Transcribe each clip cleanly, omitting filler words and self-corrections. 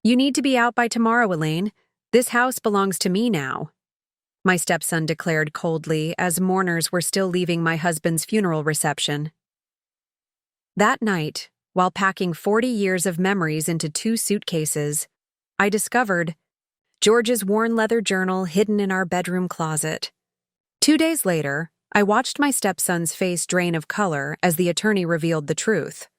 "You need to be out by tomorrow, Elaine. This house belongs to me now," my stepson declared coldly as mourners were still leaving my husband's funeral reception. That night, while packing 40 years of memories into 2 suitcases, I discovered George's worn leather journal hidden in our bedroom closet. 2 days later, I watched my stepson's face drain of color as the attorney revealed the truth.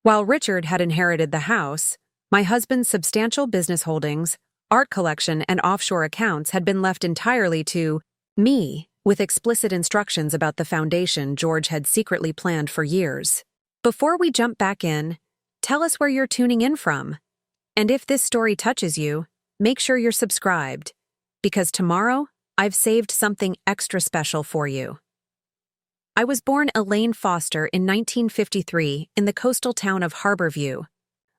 While Richard had inherited the house, my husband's substantial business holdings, art collection, and offshore accounts had been left entirely to me, with explicit instructions about the foundation George had secretly planned for years. Before we jump back in, tell us where you're tuning in from. And if this story touches you, make sure you're subscribed, because tomorrow I've saved something extra special for you. I was born Elaine Foster in 1953 in the coastal town of Harborview,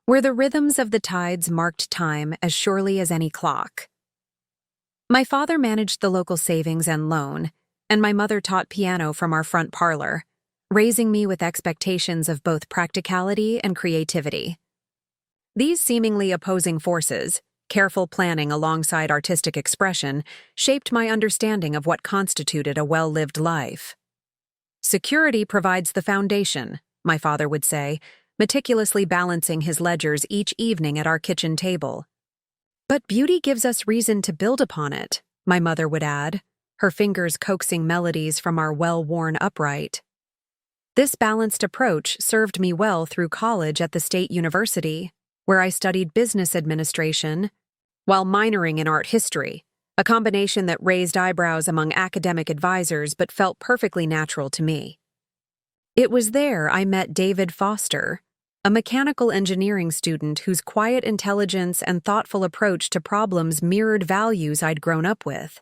where the rhythms of the tides marked time as surely as any clock. My father managed the local savings and loan, and my mother taught piano from our front parlor, raising me with expectations of both practicality and creativity. These seemingly opposing forces, careful planning alongside artistic expression, shaped my understanding of what constituted a well-lived life. "Security provides the foundation," my father would say, meticulously balancing his ledgers each evening at our kitchen table. "But beauty gives us reason to build upon it," my mother would add, her fingers coaxing melodies from our well-worn upright. This balanced approach served me well through college at the State University, where I studied business administration while minoring in art history, a combination that raised eyebrows among academic advisors but felt perfectly natural to me. It was there I met David Foster, a mechanical engineering student whose quiet intelligence and thoughtful approach to problems mirrored values I'd grown up with.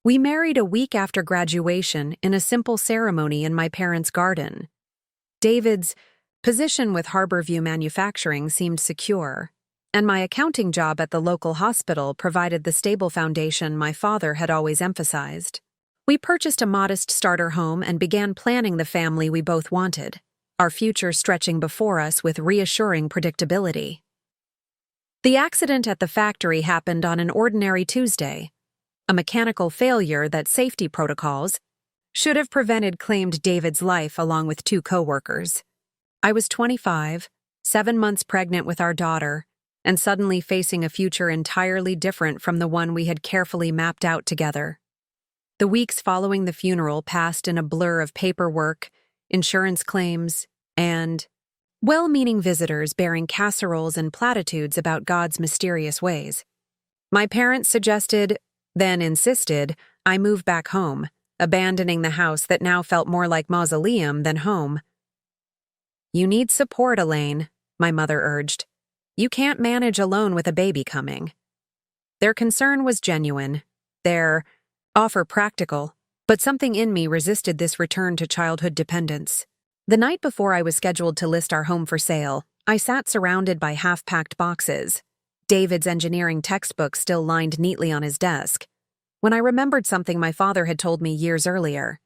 We married a week after graduation in a simple ceremony in my parents' garden. David's position with Harborview Manufacturing seemed secure, and my accounting job at the local hospital provided the stable foundation my father had always emphasized. We purchased a modest starter home and began planning the family we both wanted, our future stretching before us with reassuring predictability. The accident at the factory happened on an ordinary Tuesday. A mechanical failure that safety protocols should have prevented claimed David's life along with 2 coworkers. I was 25, 7 months pregnant with our daughter, and suddenly facing a future entirely different from the one we had carefully mapped out together. The weeks following the funeral passed in a blur of paperwork, insurance claims, and well-meaning visitors bearing casseroles and platitudes about God's mysterious ways. My parents suggested, then insisted, I move back home, abandoning the house that now felt more like mausoleum than home. "You need support, Elaine," my mother urged. "You can't manage alone with a baby coming." Their concern was genuine, their offer practical, but something in me resisted this return to childhood dependence. The night before I was scheduled to list our home for sale, I sat surrounded by half-packed boxes, David's engineering textbook still lined neatly on his desk, when I remembered something my father had told me years earlier.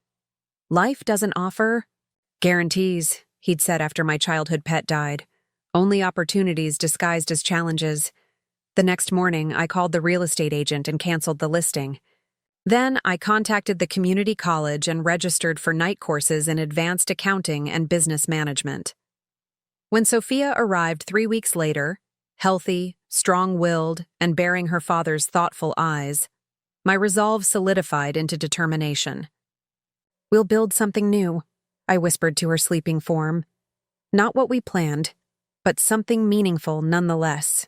"Life doesn't offer guarantees," he'd said after my childhood pet died. "Only opportunities disguised as challenges." The next morning, I called the real estate agent and canceled the listing. Then, I contacted the community college and registered for night courses in advanced accounting and business management. When Sophia arrived 3 weeks later, healthy, strong-willed, and bearing her father's thoughtful eyes, my resolve solidified into determination. "We'll build something new," I whispered to her sleeping form. "Not what we planned, but something meaningful nonetheless."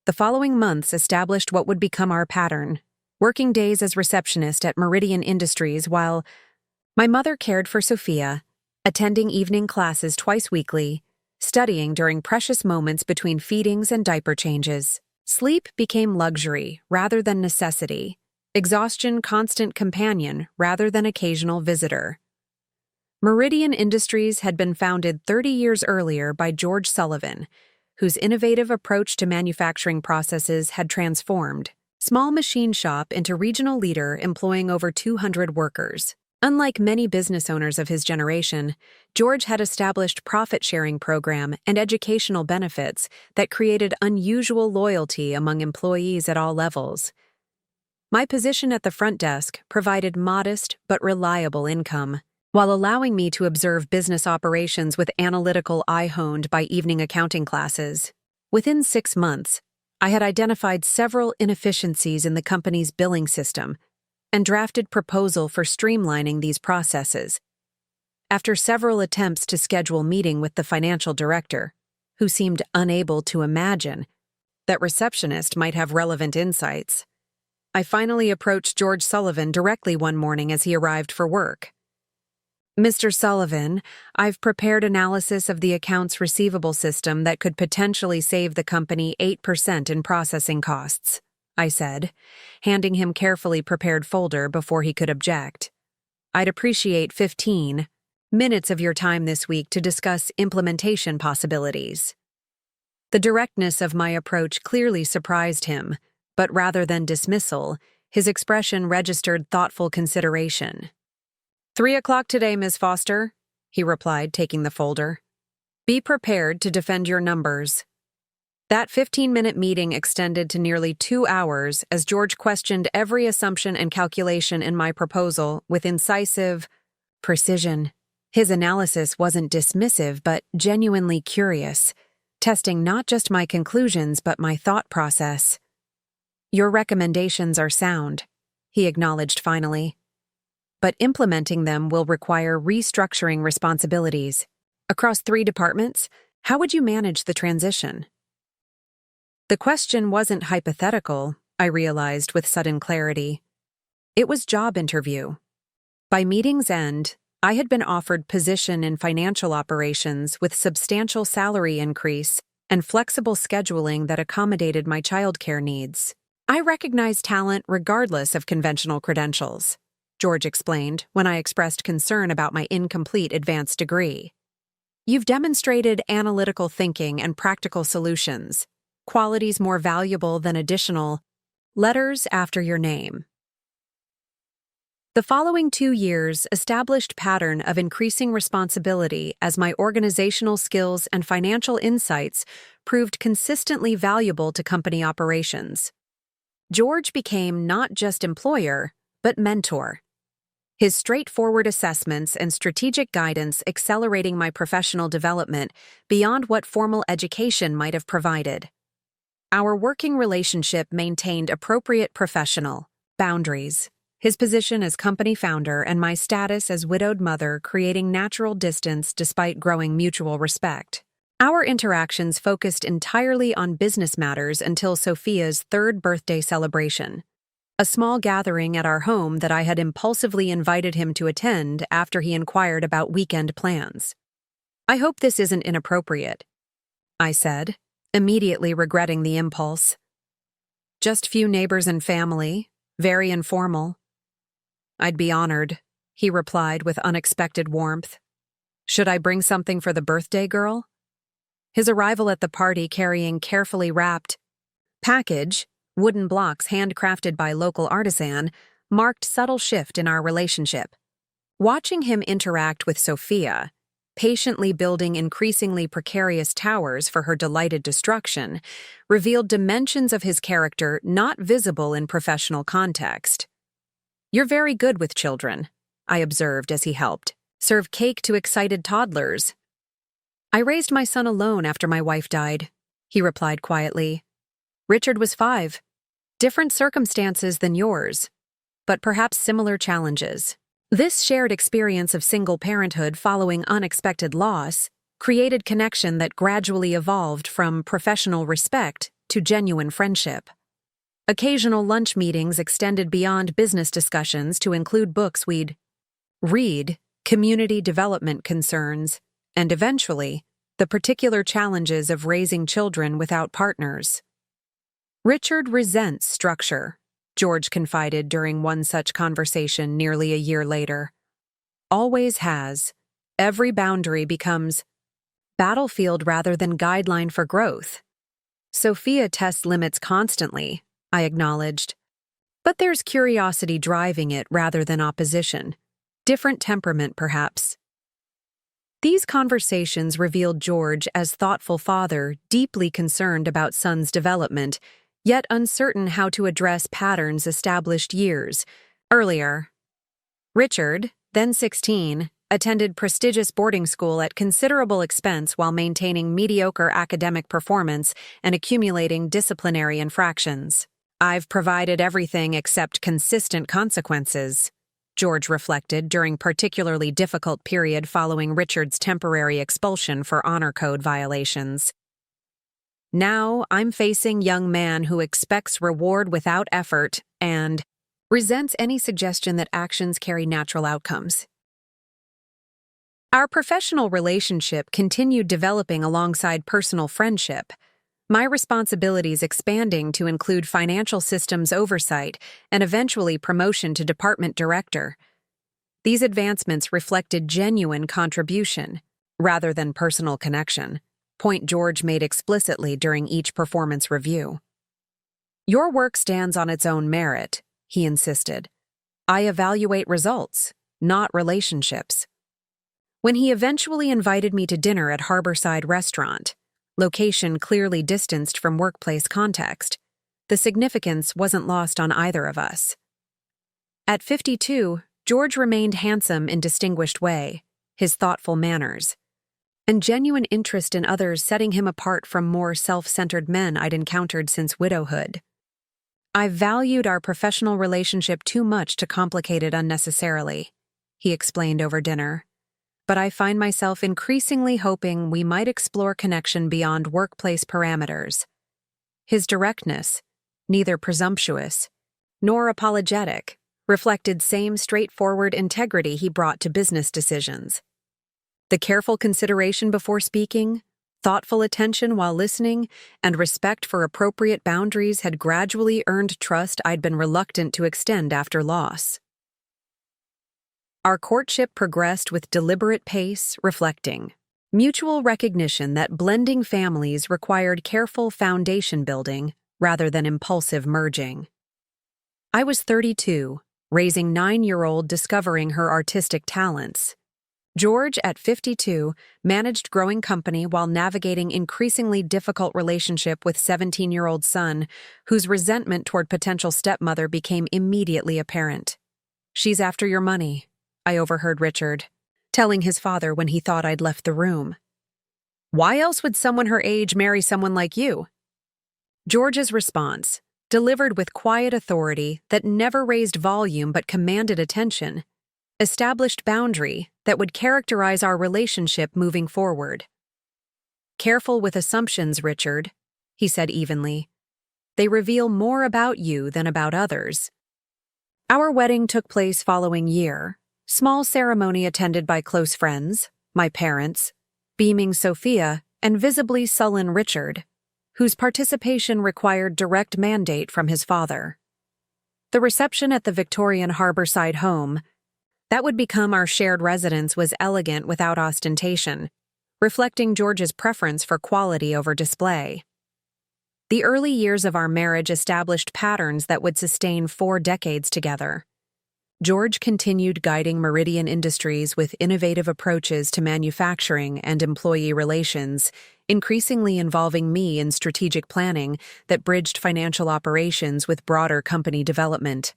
The following months established what would become our pattern, working days as receptionist at Meridian Industries while my mother cared for Sophia, attending evening classes twice weekly, studying during precious moments between feedings and diaper changes. Sleep became luxury rather than necessity, exhaustion constant companion rather than occasional visitor. Meridian Industries had been founded 30 years earlier by George Sullivan, whose innovative approach to manufacturing processes had transformed small machine shop into regional leader employing over 200 workers. Unlike many business owners of his generation, George had established profit-sharing program and educational benefits that created unusual loyalty among employees at all levels. My position at the front desk provided modest but reliable income, while allowing me to observe business operations with analytical eye honed by evening accounting classes. Within 6 months, I had identified several inefficiencies in the company's billing system and drafted proposal for streamlining these processes. After several attempts to schedule meeting with the financial director, who seemed unable to imagine that receptionist might have relevant insights, I finally approached George Sullivan directly one morning as he arrived for work. "Mr. Sullivan, I've prepared analysis of the accounts receivable system that could potentially save the company 8% in processing costs," I said, handing him carefully prepared folder before he could object. "I'd appreciate 15 minutes of your time this week to discuss implementation possibilities." The directness of my approach clearly surprised him, but rather than dismissal, his expression registered thoughtful consideration. 3:00 today, Ms. Foster," he replied, taking the folder. "Be prepared to defend your numbers." That 15-minute meeting extended to nearly 2 hours as George questioned every assumption and calculation in my proposal with incisive precision. His analysis wasn't dismissive but genuinely curious, testing not just my conclusions but my thought process. "Your recommendations are sound," he acknowledged finally. "But implementing them will require restructuring responsibilities. Across 3 departments, how would you manage the transition?" The question wasn't hypothetical, I realized with sudden clarity. It was job interview. By meeting's end, I had been offered position in financial operations with substantial salary increase and flexible scheduling that accommodated my childcare needs. "I recognize talent regardless of conventional credentials," George explained when I expressed concern about my incomplete advanced degree. "You've demonstrated analytical thinking and practical solutions, qualities more valuable than additional letters after your name." The following 2 years established pattern of increasing responsibility as my organizational skills and financial insights proved consistently valuable to company operations. George became not just employer, but mentor. His straightforward assessments and strategic guidance accelerating my professional development beyond what formal education might have provided. Our working relationship maintained appropriate professional boundaries, his position as company founder and my status as widowed mother creating natural distance despite growing mutual respect. Our interactions focused entirely on business matters until Sophia's 3rd birthday celebration, a small gathering at our home that I had impulsively invited him to attend after he inquired about weekend plans. "I hope this isn't inappropriate," I said, immediately regretting the impulse. "Just few neighbors and family, very informal." "I'd be honored," he replied with unexpected warmth. "Should I bring something for the birthday girl?" His arrival at the party carrying carefully wrapped package, wooden blocks handcrafted by local artisan, marked subtle shift in our relationship. Watching him interact with Sophia, patiently building increasingly precarious towers for her delighted destruction, revealed dimensions of his character not visible in professional context. "You're very good with children," I observed as he helped. "Serve cake to excited toddlers." "I raised my son alone after my wife died," he replied quietly. "Richard was 5. Different circumstances than yours, but perhaps similar challenges." This shared experience of single parenthood following unexpected loss created connection that gradually evolved from professional respect to genuine friendship. Occasional lunch meetings extended beyond business discussions to include books we'd read, community development concerns, and eventually, the particular challenges of raising children without partners. "Richard resents structure," George confided during one such conversation nearly a year later. "Always has. Every boundary becomes battlefield rather than guideline for growth." "Sophia tests limits constantly," I acknowledged. "But there's curiosity driving it rather than opposition. Different temperament, perhaps." These conversations revealed George as thoughtful father, deeply concerned about son's development, yet uncertain how to address patterns established years earlier. Richard, then 16, attended prestigious boarding school at considerable expense while maintaining mediocre academic performance and accumulating disciplinary infractions. "I've provided everything except consistent consequences," George reflected during particularly difficult period following Richard's temporary expulsion for honor code violations. "Now I'm facing young man who expects reward without effort and resents any suggestion that actions carry natural outcomes." Our professional relationship continued developing alongside personal friendship, my responsibilities expanding to include financial systems oversight and eventually promotion to department director. These advancements reflected genuine contribution, rather than personal connection, point George made explicitly during each performance review. "Your work stands on its own merit," he insisted. "I evaluate results, not relationships." When he eventually invited me to dinner at Harborside Restaurant, location clearly distanced from workplace context, the significance wasn't lost on either of us. At 52, George remained handsome in distinguished way, his thoughtful manners, and genuine interest in others setting him apart from more self-centered men I'd encountered since widowhood. "I valued our professional relationship too much to complicate it unnecessarily," he explained over dinner. "But I find myself increasingly hoping we might explore connection beyond workplace parameters." His directness, neither presumptuous nor apologetic, reflected same straightforward integrity he brought to business decisions. The careful consideration before speaking, thoughtful attention while listening, and respect for appropriate boundaries had gradually earned trust I'd been reluctant to extend after loss. Our courtship progressed with deliberate pace, reflecting mutual recognition that blending families required careful foundation building rather than impulsive merging. I was 32, raising 9-year-old discovering her artistic talents. George, at 52, managed growing company while navigating increasingly difficult relationship with 17-year-old son, whose resentment toward potential stepmother became immediately apparent. "She's after your money," I overheard Richard telling his father when he thought I'd left the room. "Why else would someone her age marry someone like you?" George's response, delivered with quiet authority that never raised volume but commanded attention, established boundary that would characterize our relationship moving forward. "Careful with assumptions, Richard," he said evenly. "They reveal more about you than about others." Our wedding took place following year. Small ceremony attended by close friends, my parents, beaming Sophia, and visibly sullen Richard, whose participation required direct mandate from his father. The reception at the Victorian Harborside home, that would become our shared residence, was elegant without ostentation, reflecting George's preference for quality over display. The early years of our marriage established patterns that would sustain 4 decades together. George continued guiding Meridian Industries with innovative approaches to manufacturing and employee relations, increasingly involving me in strategic planning that bridged financial operations with broader company development.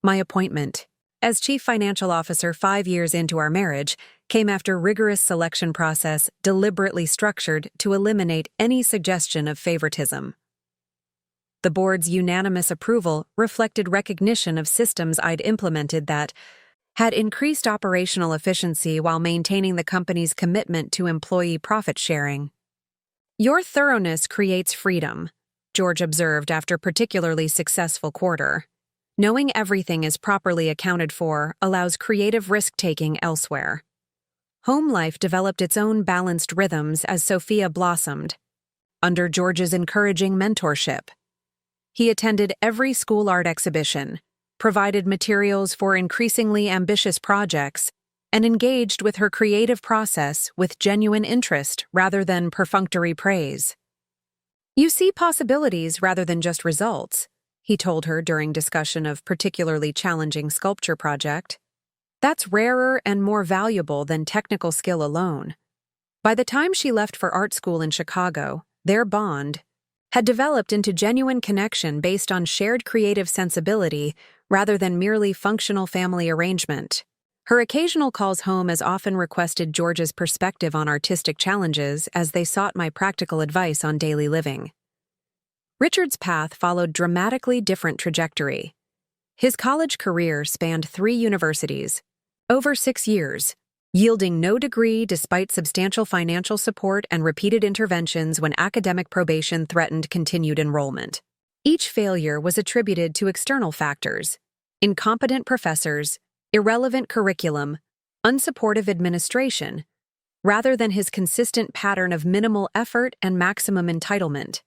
My appointment as Chief Financial Officer 5 years into our marriage came after rigorous selection process deliberately structured to eliminate any suggestion of favoritism. The board's unanimous approval reflected recognition of systems I'd implemented that had increased operational efficiency while maintaining the company's commitment to employee profit sharing. "Your thoroughness creates freedom," George observed after particularly successful quarter. "Knowing everything is properly accounted for allows creative risk-taking elsewhere." Home life developed its own balanced rhythms as Sophia blossomed, under George's encouraging mentorship. He attended every school art exhibition, provided materials for increasingly ambitious projects, and engaged with her creative process with genuine interest rather than perfunctory praise. "You see possibilities rather than just results," he told her during discussion of particularly challenging sculpture project. That's rarer and more valuable than technical skill alone. By the time she left for art school in Chicago, their bond had developed into genuine connection based on shared creative sensibility rather than merely functional family arrangement. Her occasional calls home as often requested George's perspective on artistic challenges as they sought my practical advice on daily living. Richard's path followed dramatically different trajectory. His college career spanned 3 universities, over 6 years, yielding no degree despite substantial financial support and repeated interventions when academic probation threatened continued enrollment. Each failure was attributed to external factors: incompetent professors, irrelevant curriculum, unsupportive administration, rather than his consistent pattern of minimal effort and maximum entitlement.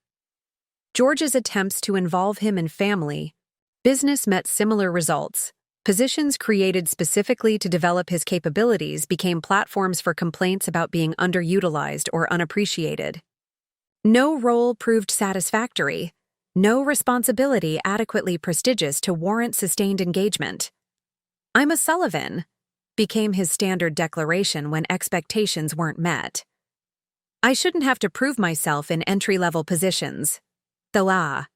George's attempts to involve him in family business met similar results. Positions created specifically to develop his capabilities became platforms for complaints about being underutilized or unappreciated. No role proved satisfactory, no responsibility adequately prestigious to warrant sustained engagement. "I'm a Sullivan," became his standard declaration when expectations weren't met. "I shouldn't have to prove myself in entry-level positions." The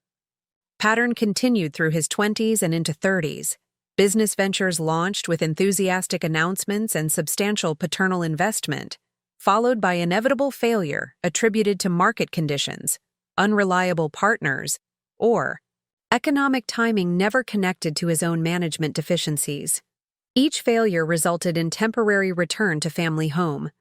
pattern continued through his 20s and into 30s. Business ventures launched with enthusiastic announcements and substantial paternal investment, followed by inevitable failure attributed to market conditions, unreliable partners, or economic timing never connected to his own management deficiencies. Each failure resulted in temporary return to family home,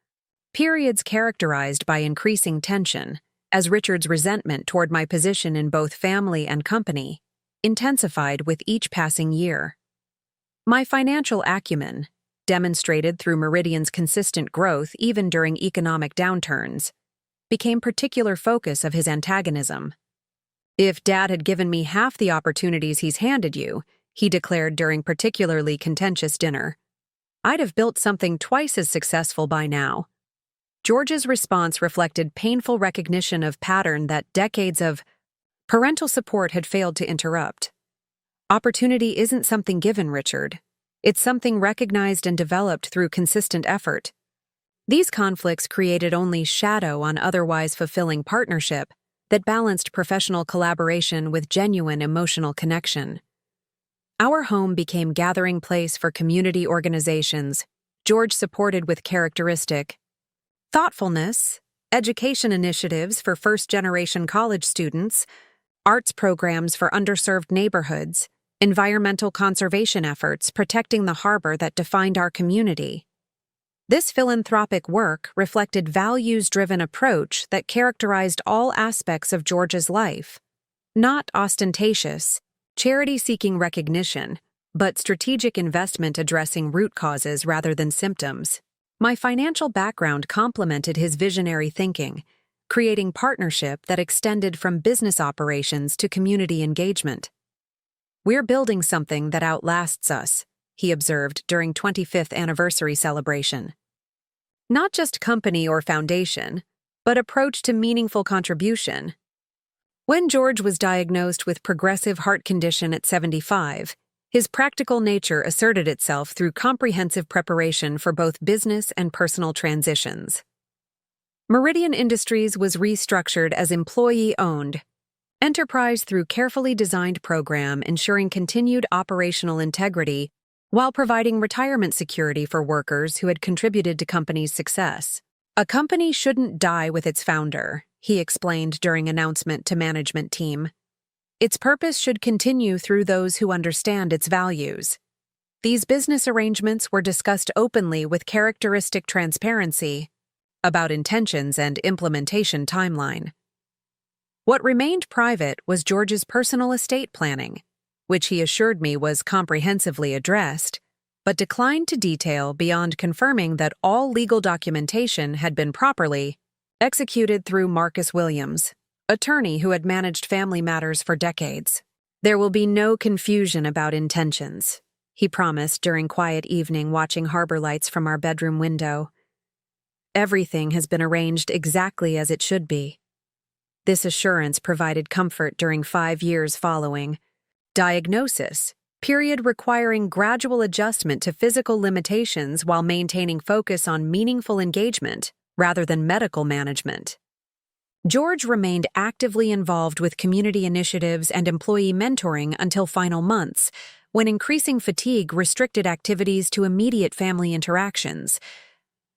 periods characterized by increasing tension, as Richard's resentment toward my position in both family and company intensified with each passing year. My financial acumen, demonstrated through Meridian's consistent growth even during economic downturns, became particular focus of his antagonism. "If Dad had given me half the opportunities he's handed you," he declared during particularly contentious dinner, "I'd have built something twice as successful by now." George's response reflected painful recognition of pattern that decades of parental support had failed to interrupt. "Opportunity isn't something given, Richard. It's something recognized and developed through consistent effort." These conflicts created only shadow on otherwise fulfilling partnership that balanced professional collaboration with genuine emotional connection. Our home became gathering place for community organizations George supported with characteristic thoughtfulness, education initiatives for first-generation college students, arts programs for underserved neighborhoods, environmental conservation efforts protecting the harbor that defined our community. This philanthropic work reflected values-driven approach that characterized all aspects of George's life. Not ostentatious, charity-seeking recognition, but strategic investment addressing root causes rather than symptoms. My financial background complemented his visionary thinking, creating partnership that extended from business operations to community engagement. "We're building something that outlasts us," he observed during 25th anniversary celebration. "Not just company or foundation, but approach to meaningful contribution." When George was diagnosed with progressive heart condition at 75, his practical nature asserted itself through comprehensive preparation for both business and personal transitions. Meridian Industries was restructured as employee-owned enterprise through carefully designed program ensuring continued operational integrity while providing retirement security for workers who had contributed to company's success. "A company shouldn't die with its founder," he explained during announcement to management team. "Its purpose should continue through those who understand its values." These business arrangements were discussed openly with characteristic transparency about intentions and implementation timeline. What remained private was George's personal estate planning, which he assured me was comprehensively addressed, but declined to detail beyond confirming that all legal documentation had been properly executed through Marcus Williams, attorney who had managed family matters for decades. "There will be no confusion about intentions," he promised during quiet evening watching harbor lights from our bedroom window. "Everything has been arranged exactly as it should be." This assurance provided comfort during 5 years following diagnosis, period requiring gradual adjustment to physical limitations while maintaining focus on meaningful engagement rather than medical management. George remained actively involved with community initiatives and employee mentoring until final months, when increasing fatigue restricted activities to immediate family interactions.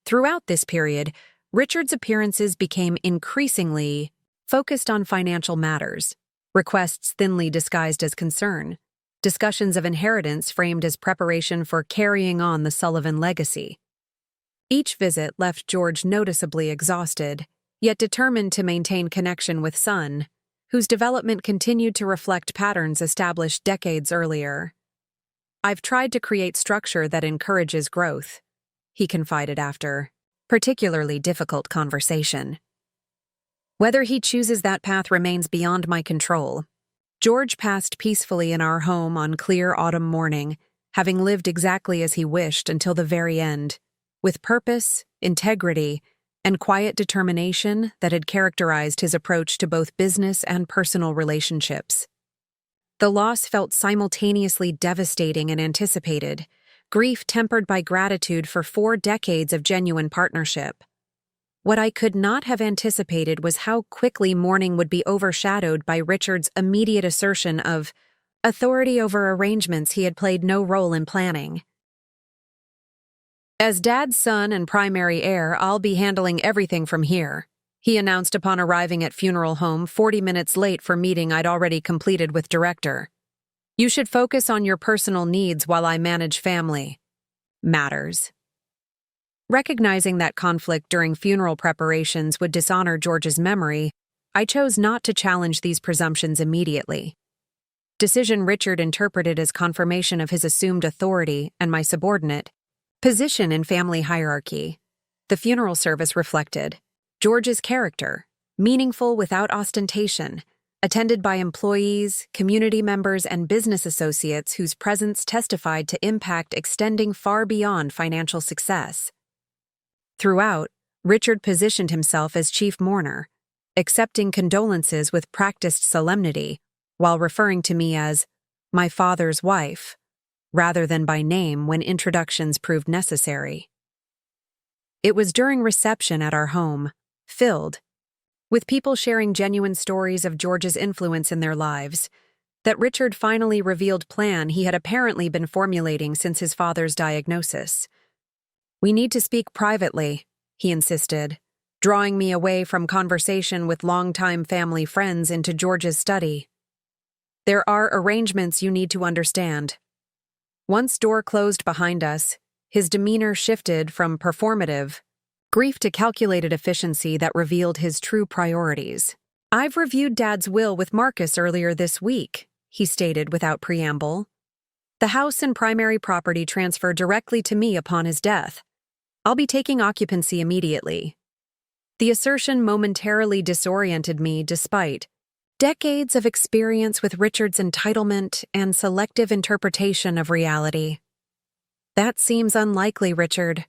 Throughout this period, Richard's appearances became increasingly focused on financial matters, requests thinly disguised as concern, discussions of inheritance framed as preparation for carrying on the Sullivan legacy. Each visit left George noticeably exhausted, yet determined to maintain connection with son, whose development continued to reflect patterns established decades earlier. "I've tried to create structure that encourages growth," he confided after particularly difficult conversation. "Whether he chooses that path remains beyond my control." George passed peacefully in our home on clear autumn morning, having lived exactly as he wished until the very end, with purpose, integrity, and quiet determination that had characterized his approach to both business and personal relationships. The loss felt simultaneously devastating and anticipated, grief tempered by gratitude for 4 decades of genuine partnership. What I could not have anticipated was how quickly mourning would be overshadowed by Richard's immediate assertion of authority over arrangements he had played no role in planning. "As Dad's son and primary heir, I'll be handling everything from here," he announced upon arriving at funeral home 40 minutes late for meeting I'd already completed with director. "You should focus on your personal needs while I manage family matters." Recognizing that conflict during funeral preparations would dishonor George's memory, I chose not to challenge these presumptions immediately. Decision Richard interpreted as confirmation of his assumed authority and my subordinate position in family hierarchy. The funeral service reflected George's character, meaningful without ostentation, attended by employees, community members, and business associates whose presence testified to impact extending far beyond financial success. Throughout, Richard positioned himself as chief mourner, accepting condolences with practiced solemnity while referring to me as my father's wife, rather than by name when introductions proved necessary. It was during reception at our home, filled with people sharing genuine stories of George's influence in their lives, that Richard finally revealed plan he had apparently been formulating since his father's diagnosis. "We need to speak privately," he insisted, drawing me away from conversation with longtime family friends into George's study. "There are arrangements you need to understand." Once door closed behind us, his demeanor shifted from performative grief to calculated efficiency that revealed his true priorities. "I've reviewed Dad's will with Marcus earlier this week," he stated without preamble. "The house and primary property transfer directly to me upon his death. I'll be taking occupancy immediately." The assertion momentarily disoriented me despite decades of experience with Richard's entitlement and selective interpretation of reality. "That seems unlikely, Richard.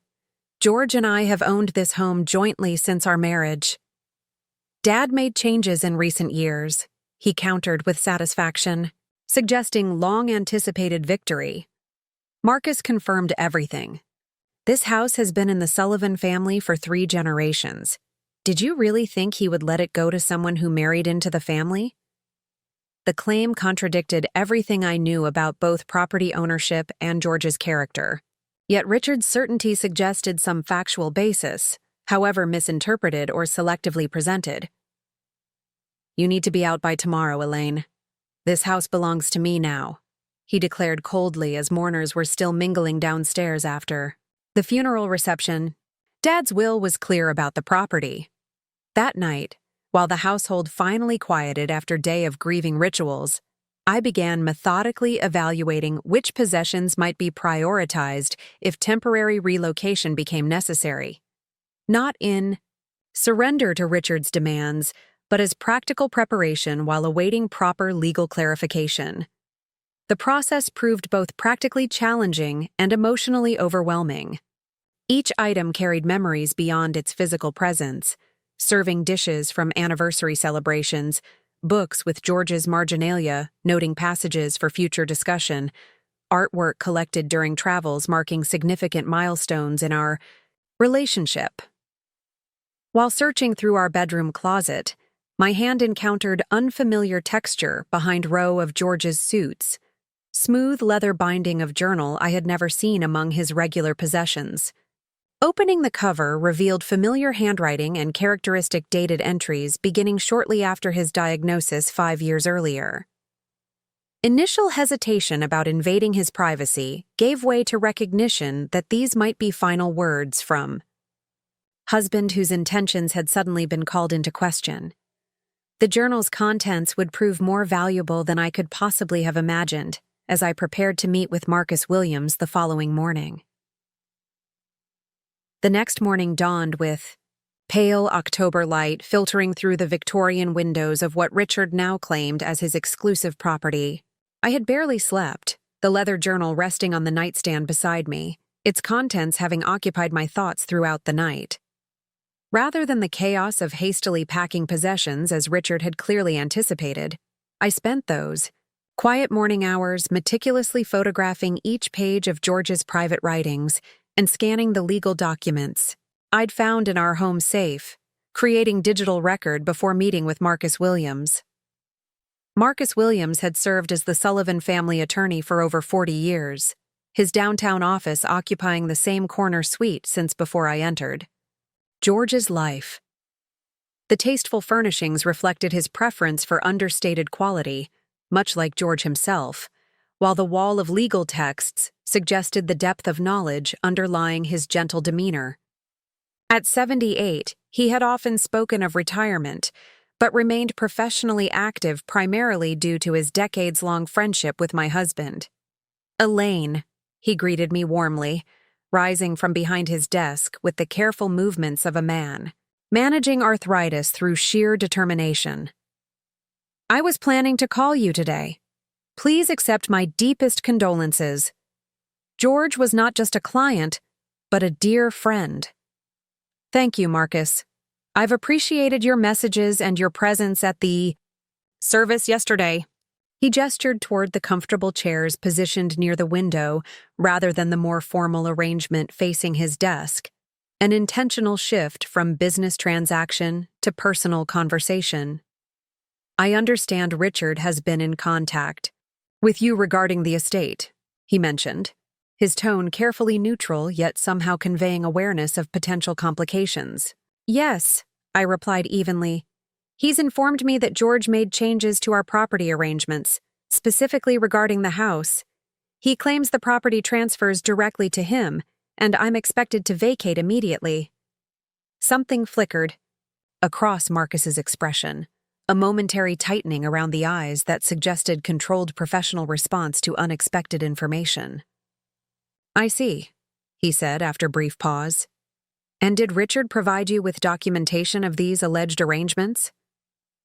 George and I have owned this home jointly since our marriage." "Dad made changes in recent years," he countered with satisfaction, suggesting long-anticipated victory. Marcus confirmed everything. "This house has been in the Sullivan family for 3 generations. Did you really think he would let it go to someone who married into the family?" The claim contradicted everything I knew about both property ownership and George's character. Yet Richard's certainty suggested some factual basis, however misinterpreted or selectively presented. "You need to be out by tomorrow, Elaine. This house belongs to me now," he declared coldly as mourners were still mingling downstairs after the funeral reception. Dad's will was clear about the property. That night, while the household finally quieted after a day of grieving rituals, I began methodically evaluating which possessions might be prioritized if temporary relocation became necessary. Not in surrender to Richard's demands, but as practical preparation while awaiting proper legal clarification. The process proved both practically challenging and emotionally overwhelming. Each item carried memories beyond its physical presence, serving dishes from anniversary celebrations, books with George's marginalia noting passages for future discussion, artwork collected during travels marking significant milestones in our relationship. While searching through our bedroom closet, my hand encountered unfamiliar texture behind row of George's suits, smooth leather binding of journal I had never seen among his regular possessions. Opening the cover revealed familiar handwriting and characteristic dated entries beginning shortly after his diagnosis 5 years earlier. Initial hesitation about invading his privacy gave way to recognition that these might be final words from husband whose intentions had suddenly been called into question. The journal's contents would prove more valuable than I could possibly have imagined as I prepared to meet with Marcus Williams the following morning. The next morning dawned with pale October light filtering through the Victorian windows of what Richard now claimed as his exclusive property. I had barely slept, the leather journal resting on the nightstand beside me, its contents having occupied my thoughts throughout the night. Rather than the chaos of hastily packing possessions as Richard had clearly anticipated, I spent those quiet morning hours meticulously photographing each page of George's private writings and scanning the legal documents I'd found in our home safe, creating digital record before meeting with Marcus Williams. Marcus Williams had served as the Sullivan family attorney for over 40 years, his downtown office occupying the same corner suite since before I entered. George's life. The tasteful furnishings reflected his preference for understated quality, much like George himself, while the wall of legal texts suggested the depth of knowledge underlying his gentle demeanor. At 78, he had often spoken of retirement, but remained professionally active primarily due to his decades-long friendship with my husband. Elaine, he greeted me warmly, rising from behind his desk with the careful movements of a man, managing arthritis through sheer determination. I was planning to call you today. Please accept my deepest condolences. George was not just a client, but a dear friend. Thank you, Marcus. I've appreciated your messages and your presence at the service yesterday. He gestured toward the comfortable chairs positioned near the window rather than the more formal arrangement facing his desk, an intentional shift from business transaction to personal conversation. I understand Richard has been in contact with you regarding the estate, he mentioned, his tone carefully neutral yet somehow conveying awareness of potential complications. Yes, I replied evenly. He's informed me that George made changes to our property arrangements, specifically regarding the house. He claims the property transfers directly to him, and I'm expected to vacate immediately. Something flickered across Marcus's expression, a momentary tightening around the eyes that suggested controlled professional response to unexpected information. I see, he said after brief pause. And did Richard provide you with documentation of these alleged arrangements?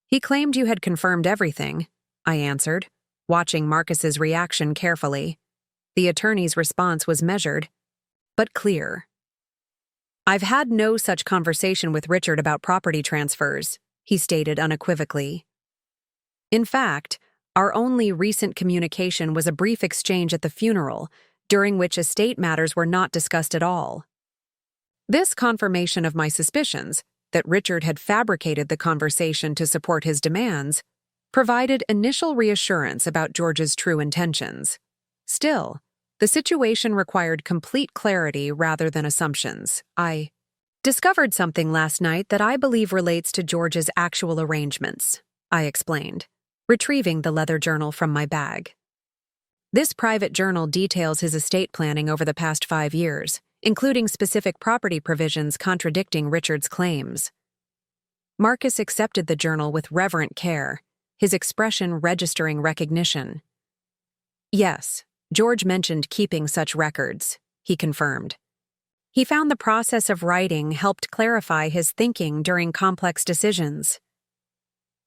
He claimed you had confirmed everything, I answered, watching Marcus's reaction carefully. The attorney's response was measured, but clear. I've had no such conversation with Richard about property transfers, he stated unequivocally. In fact, our only recent communication was a brief exchange at the funeral, during which estate matters were not discussed at all. This confirmation of my suspicions, that Richard had fabricated the conversation to support his demands, provided initial reassurance about George's true intentions. Still, the situation required complete clarity rather than assumptions. I discovered something last night that I believe relates to George's actual arrangements, I explained, retrieving the leather journal from my bag. This private journal details his estate planning over the past 5 years, including specific property provisions contradicting Richard's claims. Marcus accepted the journal with reverent care, his expression registering recognition. Yes, George mentioned keeping such records, he confirmed. He found the process of writing helped clarify his thinking during complex decisions.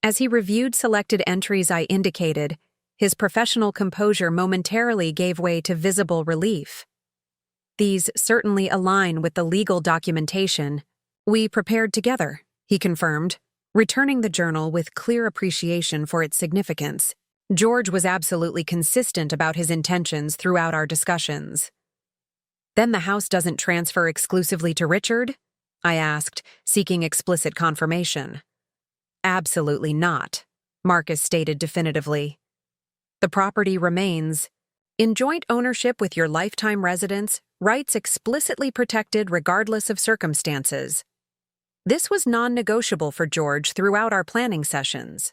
As he reviewed selected entries I indicated, his professional composure momentarily gave way to visible relief. These certainly align with the legal documentation we prepared together, he confirmed, returning the journal with clear appreciation for its significance. George was absolutely consistent about his intentions throughout our discussions. Then the house doesn't transfer exclusively to Richard? I asked, seeking explicit confirmation. Absolutely not, Marcus stated definitively. The property remains in joint ownership with your lifetime residence, rights explicitly protected regardless of circumstances. This was non-negotiable for George throughout our planning sessions.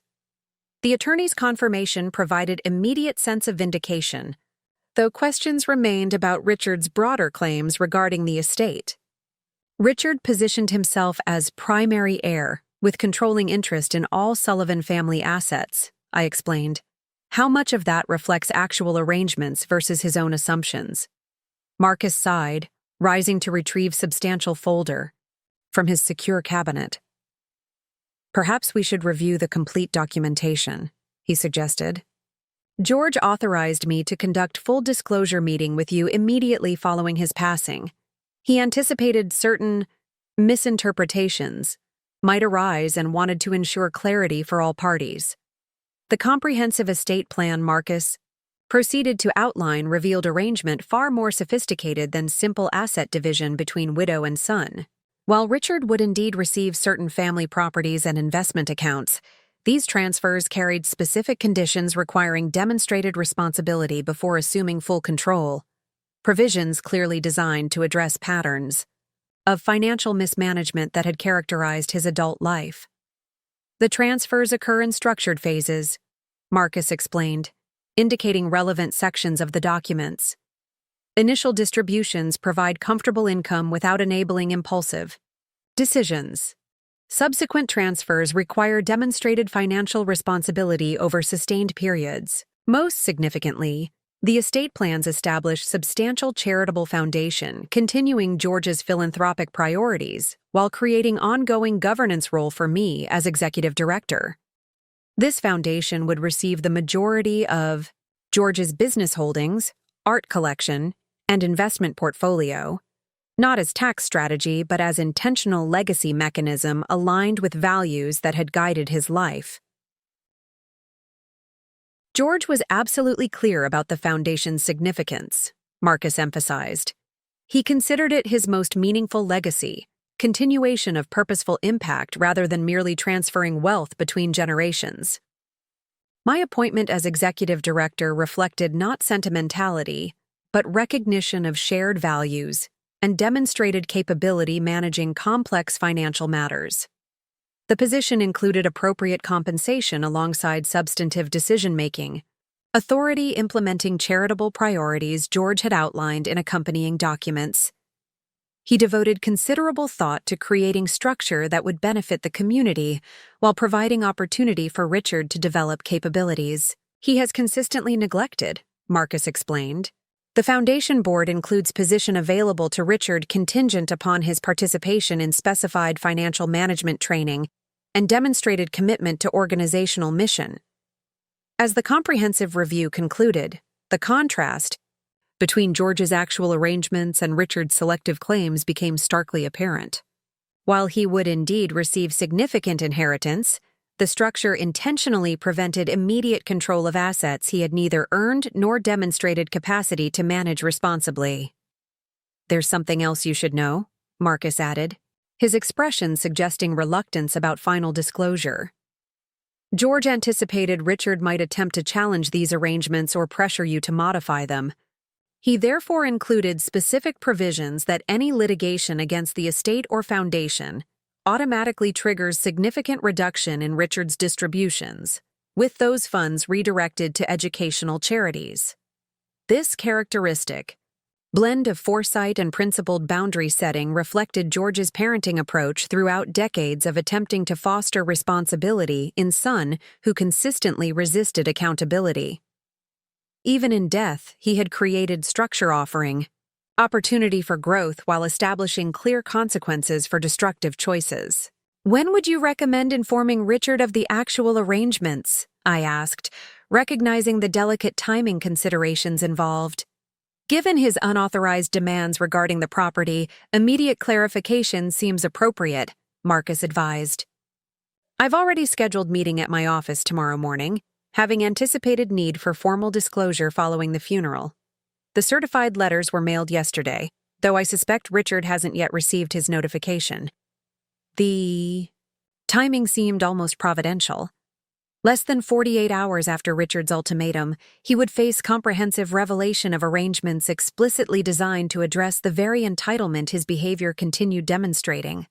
The attorney's confirmation provided immediate sense of vindication, though questions remained about Richard's broader claims regarding the estate. Richard positioned himself as primary heir, with controlling interest in all Sullivan family assets, I explained. How much of that reflects actual arrangements versus his own assumptions? Marcus sighed, rising to retrieve substantial folder from his secure cabinet. Perhaps we should review the complete documentation, he suggested. George authorized me to conduct full disclosure meeting with you immediately following his passing. He anticipated certain misinterpretations might arise and wanted to ensure clarity for all parties. The comprehensive estate plan Marcus proceeded to outline revealed arrangement far more sophisticated than simple asset division between widow and son. While Richard would indeed receive certain family properties and investment accounts, these transfers carried specific conditions requiring demonstrated responsibility before assuming full control, provisions clearly designed to address patterns of financial mismanagement that had characterized his adult life. The transfers occur in structured phases, Marcus explained, indicating relevant sections of the documents. Initial distributions provide comfortable income without enabling impulsive decisions. Subsequent transfers require demonstrated financial responsibility over sustained periods. Most significantly, the estate plans establish substantial charitable foundation, continuing George's philanthropic priorities, while creating ongoing governance role for me as executive director. This foundation would receive the majority of George's business holdings, art collection, and investment portfolio, not as tax strategy but as intentional legacy mechanism aligned with values that had guided his life. George was absolutely clear about the foundation's significance, Marcus emphasized. He considered it his most meaningful legacy, continuation of purposeful impact rather than merely transferring wealth between generations. My appointment as executive director reflected not sentimentality, but recognition of shared values and demonstrated capability managing complex financial matters. The position included appropriate compensation alongside substantive decision-making, authority implementing charitable priorities George had outlined in accompanying documents. He devoted considerable thought to creating structure that would benefit the community while providing opportunity for Richard to develop capabilities he has consistently neglected, Marcus explained. The foundation board includes position available to Richard contingent upon his participation in specified financial management training and demonstrated commitment to organizational mission. As the comprehensive review concluded, the contrast between George's actual arrangements and Richard's selective claims became starkly apparent. While he would indeed receive significant inheritance, the structure intentionally prevented immediate control of assets he had neither earned nor demonstrated capacity to manage responsibly. "There's something else you should know," Marcus added, his expression suggesting reluctance about final disclosure. George anticipated Richard might attempt to challenge these arrangements or pressure you to modify them. He therefore included specific provisions that any litigation against the estate or foundation automatically triggers significant reduction in Richard's distributions, with those funds redirected to educational charities. This characteristic, blend of foresight and principled boundary setting, reflected George's parenting approach throughout decades of attempting to foster responsibility in son who consistently resisted accountability. Even in death, he had created structure offering opportunity for growth while establishing clear consequences for destructive choices. "When would you recommend informing Richard of the actual arrangements?" I asked, recognizing the delicate timing considerations involved. "Given his unauthorized demands regarding the property, immediate clarification seems appropriate," Marcus advised. "I've already scheduled meeting at my office tomorrow morning. having anticipated need for formal disclosure following the funeral. The certified letters were mailed yesterday, though I suspect Richard hasn't yet received his notification. The timing seemed almost providential. Less than 48 hours after Richard's ultimatum, he would face comprehensive revelation of arrangements explicitly designed to address the very entitlement his behavior continued demonstrating.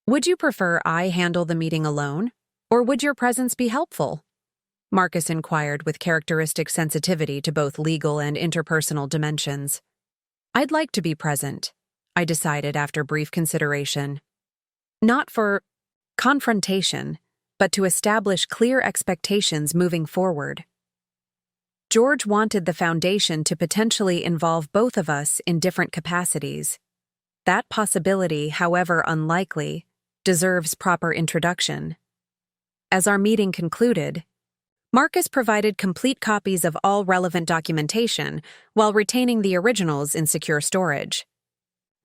"Would you prefer I handle the meeting alone, or would your presence be helpful?" Marcus inquired with characteristic sensitivity to both legal and interpersonal dimensions. "I'd like to be present," I decided after brief consideration. Not for confrontation, but to establish clear expectations moving forward. George wanted the foundation to potentially involve both of us in different capacities. That possibility, however unlikely, deserves proper introduction. As our meeting concluded, Marcus provided complete copies of all relevant documentation while retaining the originals in secure storage.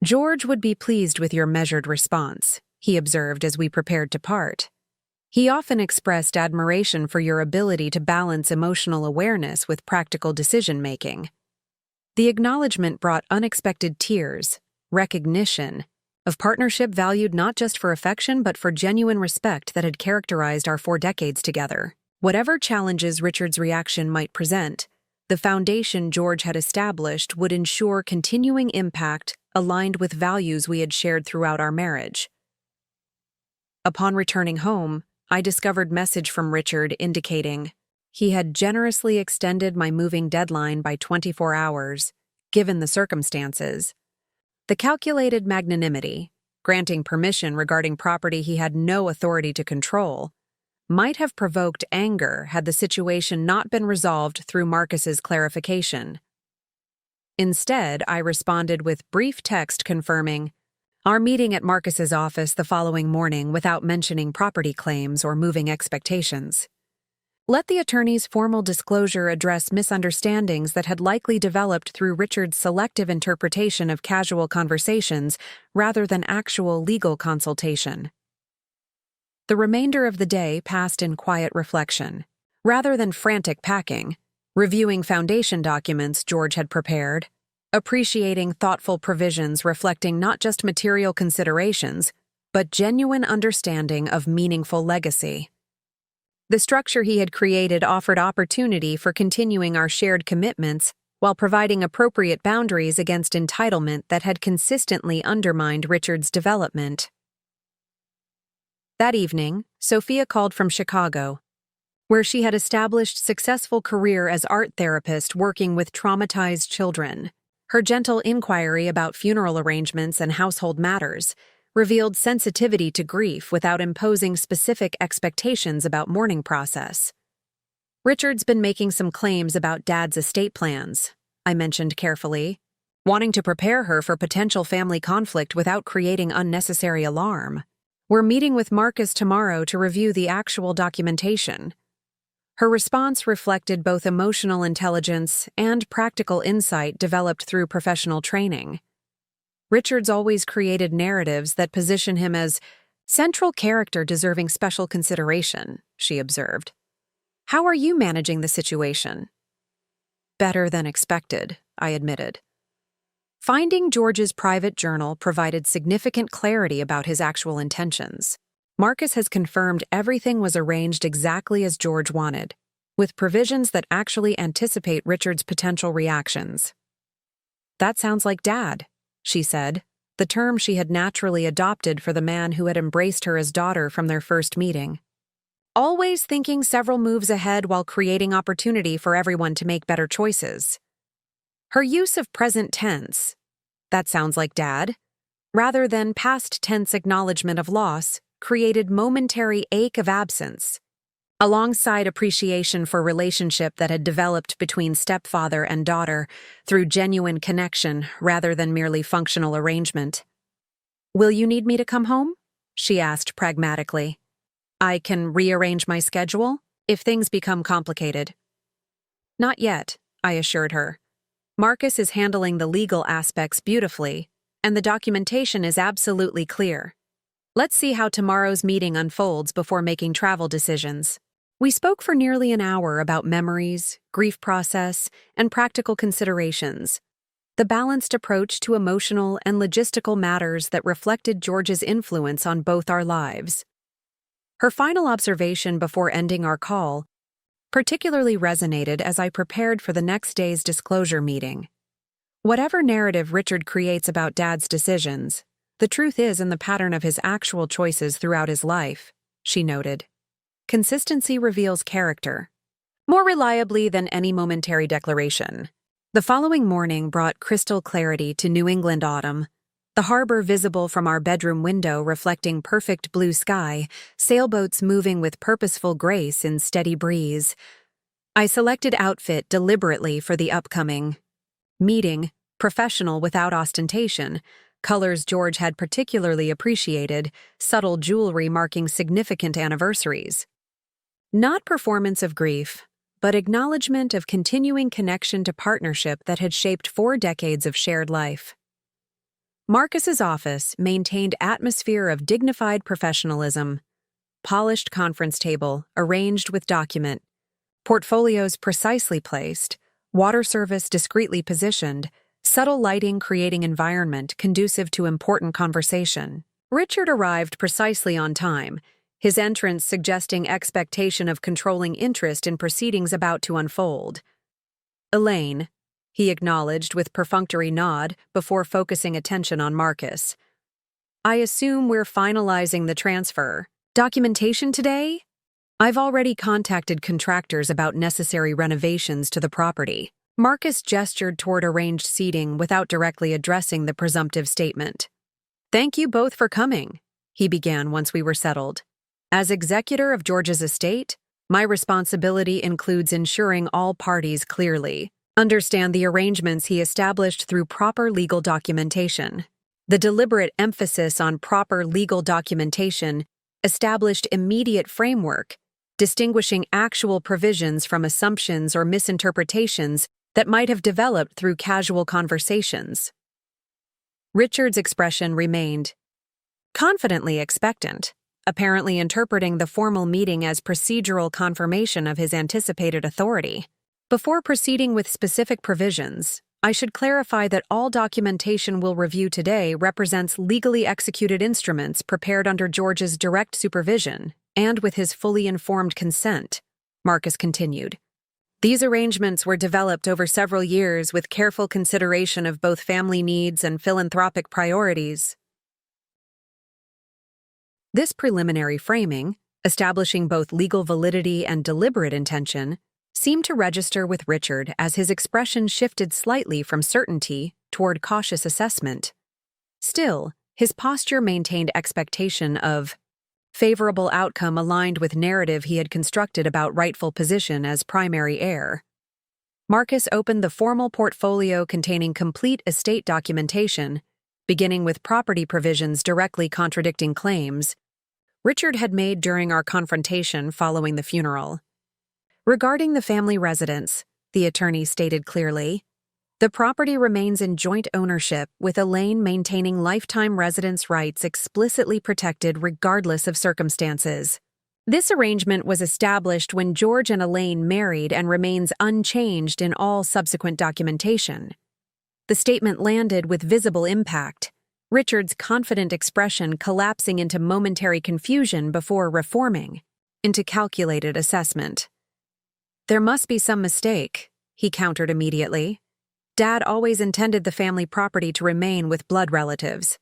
"George would be pleased with your measured response," he observed as we prepared to part. "He often expressed admiration for your ability to balance emotional awareness with practical decision-making." The acknowledgement brought unexpected tears, recognition, of partnership valued not just for affection but for genuine respect that had characterized our 4 decades together. Whatever challenges Richard's reaction might present, the foundation George had established would ensure continuing impact aligned with values we had shared throughout our marriage. Upon returning home, I discovered message from Richard indicating he had generously extended my moving deadline by 24 hours, given the circumstances. The calculated magnanimity, granting permission regarding property he had no authority to control, might have provoked anger had the situation not been resolved through Marcus's clarification. Instead, I responded with brief text confirming our meeting at Marcus's office the following morning without mentioning property claims or moving expectations. Let the attorney's formal disclosure address misunderstandings that had likely developed through Richard's selective interpretation of casual conversations rather than actual legal consultation. The remainder of the day passed in quiet reflection. Rather than frantic packing, reviewing foundation documents George had prepared, appreciating thoughtful provisions reflecting not just material considerations, but genuine understanding of meaningful legacy. The structure he had created offered opportunity for continuing our shared commitments while providing appropriate boundaries against entitlement that had consistently undermined Richard's development. That evening, Sophia called from Chicago, where she had established successful career as art therapist working with traumatized children. Her gentle inquiry about funeral arrangements and household matters revealed sensitivity to grief without imposing specific expectations about mourning process. "Richard's been making some claims about Dad's estate plans," I mentioned carefully, wanting to prepare her for potential family conflict without creating unnecessary alarm. "We're meeting with Marcus tomorrow to review the actual documentation." Her response reflected both emotional intelligence and practical insight developed through professional training. Richard's always created narratives that position him as central character deserving special consideration, she observed. "How are you managing the situation?" "Better than expected," I admitted. Finding George's private journal provided significant clarity about his actual intentions. Marcus has confirmed everything was arranged exactly as George wanted, with provisions that actually anticipate Richard's potential reactions. "That sounds like Dad," she said, the term she had naturally adopted for the man who had embraced her as daughter from their first meeting. "Always thinking several moves ahead while creating opportunity for everyone to make better choices." Her use of present tense, "that sounds like Dad," rather than past tense acknowledgement of loss, created momentary ache of absence, alongside appreciation for relationship that had developed between stepfather and daughter through genuine connection rather than merely functional arrangement. "Will you need me to come home?" she asked pragmatically. "I can rearrange my schedule if things become complicated." "Not yet," I assured her. "Marcus is handling the legal aspects beautifully, and the documentation is absolutely clear. Let's see how tomorrow's meeting unfolds before making travel decisions." We spoke for nearly an hour about memories, grief process, and practical considerations, the balanced approach to emotional and logistical matters that reflected George's influence on both our lives. Her final observation before ending our call particularly resonated as I prepared for the next day's disclosure meeting. Whatever narrative Richard creates about Dad's decisions, the truth is in the pattern of his actual choices throughout his life, she noted. Consistency reveals character, more reliably than any momentary declaration. The following morning brought crystal clarity to New England autumn, the harbor visible from our bedroom window reflecting perfect blue sky, sailboats moving with purposeful grace in steady breeze. I selected outfit deliberately for the upcoming meeting, professional without ostentation, colors George had particularly appreciated, subtle jewelry marking significant anniversaries. Not performance of grief, but acknowledgement of continuing connection to partnership that had shaped 4 decades of shared life. Marcus's office maintained atmosphere of dignified professionalism, polished conference table arranged with document, portfolios precisely placed, water service discreetly positioned, subtle lighting creating environment conducive to important conversation. Richard arrived precisely on time, his entrance suggesting expectation of controlling interest in proceedings about to unfold. Elaine, he acknowledged with perfunctory nod before focusing attention on Marcus. I assume we're finalizing the transfer. Documentation today? I've already contacted contractors about necessary renovations to the property. Marcus gestured toward arranged seating without directly addressing the presumptive statement. Thank you both for coming, he began once we were settled. As executor of George's estate, my responsibility includes ensuring all parties clearly understand the arrangements he established through proper legal documentation. The deliberate emphasis on proper legal documentation established immediate framework, distinguishing actual provisions from assumptions or misinterpretations that might have developed through casual conversations. Richard's expression remained confidently expectant, apparently interpreting the formal meeting as procedural confirmation of his anticipated authority. Before proceeding with specific provisions, I should clarify that all documentation we'll review today represents legally executed instruments prepared under George's direct supervision and with his fully informed consent, Marcus continued. These arrangements were developed over several years with careful consideration of both family needs and philanthropic priorities. This preliminary framing, establishing both legal validity and deliberate intention, seemed to register with Richard as his expression shifted slightly from certainty toward cautious assessment. Still, his posture maintained expectation of favorable outcome aligned with narrative he had constructed about rightful position as primary heir. Marcus opened the formal portfolio containing complete estate documentation, beginning with property provisions directly contradicting claims Richard had made during our confrontation following the funeral. Regarding the family residence, the attorney stated clearly, the property remains in joint ownership with Elaine maintaining lifetime residence rights explicitly protected regardless of circumstances. This arrangement was established when George and Elaine married and remains unchanged in all subsequent documentation. The statement landed with visible impact, Richard's confident expression collapsing into momentary confusion before reforming into calculated assessment. There must be some mistake, he countered immediately. Dad always intended the family property to remain with blood relatives.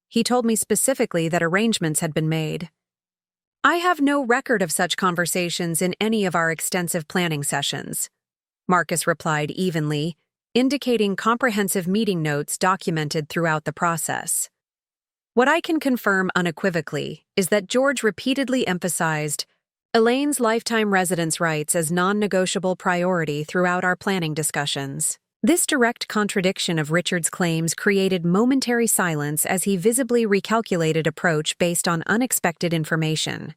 He told me specifically that arrangements had been made. I have no record of such conversations in any of our extensive planning sessions, Marcus replied evenly, indicating comprehensive meeting notes documented throughout the process. What I can confirm unequivocally is that George repeatedly emphasized Elaine's lifetime residence rights as non-negotiable priority throughout our planning discussions. This direct contradiction of Richard's claims created momentary silence as he visibly recalculated approach based on unexpected information.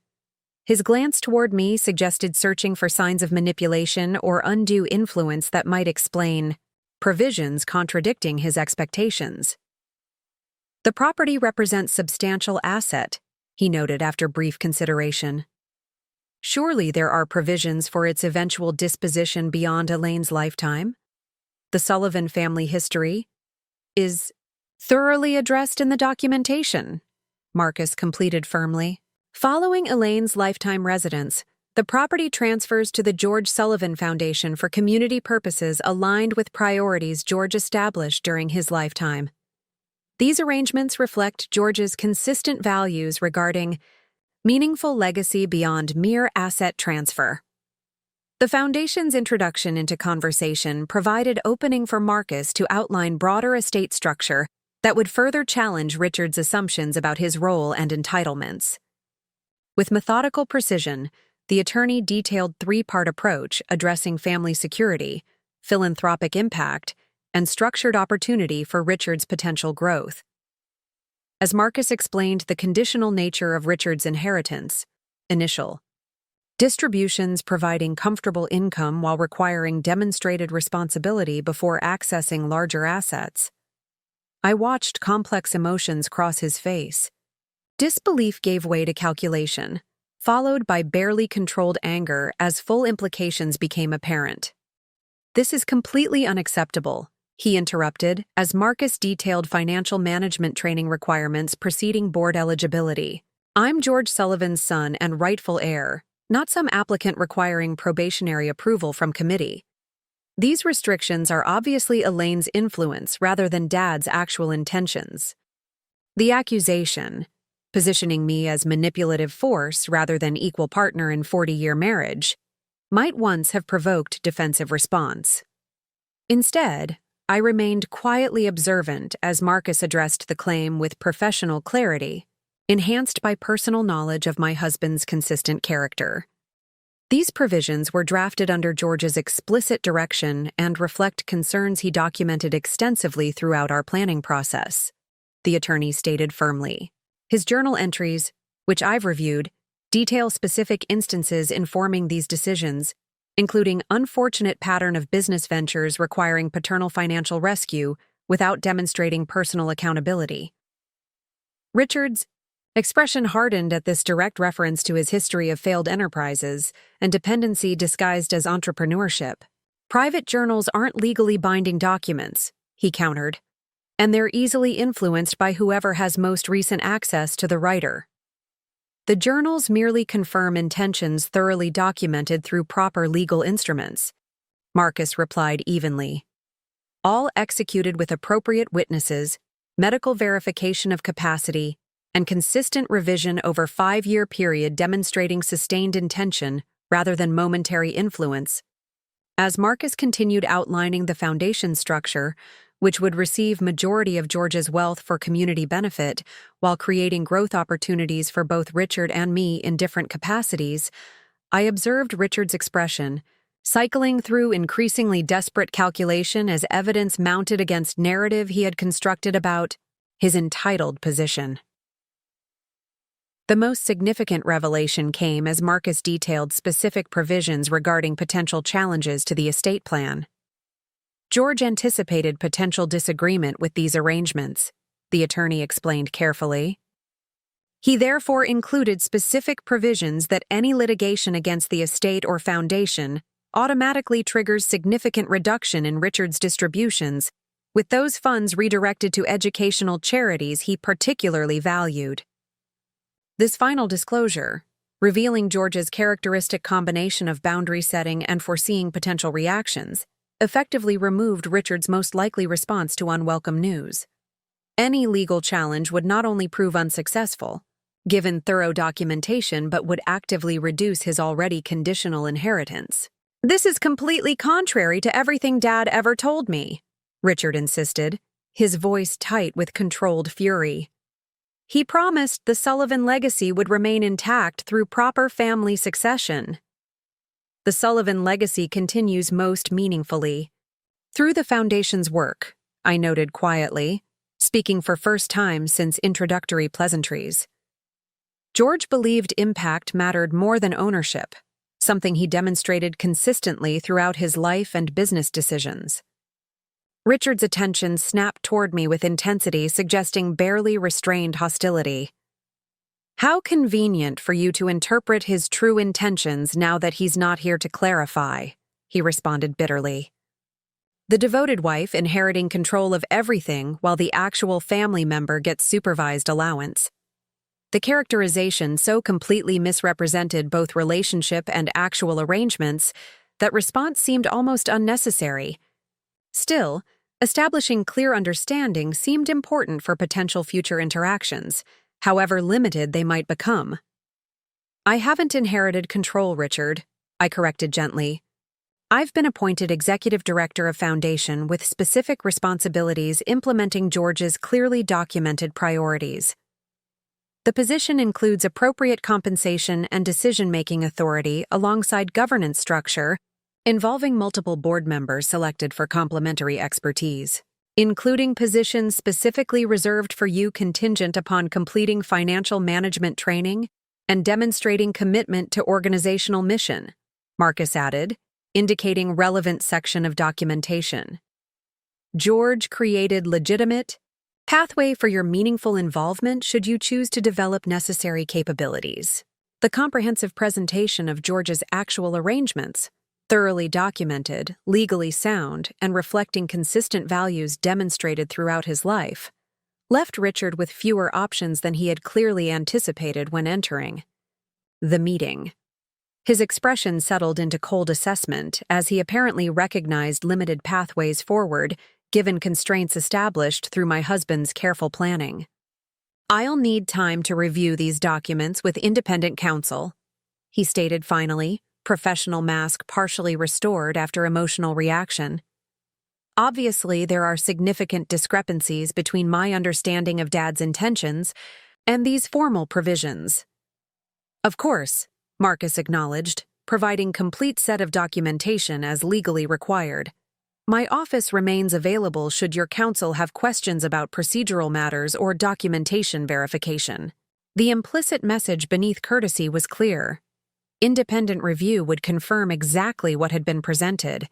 His glance toward me suggested searching for signs of manipulation or undue influence that might explain provisions contradicting his expectations. The property represents substantial asset, he noted after brief consideration. Surely there are provisions for its eventual disposition beyond Elaine's lifetime? The Sullivan family history is thoroughly addressed in the documentation, Marcus completed firmly. Following Elaine's lifetime residence, the property transfers to the George Sullivan Foundation for community purposes aligned with priorities George established during his lifetime. These arrangements reflect George's consistent values regarding meaningful legacy beyond mere asset transfer. The Foundation's introduction into conversation provided opening for Marcus to outline broader estate structure that would further challenge Richard's assumptions about his role and entitlements. With methodical precision, the attorney detailed three-part approach addressing family security, philanthropic impact, and structured opportunity for Richard's potential growth. As Marcus explained the conditional nature of Richard's inheritance, initial distributions providing comfortable income while requiring demonstrated responsibility before accessing larger assets, I watched complex emotions cross his face. Disbelief gave way to calculation, followed by barely controlled anger as full implications became apparent. "This is completely unacceptable," he interrupted as Marcus detailed financial management training requirements preceding board eligibility. "I'm George Sullivan's son and rightful heir, not some applicant requiring probationary approval from committee. These restrictions are obviously Elaine's influence rather than Dad's actual intentions. The accusation, positioning me as manipulative force rather than equal partner in 40-year marriage, might once have provoked defensive response. Instead, I remained quietly observant as Marcus addressed the claim with professional clarity, enhanced by personal knowledge of my husband's consistent character. These provisions were drafted under George's explicit direction and reflect concerns he documented extensively throughout our planning process," the attorney stated firmly. His journal entries, which I've reviewed, detail specific instances informing these decisions, including unfortunate pattern of business ventures requiring paternal financial rescue without demonstrating personal accountability. Richard's expression hardened at this direct reference to his history of failed enterprises and dependency disguised as entrepreneurship. "Private journals aren't legally binding documents," he countered, "and they're easily influenced by whoever has most recent access to the writer. The journals merely confirm intentions thoroughly documented through proper legal instruments," Marcus replied evenly. "All executed with appropriate witnesses, medical verification of capacity, and consistent revision over 5-year period demonstrating sustained intention rather than momentary influence." As Marcus continued outlining the foundation structure, which would receive majority of George's wealth for community benefit while creating growth opportunities for both Richard and me in different capacities, I observed Richard's expression, cycling through increasingly desperate calculation as evidence mounted against narrative he had constructed about his entitled position. The most significant revelation came as Marcus detailed specific provisions regarding potential challenges to the estate plan. George anticipated potential disagreement with these arrangements, the attorney explained carefully. He therefore included specific provisions that any litigation against the estate or foundation automatically triggers significant reduction in Richard's distributions, with those funds redirected to educational charities he particularly valued. This final disclosure, revealing George's characteristic combination of boundary setting and foreseeing potential reactions, effectively removed Richard's most likely response to unwelcome news. Any legal challenge would not only prove unsuccessful, given thorough documentation, but would actively reduce his already conditional inheritance. "This is completely contrary to everything Dad ever told me," Richard insisted, his voice tight with controlled fury. "He promised the Sullivan legacy would remain intact through proper family succession." "The Sullivan legacy continues most meaningfully through the Foundation's work," I noted quietly, speaking for first time since introductory pleasantries. George believed impact mattered more than ownership, something he demonstrated consistently throughout his life and business decisions. Richard's attention snapped toward me with intensity, suggesting barely restrained hostility. How convenient for you to interpret his true intentions now that he's not here to clarify, he responded bitterly. The devoted wife inheriting control of everything while the actual family member gets supervised allowance. The characterization so completely misrepresented both relationship and actual arrangements that response seemed almost unnecessary. Still, establishing clear understanding seemed important for potential future interactions, however limited they might become. I haven't inherited control, Richard, I corrected gently. I've been appointed executive director of Foundation with specific responsibilities implementing George's clearly documented priorities. The position includes appropriate compensation and decision-making authority alongside governance structure, involving multiple board members selected for complementary expertise, including positions specifically reserved for you contingent upon completing financial management training and demonstrating commitment to organizational mission, Marcus added, indicating relevant section of documentation. George created legitimate pathway for your meaningful involvement should you choose to develop necessary capabilities. The comprehensive presentation of George's actual arrangements, thoroughly documented, legally sound, and reflecting consistent values demonstrated throughout his life, left Richard with fewer options than he had clearly anticipated when entering the meeting. His expression settled into cold assessment as he apparently recognized limited pathways forward given constraints established through my husband's careful planning. I'll need time to review these documents with independent counsel, he stated finally, professional mask partially restored after emotional reaction. Obviously, there are significant discrepancies between my understanding of Dad's intentions and these formal provisions. Of course, Marcus acknowledged, providing complete set of documentation as legally required. My office remains available should your counsel have questions about procedural matters or documentation verification. The implicit message beneath courtesy was clear. Independent review would confirm exactly what had been presented,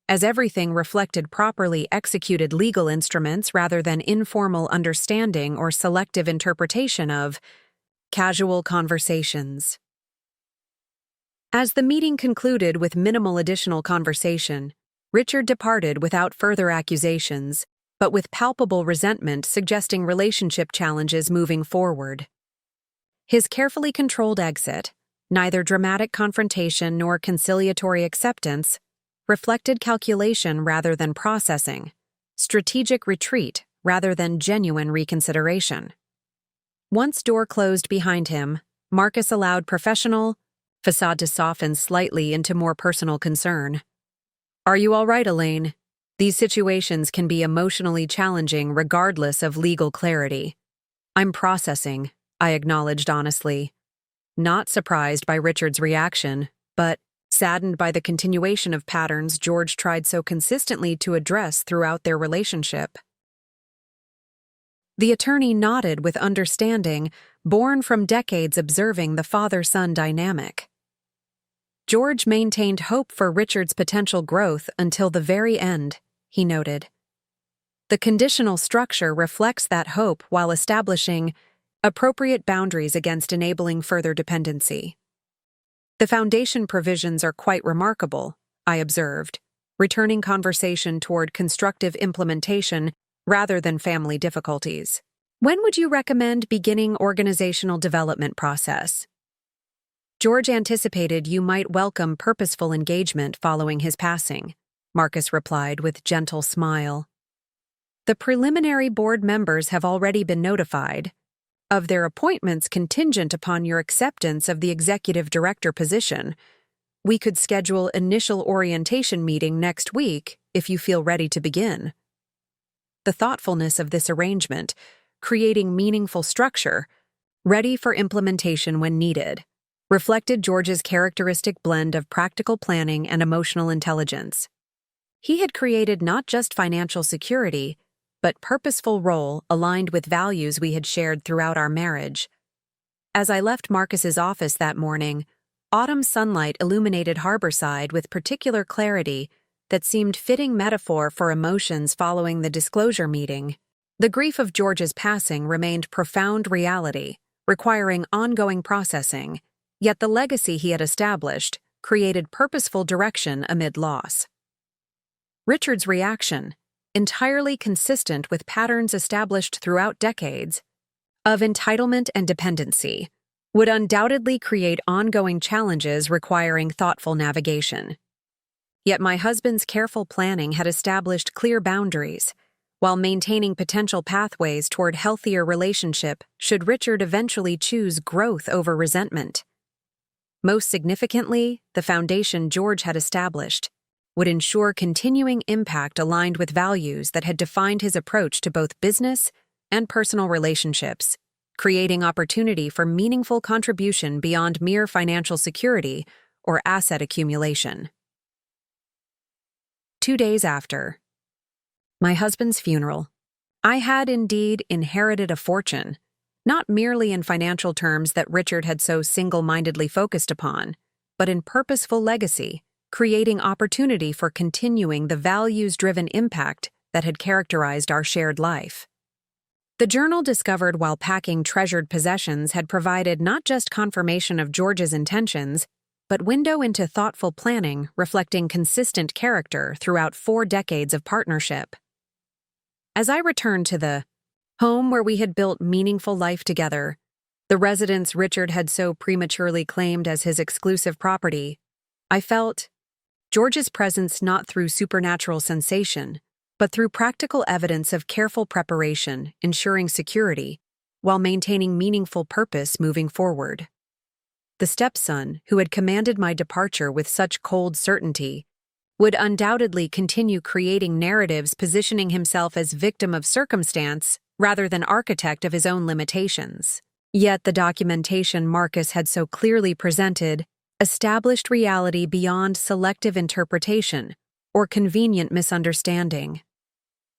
as everything reflected properly executed legal instruments rather than informal understanding or selective interpretation of casual conversations. As the meeting concluded with minimal additional conversation, Richard departed without further accusations, but with palpable resentment suggesting relationship challenges moving forward. His carefully controlled exit, neither dramatic confrontation nor conciliatory acceptance, reflected calculation rather than processing, strategic retreat rather than genuine reconsideration. Once door closed behind him, Marcus allowed professional facade to soften slightly into more personal concern. Are you all right, Elaine? These situations can be emotionally challenging regardless of legal clarity. I'm processing, I acknowledged honestly. Not surprised by Richard's reaction, but saddened by the continuation of patterns George tried so consistently to address throughout their relationship. The attorney nodded with understanding, born from decades observing the father-son dynamic. George maintained hope for Richard's potential growth until the very end, he noted. The conditional structure reflects that hope while establishing appropriate boundaries against enabling further dependency. The foundation provisions are quite remarkable, I observed, returning conversation toward constructive implementation rather than family difficulties. When would you recommend beginning organizational development process? George anticipated you might welcome purposeful engagement following his passing, Marcus replied with gentle smile. The preliminary board members have already been notified of their appointments contingent upon your acceptance of the executive director position. We could schedule initial orientation meeting next week if you feel ready to begin. The thoughtfulness of this arrangement, creating meaningful structure, ready for implementation when needed, reflected George's characteristic blend of practical planning and emotional intelligence. He had created not just financial security, but purposeful role aligned with values we had shared throughout our marriage. As I left Marcus's office that morning, autumn sunlight illuminated Harborside with particular clarity that seemed fitting metaphor for emotions following the disclosure meeting. The grief of George's passing remained profound reality, requiring ongoing processing, yet the legacy he had established created purposeful direction amid loss. Richard's reaction, entirely consistent with patterns established throughout decades, of entitlement and dependency, would undoubtedly create ongoing challenges requiring thoughtful navigation. Yet my husband's careful planning had established clear boundaries, while maintaining potential pathways toward healthier relationship should Richard eventually choose growth over resentment. Most significantly, the foundation George had established would ensure continuing impact aligned with values that had defined his approach to both business and personal relationships, creating opportunity for meaningful contribution beyond mere financial security or asset accumulation. 2 days after my husband's funeral, I had indeed inherited a fortune, not merely in financial terms that Richard had so single-mindedly focused upon, but in purposeful legacy, creating opportunity for continuing the values-driven impact that had characterized our shared life. The journal discovered while packing treasured possessions had provided not just confirmation of George's intentions, but window into thoughtful planning reflecting consistent character throughout 4 decades of partnership. As I returned to the home where we had built meaningful life together, the residence Richard had so prematurely claimed as his exclusive property, I felt George's presence not through supernatural sensation, but through practical evidence of careful preparation, ensuring security, while maintaining meaningful purpose moving forward. The stepson, who had commanded my departure with such cold certainty, would undoubtedly continue creating narratives positioning himself as victim of circumstance rather than architect of his own limitations. Yet the documentation Marcus had so clearly presented established reality beyond selective interpretation or convenient misunderstanding.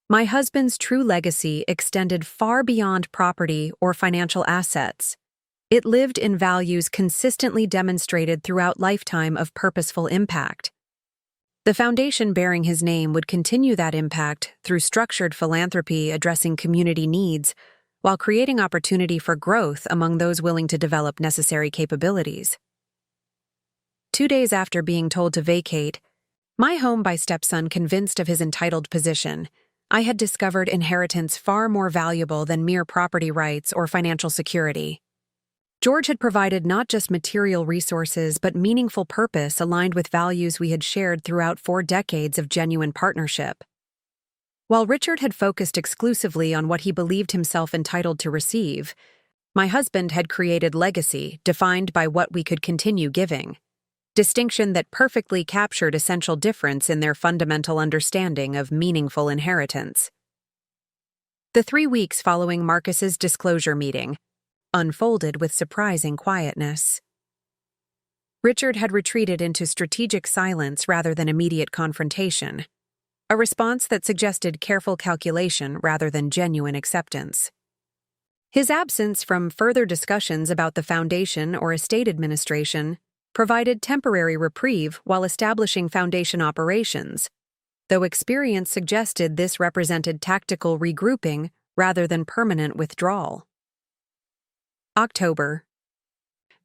My husband's true legacy extended far beyond property or financial assets. It lived in values consistently demonstrated throughout lifetime of purposeful impact. The foundation bearing his name would continue that impact through structured philanthropy addressing community needs, while creating opportunity for growth among those willing to develop necessary capabilities. 2 days after being told to vacate my home by stepson convinced of his entitled position, I had discovered inheritance far more valuable than mere property rights or financial security. George had provided not just material resources but meaningful purpose aligned with values we had shared throughout 4 decades of genuine partnership. While Richard had focused exclusively on what he believed himself entitled to receive, my husband had created legacy defined by what we could continue giving, distinction that perfectly captured essential difference in their fundamental understanding of meaningful inheritance. The 3 weeks following Marcus's disclosure meeting unfolded with surprising quietness. Richard had retreated into strategic silence rather than immediate confrontation, a response that suggested careful calculation rather than genuine acceptance. His absence from further discussions about the foundation or estate administration provided temporary reprieve while establishing foundation operations, though experience suggested this represented tactical regrouping rather than permanent withdrawal. October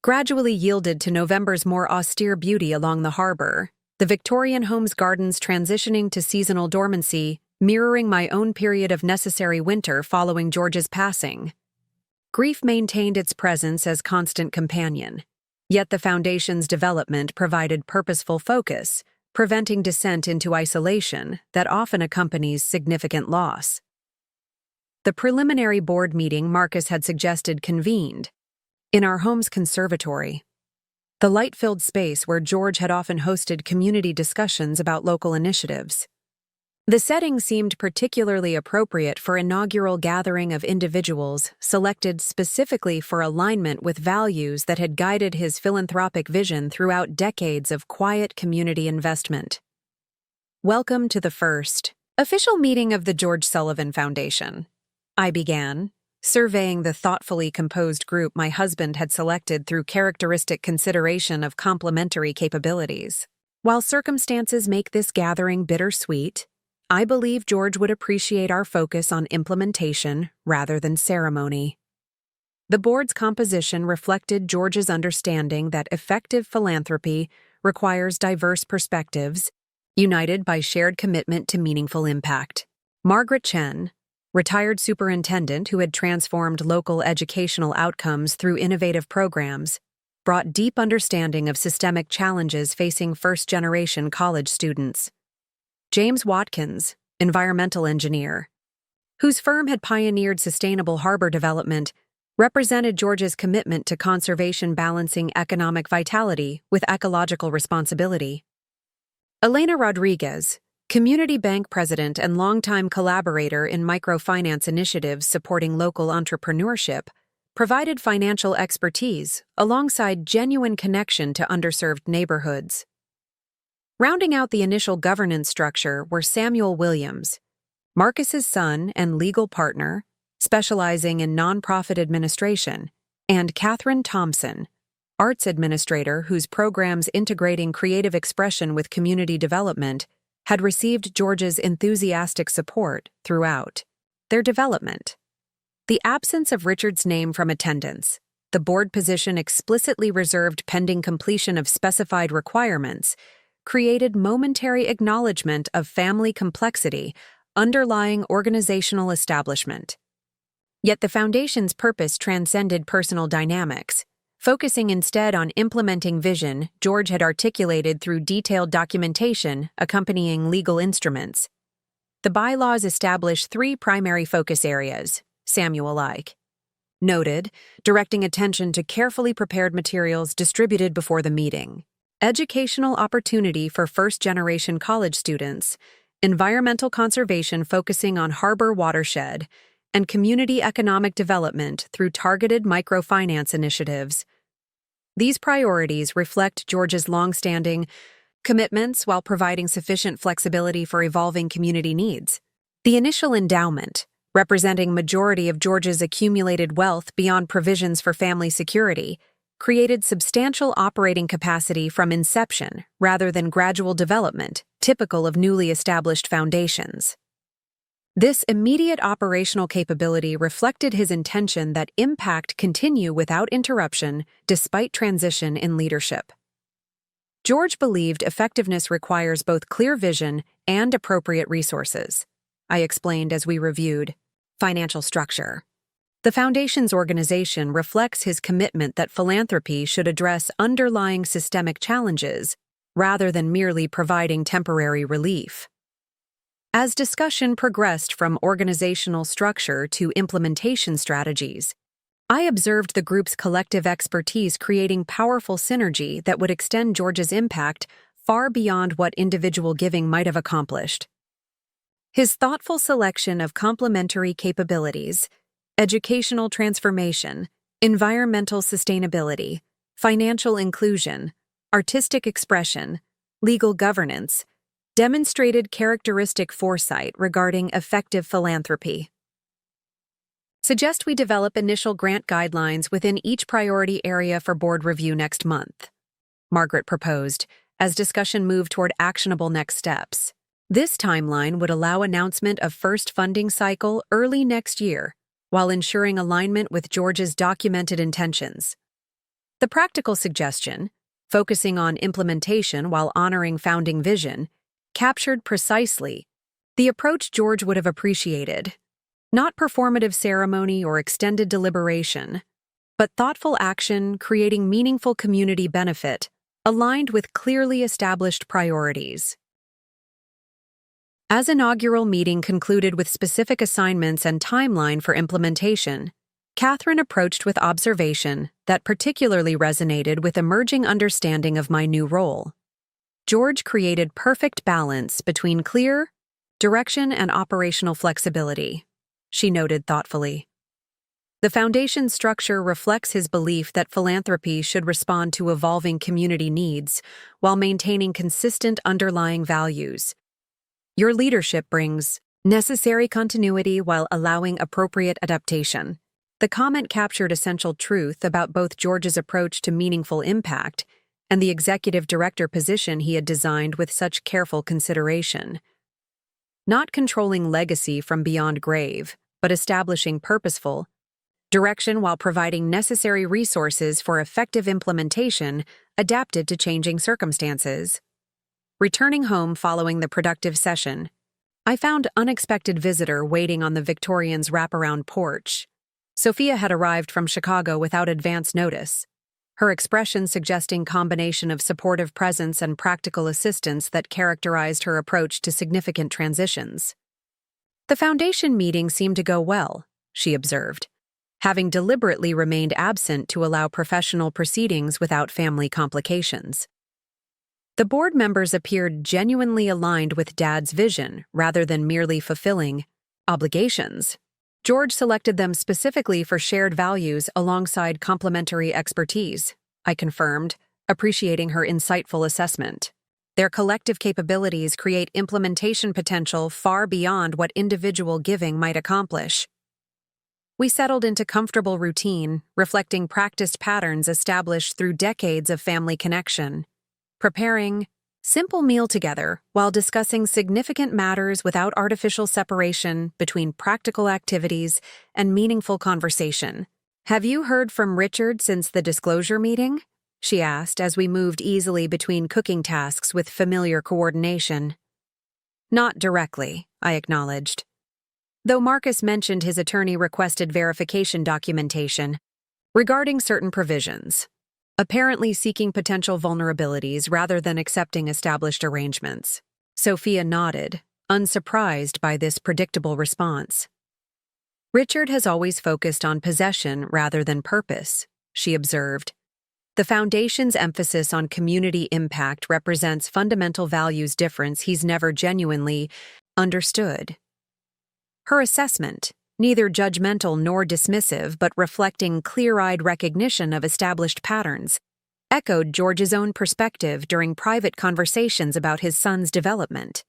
gradually yielded to November's more austere beauty along the harbor, the Victorian home's gardens transitioning to seasonal dormancy, mirroring my own period of necessary winter following George's passing. Grief maintained its presence as constant companion, yet the foundation's development provided purposeful focus, preventing descent into isolation that often accompanies significant loss. The preliminary board meeting Marcus had suggested convened in our home's conservatory, the light-filled space where George had often hosted community discussions about local initiatives. The setting seemed particularly appropriate for inaugural gathering of individuals selected specifically for alignment with values that had guided his philanthropic vision throughout decades of quiet community investment. Welcome to the first official meeting of the George Sullivan Foundation, I began, surveying the thoughtfully composed group my husband had selected through characteristic consideration of complementary capabilities. While circumstances make this gathering bittersweet, I believe George would appreciate our focus on implementation rather than ceremony. The board's composition reflected George's understanding that effective philanthropy requires diverse perspectives, united by shared commitment to meaningful impact. Margaret Chen, retired superintendent who had transformed local educational outcomes through innovative programs, brought deep understanding of systemic challenges facing first-generation college students. James Watkins, environmental engineer, whose firm had pioneered sustainable harbor development, represented George's commitment to conservation, balancing economic vitality with ecological responsibility. Elena Rodriguez, community bank president and longtime collaborator in microfinance initiatives supporting local entrepreneurship, provided financial expertise alongside genuine connection to underserved neighborhoods. Rounding out the initial governance structure were Samuel Williams, Marcus's son and legal partner, specializing in nonprofit administration, and Catherine Thompson, arts administrator whose programs integrating creative expression with community development had received George's enthusiastic support throughout their development. The absence of Richard's name from attendance, the board position explicitly reserved pending completion of specified requirements, created momentary acknowledgement of family complexity underlying organizational establishment. Yet the foundation's purpose transcended personal dynamics, focusing instead on implementing vision George had articulated through detailed documentation accompanying legal instruments. The bylaws establish 3 primary focus areas, Samuel Ike noted, directing attention to carefully prepared materials distributed before the meeting, educational opportunity for first-generation college students, environmental conservation focusing on harbor watershed, and community economic development through targeted microfinance initiatives. These priorities reflect George's long-standing commitments while providing sufficient flexibility for evolving community needs. The initial endowment, representing majority of George's accumulated wealth beyond provisions for family security, created substantial operating capacity from inception rather than gradual development, typical of newly established foundations. This immediate operational capability reflected his intention that impact continue without interruption despite transition in leadership. George believed effectiveness requires both clear vision and appropriate resources, I explained as we reviewed financial structure. The Foundation's organization reflects his commitment that philanthropy should address underlying systemic challenges rather than merely providing temporary relief. As discussion progressed from organizational structure to implementation strategies, I observed the group's collective expertise creating powerful synergy that would extend George's impact far beyond what individual giving might have accomplished. His thoughtful selection of complementary capabilities, educational transformation, environmental sustainability, financial inclusion, artistic expression, legal governance, demonstrated characteristic foresight regarding effective philanthropy. Suggest we develop initial grant guidelines within each priority area for board review next month, Margaret proposed, as discussion moved toward actionable next steps. This timeline would allow announcement of first funding cycle early next year, while ensuring alignment with George's documented intentions. The practical suggestion, focusing on implementation while honoring founding vision, captured precisely the approach George would have appreciated. Not performative ceremony or extended deliberation, but thoughtful action creating meaningful community benefit, aligned with clearly established priorities. As inaugural meeting concluded with specific assignments and timeline for implementation, Catherine approached with observation that particularly resonated with emerging understanding of my new role. George created perfect balance between clear direction and operational flexibility, she noted thoughtfully. The Foundation's structure reflects his belief that philanthropy should respond to evolving community needs while maintaining consistent underlying values. Your leadership brings necessary continuity while allowing appropriate adaptation. The comment captured essential truth about both George's approach to meaningful impact and the executive director position he had designed with such careful consideration. Not controlling legacy from beyond grave, but establishing purposeful, Direction while providing necessary resources for effective implementation adapted to changing circumstances. Returning home following the productive session, I found unexpected visitor waiting on the Victorian's wraparound porch. Sophia had arrived from Chicago without advance notice, her expression suggesting combination of supportive presence and practical assistance that characterized her approach to significant transitions. The foundation meeting seemed to go well, she observed, having deliberately remained absent to allow professional proceedings without family complications. The board members appeared genuinely aligned with Dad's vision rather than merely fulfilling obligations. George selected them specifically for shared values alongside complementary expertise, I confirmed, appreciating her insightful assessment. Their collective capabilities create implementation potential far beyond what individual giving might accomplish. We settled into comfortable routine, reflecting practiced patterns established through decades of family connection, preparing simple meal together while discussing significant matters without artificial separation between practical activities and meaningful conversation. "Have you heard from Richard since the disclosure meeting?" she asked as we moved easily between cooking tasks with familiar coordination. "Not directly," I acknowledged. Though Marcus mentioned his attorney requested verification documentation regarding certain provisions, apparently seeking potential vulnerabilities rather than accepting established arrangements. Sophia nodded, unsurprised by this predictable response. "Richard has always focused on possession rather than purpose," she observed. "The Foundation's emphasis on community impact represents fundamental values difference he's never genuinely understood." Her assessment, neither judgmental nor dismissive but reflecting clear-eyed recognition of established patterns, echoed George's own perspective during private conversations about his son's development.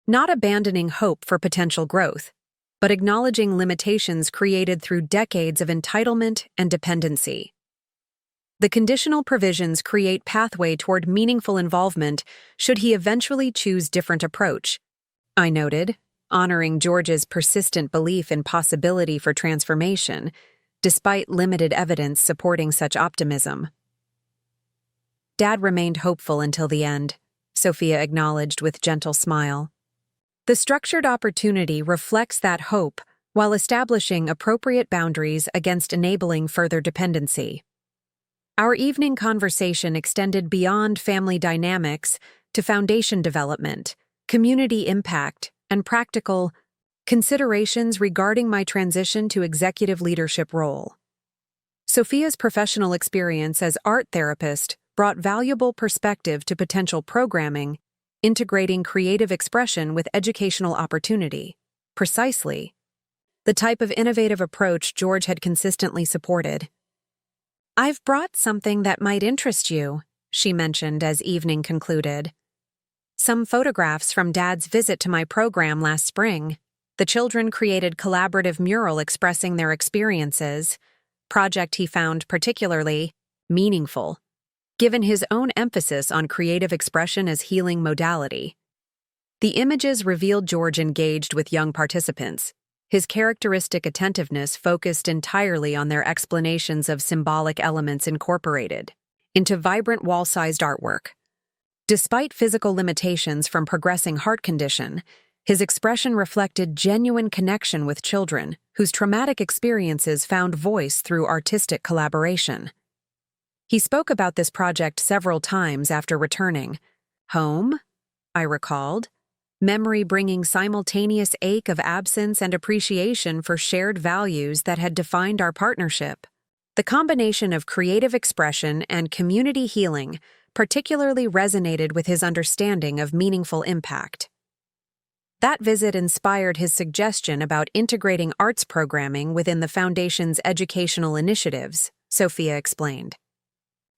Not abandoning hope for potential growth, but acknowledging limitations created through decades of entitlement and dependency. The conditional provisions create pathway toward meaningful involvement should he eventually choose different approach, I noted, honoring George's persistent belief in possibility for transformation, despite limited evidence supporting such optimism. Dad remained hopeful until the end, Sophia acknowledged with gentle smile. The structured opportunity reflects that hope while establishing appropriate boundaries against enabling further dependency. Our evening conversation extended beyond family dynamics to foundation development, community impact, and practical considerations regarding my transition to executive leadership role. Sophia's professional experience as art therapist brought valuable perspective to potential programming, integrating creative expression with educational opportunity. Precisely the type of innovative approach George had consistently supported. "I've brought something that might interest you," she mentioned as evening concluded. "Some photographs from Dad's visit to my program last spring. The children created collaborative mural expressing their experiences, project he found particularly meaningful, given his own emphasis on creative expression as healing modality." The images revealed George engaged with young participants, his characteristic attentiveness focused entirely on their explanations of symbolic elements incorporated into vibrant wall-sized artwork. Despite physical limitations from progressing heart condition, his expression reflected genuine connection with children whose traumatic experiences found voice through artistic collaboration. He spoke about this project several times after returning home, I recalled, memory bringing simultaneous ache of absence and appreciation for shared values that had defined our partnership. The combination of creative expression and community healing particularly resonated with his understanding of meaningful impact. That visit inspired his suggestion about integrating arts programming within the Foundation's educational initiatives, Sophia explained.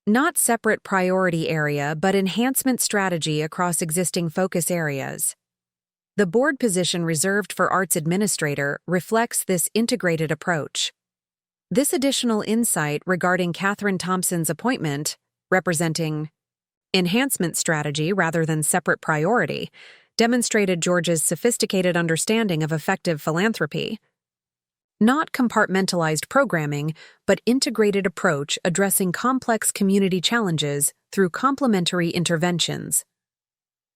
Not separate priority area, but enhancement strategy across existing focus areas. The board position reserved for arts administrator reflects this integrated approach. This additional insight regarding Catherine Thompson's appointment, representing enhancement strategy rather than separate priority, demonstrated George's sophisticated understanding of effective philanthropy. Not compartmentalized programming, but integrated approach addressing complex community challenges through complementary interventions.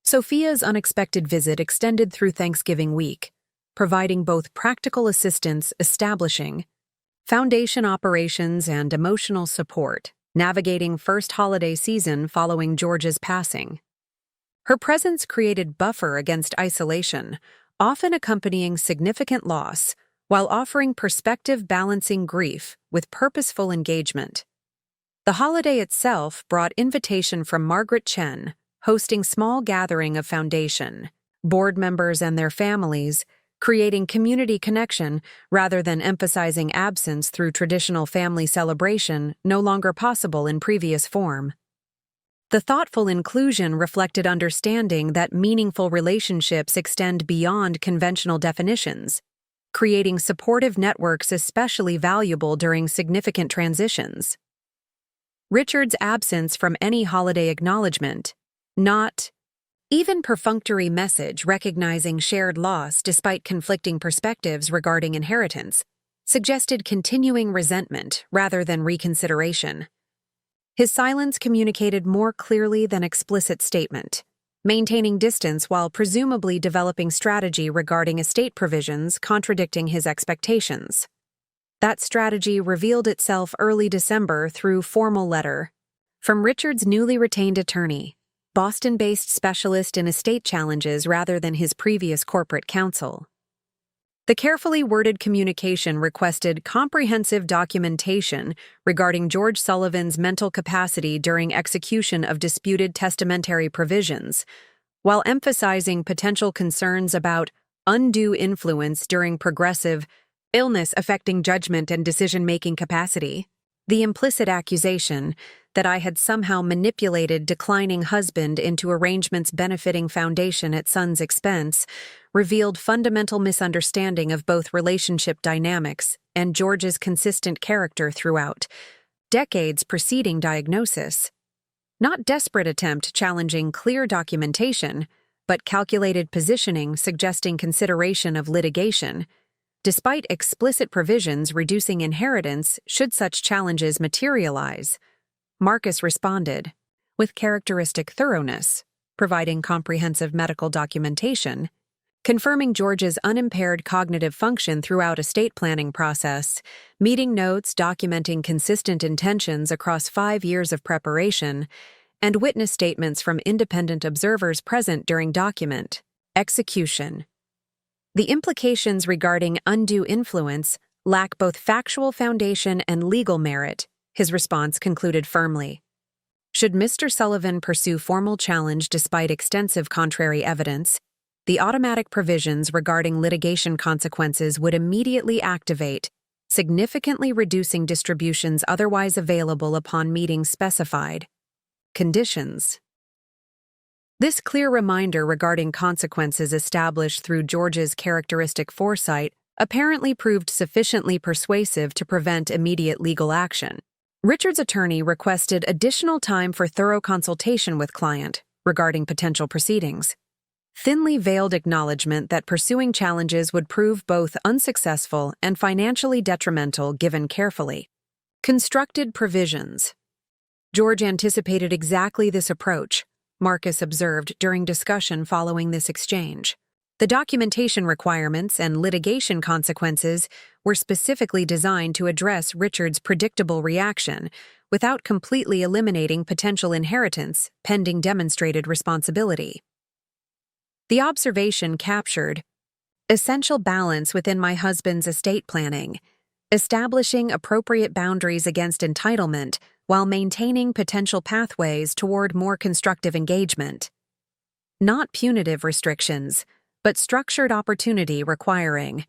Sophia's unexpected visit extended through Thanksgiving week, providing both practical assistance establishing foundation operations and emotional support, navigating first holiday season following George's passing. Her presence created buffer against isolation, often accompanying significant loss, while offering perspective balancing grief with purposeful engagement. The holiday itself brought invitation from Margaret Chen, hosting small gathering of foundation, board members and their families, creating community connection rather than emphasizing absence through traditional family celebration no longer possible in previous form. The thoughtful inclusion reflected understanding that meaningful relationships extend beyond conventional definitions, creating supportive networks especially valuable during significant transitions. Richard's absence from any holiday acknowledgement, not even perfunctory message recognizing shared loss despite conflicting perspectives regarding inheritance, suggested continuing resentment rather than reconsideration. His silence communicated more clearly than explicit statement, maintaining distance while presumably developing strategy regarding estate provisions contradicting his expectations. That strategy revealed itself early December through formal letter from Richard's newly retained attorney, Boston-based specialist in estate challenges rather than his previous corporate counsel. The carefully worded communication requested comprehensive documentation regarding George Sullivan's mental capacity during execution of disputed testamentary provisions, while emphasizing potential concerns about undue influence during progressive illness affecting judgment and decision-making capacity. The implicit accusation that I had somehow manipulated declining husband into arrangements benefiting foundation at son's expense revealed fundamental misunderstanding of both relationship dynamics and George's consistent character throughout decades preceding diagnosis. Not desperate attempt challenging clear documentation, but calculated positioning suggesting consideration of litigation, despite explicit provisions reducing inheritance should such challenges materialize. Marcus responded, with characteristic thoroughness, providing comprehensive medical documentation, confirming George's unimpaired cognitive function throughout estate planning process, meeting notes documenting consistent intentions across 5 years of preparation, and witness statements from independent observers present during document execution. The implications regarding undue influence lack both factual foundation and legal merit, his response concluded firmly. Should Mr. Sullivan pursue formal challenge despite extensive contrary evidence, the automatic provisions regarding litigation consequences would immediately activate, significantly reducing distributions otherwise available upon meeting specified conditions. This clear reminder regarding consequences established through George's characteristic foresight apparently proved sufficiently persuasive to prevent immediate legal action. Richard's attorney requested additional time for thorough consultation with client regarding potential proceedings. Thinly veiled acknowledgement that pursuing challenges would prove both unsuccessful and financially detrimental given carefully constructed provisions. George anticipated exactly this approach, Marcus observed during discussion following this exchange. The documentation requirements and litigation consequences were specifically designed to address Richard's predictable reaction without completely eliminating potential inheritance pending demonstrated responsibility. The observation captured essential balance within my husband's estate planning, establishing appropriate boundaries against entitlement while maintaining potential pathways toward more constructive engagement. Not punitive restrictions, but structured opportunity requiring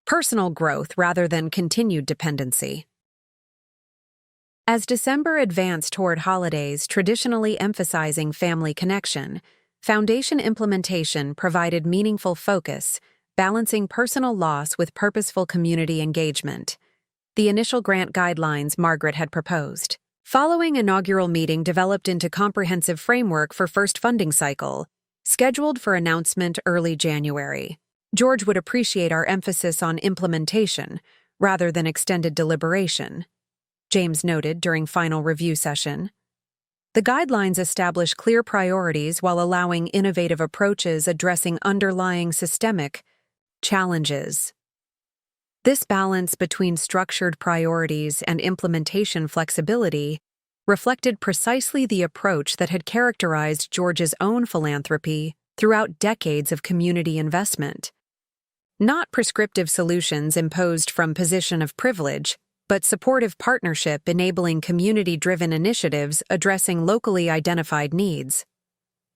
personal growth rather than continued dependency. As December advanced toward holidays traditionally emphasizing family connection, foundation implementation provided meaningful focus, balancing personal loss with purposeful community engagement. The initial grant guidelines Margaret had proposed, following inaugural meeting, developed into comprehensive framework for first funding cycle, scheduled for announcement early January. George would appreciate our emphasis on implementation, rather than extended deliberation, James noted during final review session. The guidelines establish clear priorities while allowing innovative approaches addressing underlying systemic challenges. This balance between structured priorities and implementation flexibility reflected precisely the approach that had characterized George's own philanthropy throughout decades of community investment. Not prescriptive solutions imposed from position of privilege, but supportive partnership enabling community-driven initiatives addressing locally identified needs.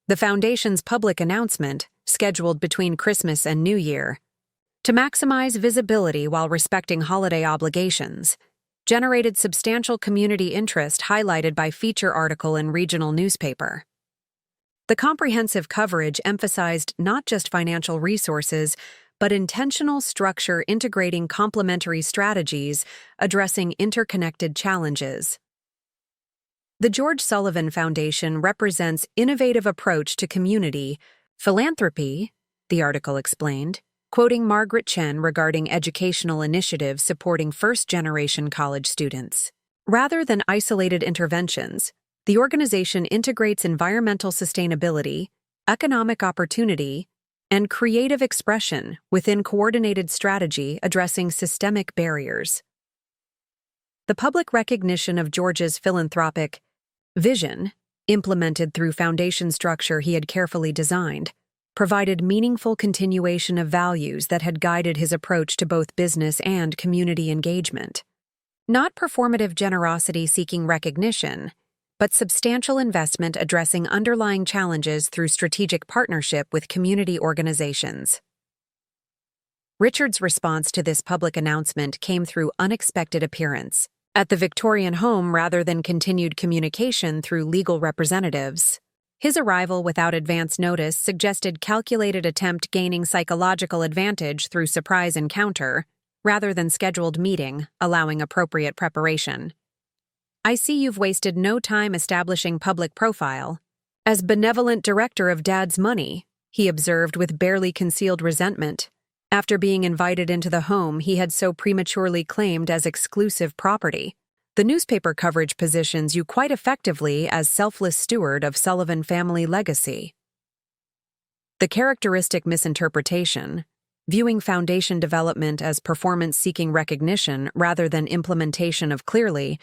The Foundation's public announcement, scheduled between Christmas and New Year, to maximize visibility while respecting holiday obligations, generated substantial community interest highlighted by feature article in regional newspaper. The comprehensive coverage emphasized not just financial resources, but intentional structure integrating complementary strategies addressing interconnected challenges. The George Sullivan Foundation represents innovative approach to community philanthropy, the article explained, quoting Margaret Chen regarding educational initiatives supporting first-generation college students. Rather than isolated interventions, the organization integrates environmental sustainability, economic opportunity, and creative expression within coordinated strategy addressing systemic barriers. The public recognition of George's philanthropic vision, implemented through foundation structure he had carefully designed, provided meaningful continuation of values that had guided his approach to both business and community engagement. Not performative generosity seeking recognition, but substantial investment addressing underlying challenges through strategic partnership with community organizations. Richard's response to this public announcement came through unexpected appearance at the Victorian home rather than continued communication through legal representatives. His arrival without advance notice suggested calculated attempt gaining psychological advantage through surprise encounter, rather than scheduled meeting, allowing appropriate preparation. I see you've wasted no time establishing public profile. As benevolent director of Dad's money, he observed with barely concealed resentment, after being invited into the home he had so prematurely claimed as exclusive property. The newspaper coverage positions you quite effectively as selfless steward of Sullivan family legacy. The characteristic misinterpretation, viewing foundation development as performance-seeking recognition rather than implementation of clearly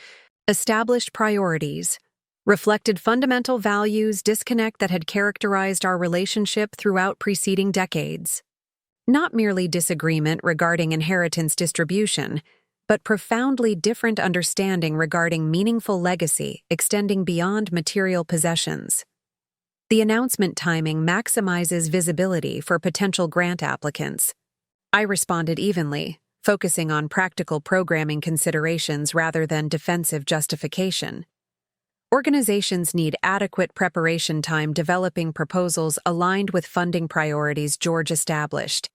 established priorities, reflected fundamental values disconnect that had characterized our relationship throughout preceding decades. Not merely disagreement regarding inheritance distribution, but profoundly different understanding regarding meaningful legacy extending beyond material possessions. The announcement timing maximizes visibility for potential grant applicants. I responded evenly, focusing on practical programming considerations rather than defensive justification. Organizations need adequate preparation time developing proposals aligned with funding priorities George established.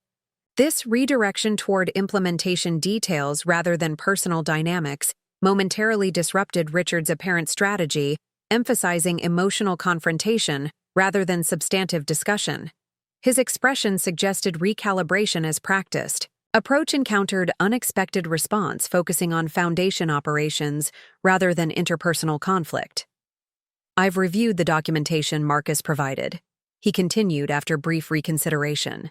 This redirection toward implementation details rather than personal dynamics momentarily disrupted Richard's apparent strategy, emphasizing emotional confrontation rather than substantive discussion. His expression suggested recalibration as practiced. Approach encountered unexpected response focusing on foundation operations rather than interpersonal conflict. I've reviewed the documentation Marcus provided. He continued after brief reconsideration.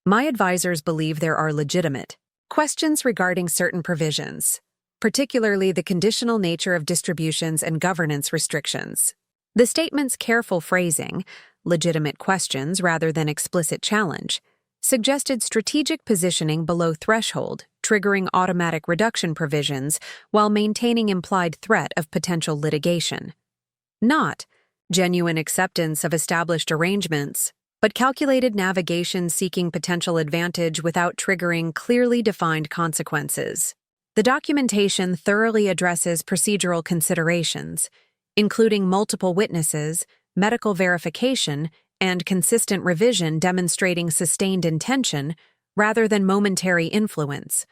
My advisors believe there are legitimate questions regarding certain provisions, particularly the conditional nature of distributions and governance restrictions. The statement's careful phrasing, legitimate questions rather than explicit challenge, suggested strategic positioning below threshold, triggering automatic reduction provisions while maintaining implied threat of potential litigation. Not genuine acceptance of established arrangements, but calculated navigation seeking potential advantage without triggering clearly defined consequences. The documentation thoroughly addresses procedural considerations, including multiple witnesses, medical verification, and consistent revision demonstrating sustained intention rather than momentary influence,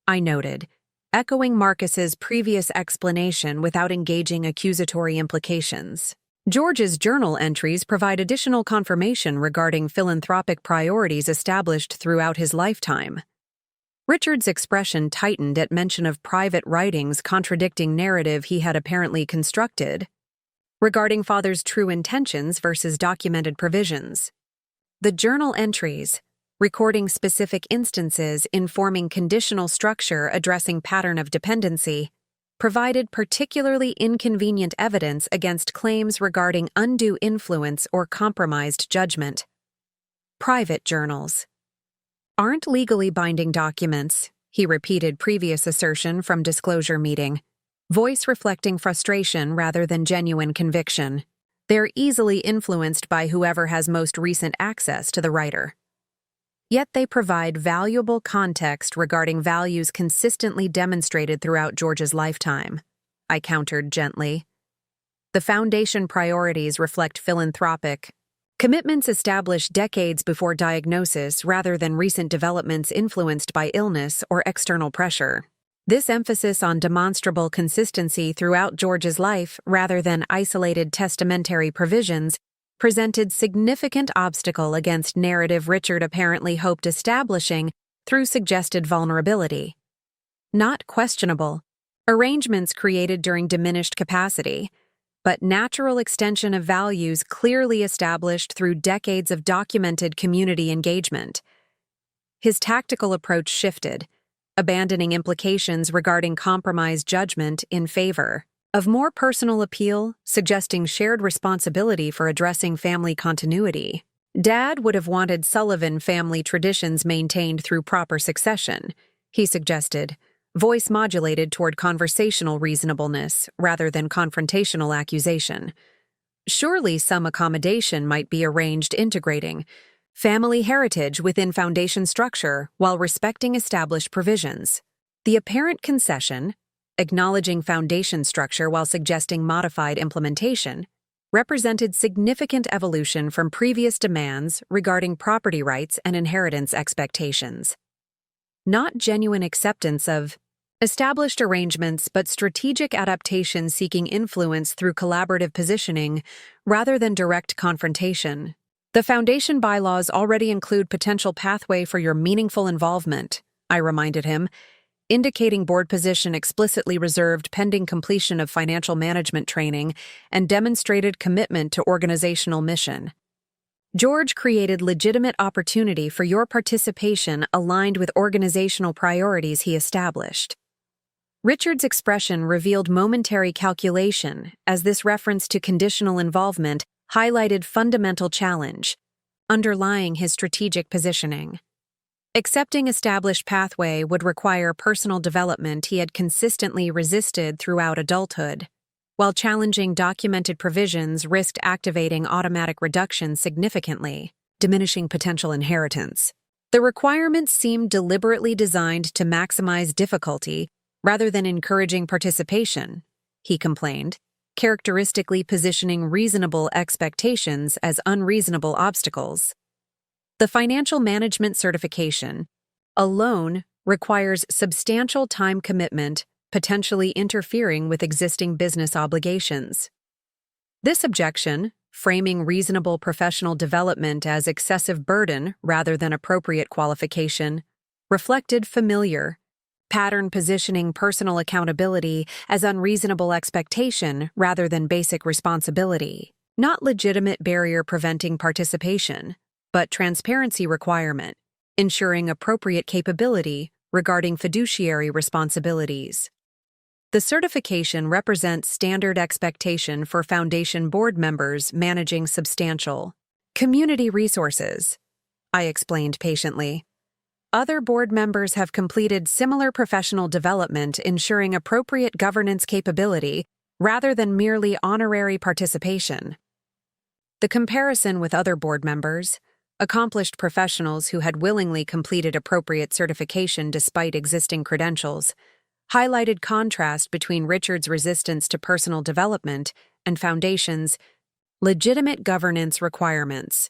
I noted, echoing Marcus's previous explanation without engaging accusatory implications. George's journal entries provide additional confirmation regarding philanthropic priorities established throughout his lifetime. Richard's expression tightened at mention of private writings contradicting narrative he had apparently constructed regarding father's true intentions versus documented provisions. The journal entries, recording specific instances informing conditional structure addressing pattern of dependency, provided particularly inconvenient evidence against claims regarding undue influence or compromised judgment. Private journals aren't legally binding documents, he repeated previous assertion from disclosure meeting, voice reflecting frustration rather than genuine conviction. They're easily influenced by whoever has most recent access to the writer. Yet they provide valuable context regarding values consistently demonstrated throughout George's lifetime, I countered gently. The foundation priorities reflect philanthropic commitments established decades before diagnosis rather than recent developments influenced by illness or external pressure. This emphasis on demonstrable consistency throughout George's life rather than isolated testamentary provisions presented significant obstacle against narrative Richard apparently hoped establishing through suggested vulnerability. Not questionable, arrangements created during diminished capacity, but natural extension of values clearly established through decades of documented community engagement. His tactical approach shifted, abandoning implications regarding compromised judgment in favor of more personal appeal, suggesting shared responsibility for addressing family continuity. Dad would have wanted Sullivan family traditions maintained through proper succession, he suggested, voice modulated toward conversational reasonableness rather than confrontational accusation. Surely some accommodation might be arranged integrating family heritage within foundation structure while respecting established provisions. The apparent concession, acknowledging foundation structure while suggesting modified implementation, represented significant evolution from previous demands regarding property rights and inheritance expectations. Not genuine acceptance of established arrangements but strategic adaptation seeking influence through collaborative positioning rather than direct confrontation. The foundation bylaws already include potential pathway for your meaningful involvement, I reminded him, indicating board position explicitly reserved pending completion of financial management training and demonstrated commitment to organizational mission. George created legitimate opportunity for your participation aligned with organizational priorities he established. Richard's expression revealed momentary calculation as this reference to conditional involvement highlighted fundamental challenge underlying his strategic positioning. Accepting established pathway would require personal development he had consistently resisted throughout adulthood, while challenging documented provisions risked activating automatic reduction significantly, diminishing potential inheritance. The requirements seemed deliberately designed to maximize difficulty rather than encouraging participation, he complained, characteristically positioning reasonable expectations as unreasonable obstacles. The financial management certification alone requires substantial time commitment, potentially interfering with existing business obligations. This objection, framing reasonable professional development as excessive burden rather than appropriate qualification, reflected familiar pattern positioning personal accountability as unreasonable expectation rather than basic responsibility, not legitimate barrier preventing participation, but transparency requirement, ensuring appropriate capability regarding fiduciary responsibilities. The certification represents standard expectation for foundation board members managing substantial community resources, I explained patiently. Other board members have completed similar professional development ensuring appropriate governance capability rather than merely honorary participation. The comparison with other board members, accomplished professionals who had willingly completed appropriate certification despite existing credentials, highlighted contrast between Richard's resistance to personal development and Foundation's legitimate governance requirements.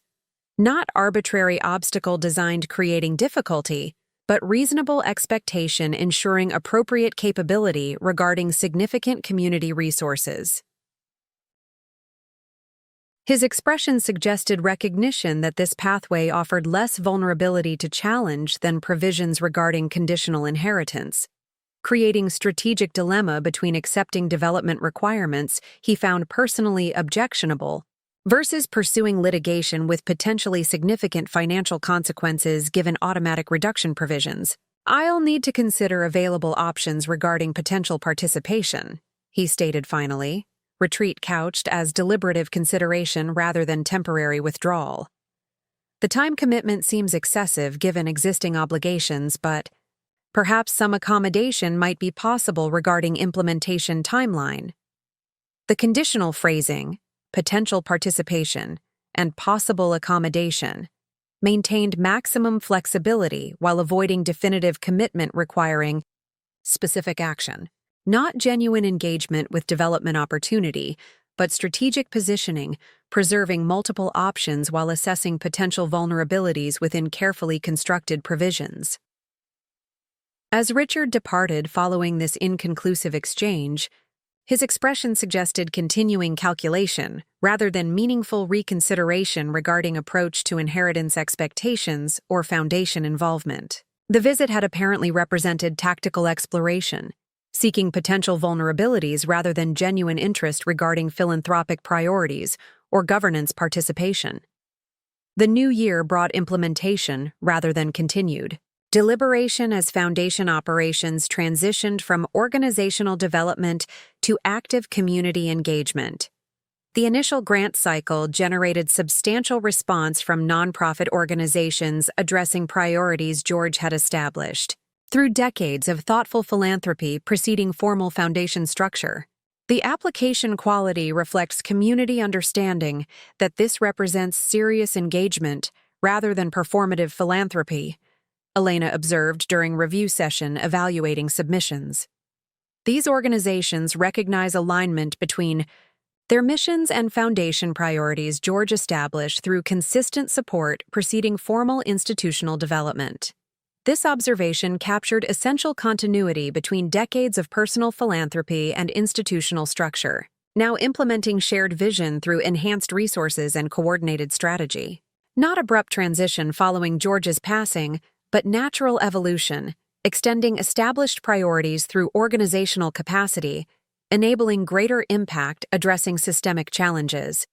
Not arbitrary obstacle designed creating difficulty, but reasonable expectation ensuring appropriate capability regarding significant community resources. His expression suggested recognition that this pathway offered less vulnerability to challenge than provisions regarding conditional inheritance, creating strategic dilemma between accepting development requirements he found personally objectionable versus pursuing litigation with potentially significant financial consequences given automatic reduction provisions. "I'll need to consider available options regarding potential participation," he stated finally, retreat couched as deliberative consideration rather than temporary withdrawal. The time commitment seems excessive given existing obligations, but perhaps some accommodation might be possible regarding implementation timeline. The conditional phrasing, potential participation, and possible accommodation maintained maximum flexibility while avoiding definitive commitment requiring specific action. Not genuine engagement with development opportunity, but strategic positioning, preserving multiple options while assessing potential vulnerabilities within carefully constructed provisions. As Richard departed following this inconclusive exchange, his expression suggested continuing calculation rather than meaningful reconsideration regarding approach to inheritance expectations or foundation involvement. The visit had apparently represented tactical exploration, seeking potential vulnerabilities rather than genuine interest regarding philanthropic priorities or governance participation. The new year brought implementation rather than continued deliberation as foundation operations transitioned from organizational development to active community engagement. The initial grant cycle generated substantial response from nonprofit organizations addressing priorities George had established. Through decades of thoughtful philanthropy preceding formal foundation structure, the application quality reflects community understanding that this represents serious engagement rather than performative philanthropy, Elena observed during review session evaluating submissions. These organizations recognize alignment between their missions and foundation priorities George established through consistent support preceding formal institutional development. This observation captured essential continuity between decades of personal philanthropy and institutional structure, now implementing shared vision through enhanced resources and coordinated strategy. Not abrupt transition following George's passing, but natural evolution, extending established priorities through organizational capacity, enabling greater impact addressing systemic challenges.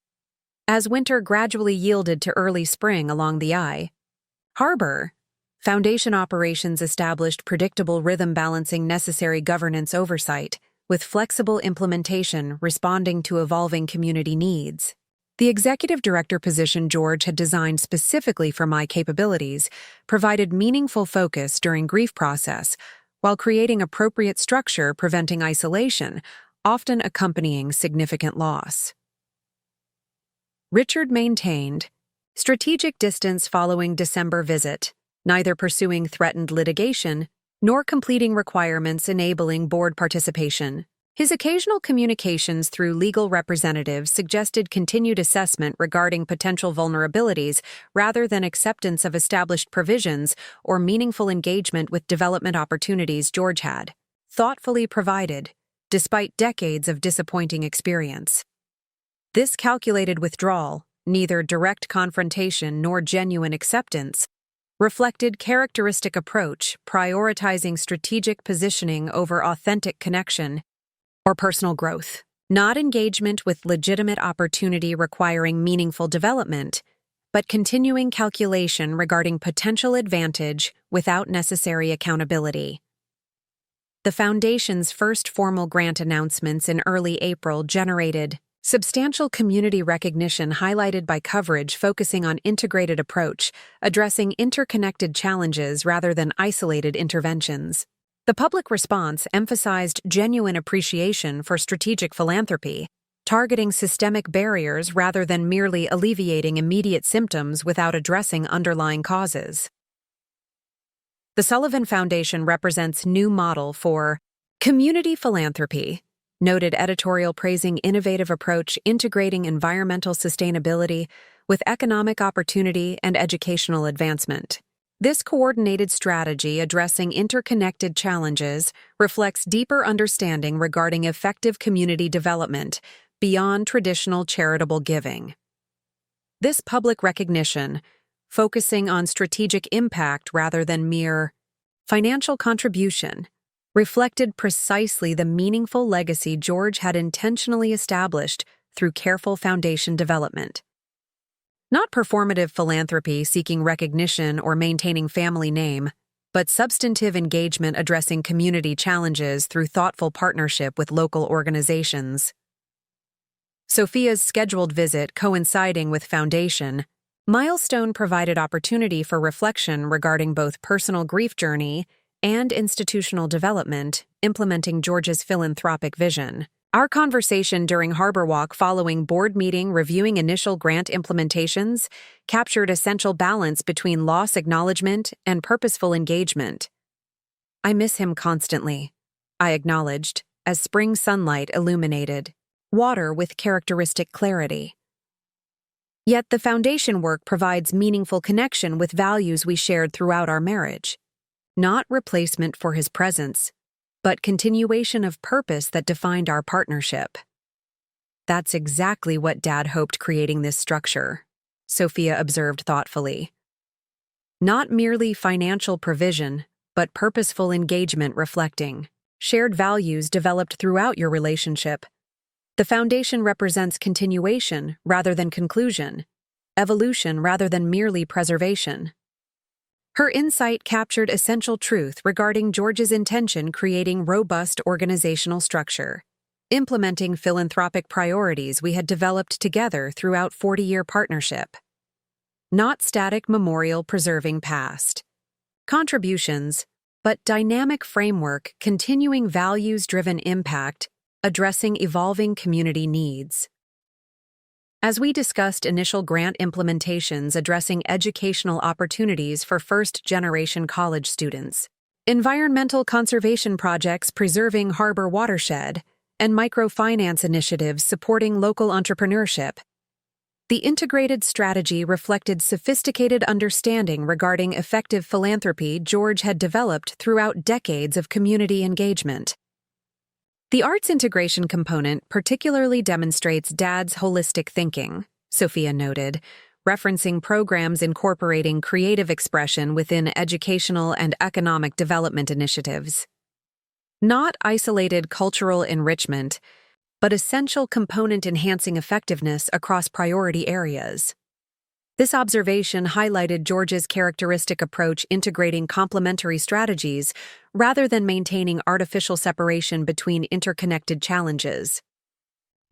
As winter gradually yielded to early spring along the Harbor, foundation operations established predictable rhythm balancing necessary governance oversight, with flexible implementation responding to evolving community needs. The executive director position George had designed specifically for my capabilities provided meaningful focus during grief process, while creating appropriate structure preventing isolation, often accompanying significant loss. Richard maintained strategic distance following December visit, neither pursuing threatened litigation nor completing requirements enabling board participation. His occasional communications through legal representatives suggested continued assessment regarding potential vulnerabilities rather than acceptance of established provisions or meaningful engagement with development opportunities George had thoughtfully provided, despite decades of disappointing experience. This calculated withdrawal, neither direct confrontation nor genuine acceptance, reflected characteristic approach prioritizing strategic positioning over authentic connection or personal growth, not engagement with legitimate opportunity requiring meaningful development, but continuing calculation regarding potential advantage without necessary accountability. The Foundation's first formal grant announcements in early April generated substantial community recognition highlighted by coverage focusing on integrated approach, addressing interconnected challenges rather than isolated interventions. The public response emphasized genuine appreciation for strategic philanthropy, targeting systemic barriers rather than merely alleviating immediate symptoms without addressing underlying causes. The Sullivan Foundation represents new model for community philanthropy, noted editorial praising innovative approach integrating environmental sustainability with economic opportunity and educational advancement. This coordinated strategy addressing interconnected challenges reflects deeper understanding regarding effective community development beyond traditional charitable giving. This public recognition, focusing on strategic impact rather than mere financial contribution, reflected precisely the meaningful legacy George had intentionally established through careful foundation development. Not performative philanthropy seeking recognition or maintaining family name, but substantive engagement addressing community challenges through thoughtful partnership with local organizations. Sophia's scheduled visit coinciding with foundation milestone provided opportunity for reflection regarding both personal grief journey and institutional development, implementing George's philanthropic vision. Our conversation during Harbor Walk following board meeting reviewing initial grant implementations captured essential balance between loss acknowledgement and purposeful engagement. "I miss him constantly," I acknowledged, as spring sunlight illuminated water with characteristic clarity. Yet the foundation work provides meaningful connection with values we shared throughout our marriage. Not replacement for his presence, but continuation of purpose that defined our partnership. "That's exactly what Dad hoped creating this structure," Sophia observed thoughtfully. "Not merely financial provision, but purposeful engagement reflecting shared values developed throughout your relationship. The foundation represents continuation rather than conclusion, evolution rather than merely preservation." Her insight captured essential truth regarding George's intention creating robust organizational structure, implementing philanthropic priorities we had developed together throughout 40-year partnership. Not static memorial preserving past contributions, but dynamic framework continuing values-driven impact, addressing evolving community needs. As we discussed initial grant implementations addressing educational opportunities for first-generation college students, environmental conservation projects preserving harbor watershed, and microfinance initiatives supporting local entrepreneurship, the integrated strategy reflected sophisticated understanding regarding effective philanthropy George had developed throughout decades of community engagement. The arts integration component particularly demonstrates Dad's holistic thinking, Sophia noted, referencing programs incorporating creative expression within educational and economic development initiatives. Not isolated cultural enrichment, but essential component enhancing effectiveness across priority areas. This observation highlighted George's characteristic approach integrating complementary strategies rather than maintaining artificial separation between interconnected challenges.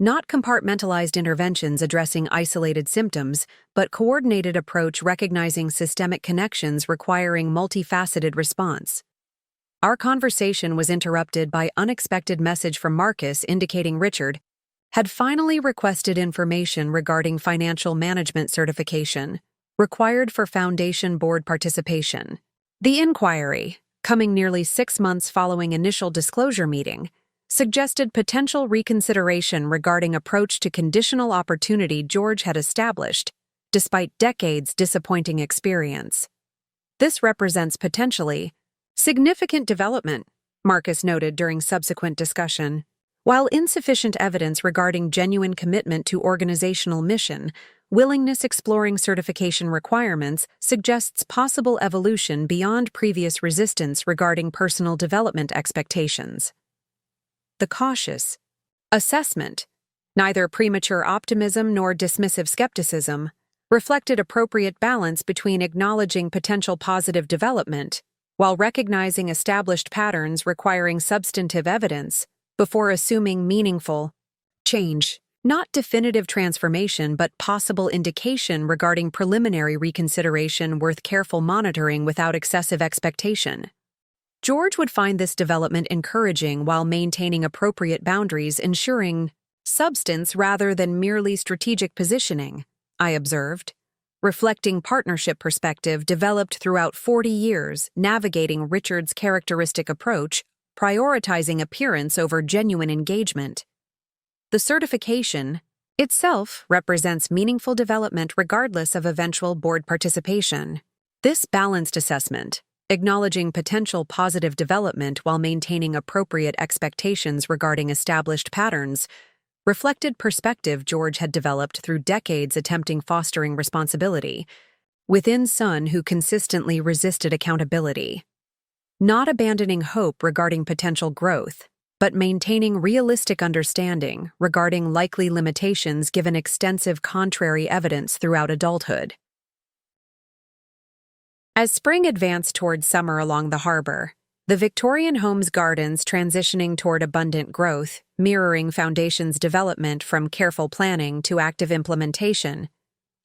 Not compartmentalized interventions addressing isolated symptoms, but coordinated approach recognizing systemic connections requiring multifaceted response. Our conversation was interrupted by unexpected message from Marcus indicating Richard had finally requested information regarding financial management certification, required for foundation board participation. The inquiry, coming nearly 6 months following initial disclosure meeting, suggested potential reconsideration regarding approach to conditional opportunity George had established, despite decades' disappointing experience. This represents potentially significant development, Marcus noted during subsequent discussion. While insufficient evidence regarding genuine commitment to organizational mission, willingness exploring certification requirements suggests possible evolution beyond previous resistance regarding personal development expectations. The cautious assessment, neither premature optimism nor dismissive skepticism, reflected appropriate balance between acknowledging potential positive development while recognizing established patterns requiring substantive evidence before assuming meaningful change. Not definitive transformation, but possible indication regarding preliminary reconsideration worth careful monitoring without excessive expectation. George would find this development encouraging while maintaining appropriate boundaries, ensuring substance rather than merely strategic positioning, I observed, reflecting partnership perspective developed throughout 40 years, navigating Richard's characteristic approach, prioritizing appearance over genuine engagement. The certification itself represents meaningful development regardless of eventual board participation. This balanced assessment, acknowledging potential positive development while maintaining appropriate expectations regarding established patterns, reflected perspective George had developed through decades attempting fostering responsibility within son who consistently resisted accountability. Not abandoning hope regarding potential growth, but maintaining realistic understanding regarding likely limitations given extensive contrary evidence throughout adulthood. As spring advanced toward summer along the harbor, the Victorian home's gardens transitioning toward abundant growth, mirroring foundation's development from careful planning to active implementation,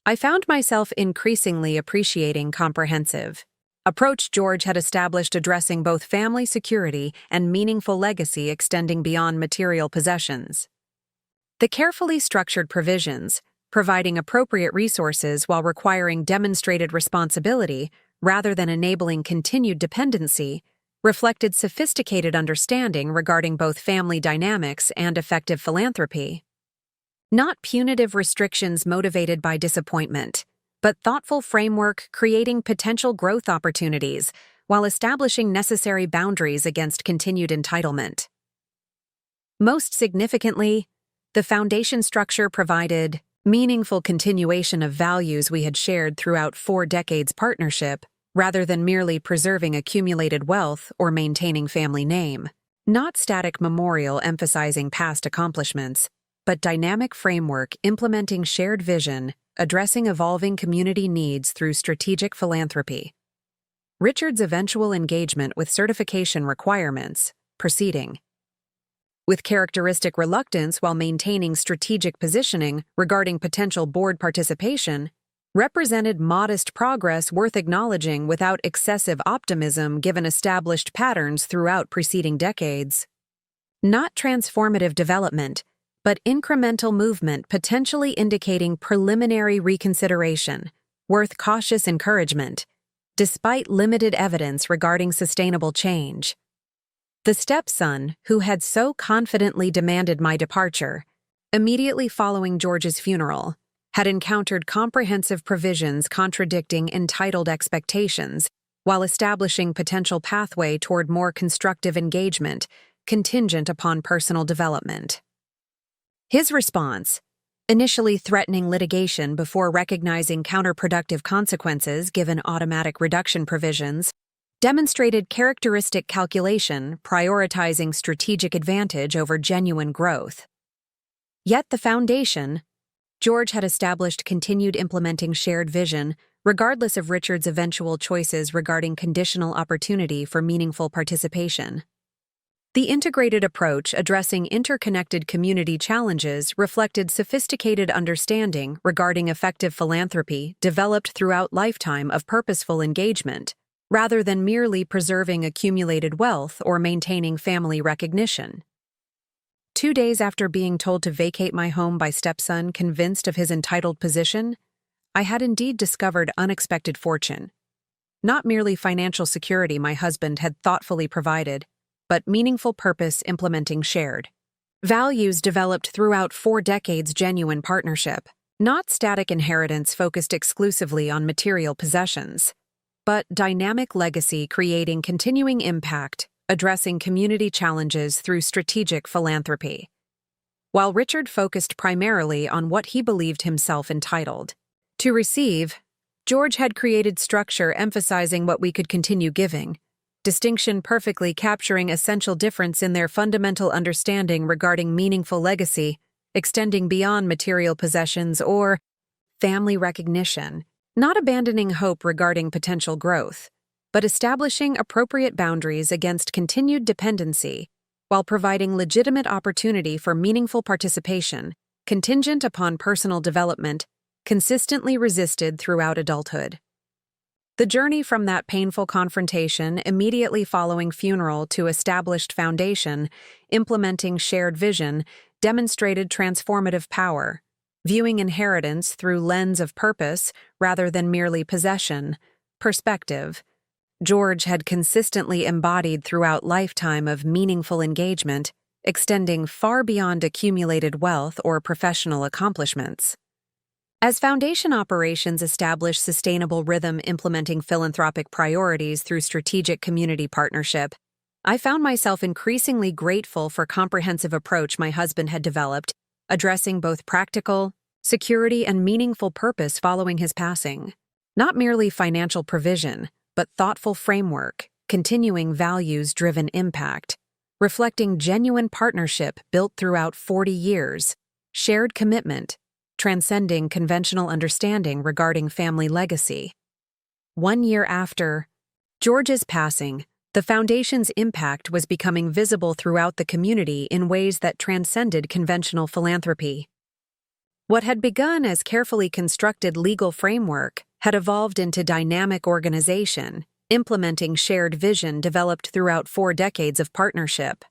I found myself increasingly appreciating comprehensive approach George had established addressing both family security and meaningful legacy extending beyond material possessions. The carefully structured provisions, providing appropriate resources while requiring demonstrated responsibility rather than enabling continued dependency, reflected sophisticated understanding regarding both family dynamics and effective philanthropy. Not punitive restrictions motivated by disappointment, but thoughtful framework creating potential growth opportunities while establishing necessary boundaries against continued entitlement. Most significantly, the foundation structure provided meaningful continuation of values we had shared throughout 4 decades partnership, rather than merely preserving accumulated wealth or maintaining family name. Not static memorial emphasizing past accomplishments, but dynamic framework implementing shared vision, addressing evolving community needs through strategic philanthropy. Richard's eventual engagement with certification requirements, proceeding with characteristic reluctance while maintaining strategic positioning regarding potential board participation, represented modest progress worth acknowledging without excessive optimism given established patterns throughout preceding decades. Not transformative development, but incremental movement potentially indicating preliminary reconsideration, worth cautious encouragement, despite limited evidence regarding sustainable change. The stepson, who had so confidently demanded my departure, immediately following George's funeral, had encountered comprehensive provisions contradicting entitled expectations while establishing potential pathway toward more constructive engagement contingent upon personal development. His response, initially threatening litigation before recognizing counterproductive consequences given automatic reduction provisions, demonstrated characteristic calculation prioritizing strategic advantage over genuine growth. Yet the foundation, George had established continued implementing shared vision regardless of Richard's eventual choices regarding conditional opportunity for meaningful participation. The integrated approach addressing interconnected community challenges reflected sophisticated understanding regarding effective philanthropy developed throughout lifetime of purposeful engagement, rather than merely preserving accumulated wealth or maintaining family recognition. 2 days after being told to vacate my home by stepson convinced of his entitled position, I had indeed discovered unexpected fortune. Not merely financial security my husband had thoughtfully provided, but meaningful purpose implementing shared values developed throughout 4 decades genuine partnership, not static inheritance focused exclusively on material possessions, but dynamic legacy creating continuing impact, addressing community challenges through strategic philanthropy. While Richard focused primarily on what he believed himself entitled to receive, George had created structure emphasizing what we could continue giving, distinction perfectly capturing essential difference in their fundamental understanding regarding meaningful legacy, extending beyond material possessions or family recognition, not abandoning hope regarding potential growth, but establishing appropriate boundaries against continued dependency while providing legitimate opportunity for meaningful participation, contingent upon personal development, consistently resisted throughout adulthood. The journey from that painful confrontation immediately following funeral to established foundation, implementing shared vision, demonstrated transformative power, viewing inheritance through lens of purpose rather than merely possession, perspective. George had consistently embodied throughout lifetime of meaningful engagement, extending far beyond accumulated wealth or professional accomplishments. As foundation operations establish sustainable rhythm implementing philanthropic priorities through strategic community partnership, I found myself increasingly grateful for comprehensive approach my husband had developed addressing both practical, security, and meaningful purpose following his passing. Not merely financial provision, but thoughtful framework, continuing values-driven impact, reflecting genuine partnership built throughout 40 years, shared commitment, transcending conventional understanding regarding family legacy. 1 year after George's passing, the Foundation's impact was becoming visible throughout the community in ways that transcended conventional philanthropy. What had begun as carefully constructed legal framework had evolved into dynamic organization, implementing shared vision developed throughout 4 decades of partnership.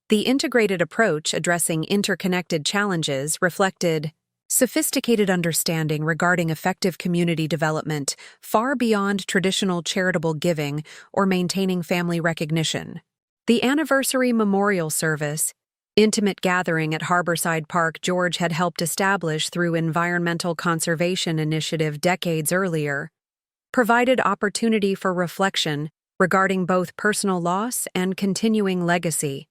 The integrated approach addressing interconnected challenges reflected sophisticated understanding regarding effective community development far beyond traditional charitable giving or maintaining family recognition. The anniversary memorial service, intimate gathering at Harborside Park George had helped establish through environmental conservation initiative decades earlier, provided opportunity for reflection regarding both personal loss and continuing legacy.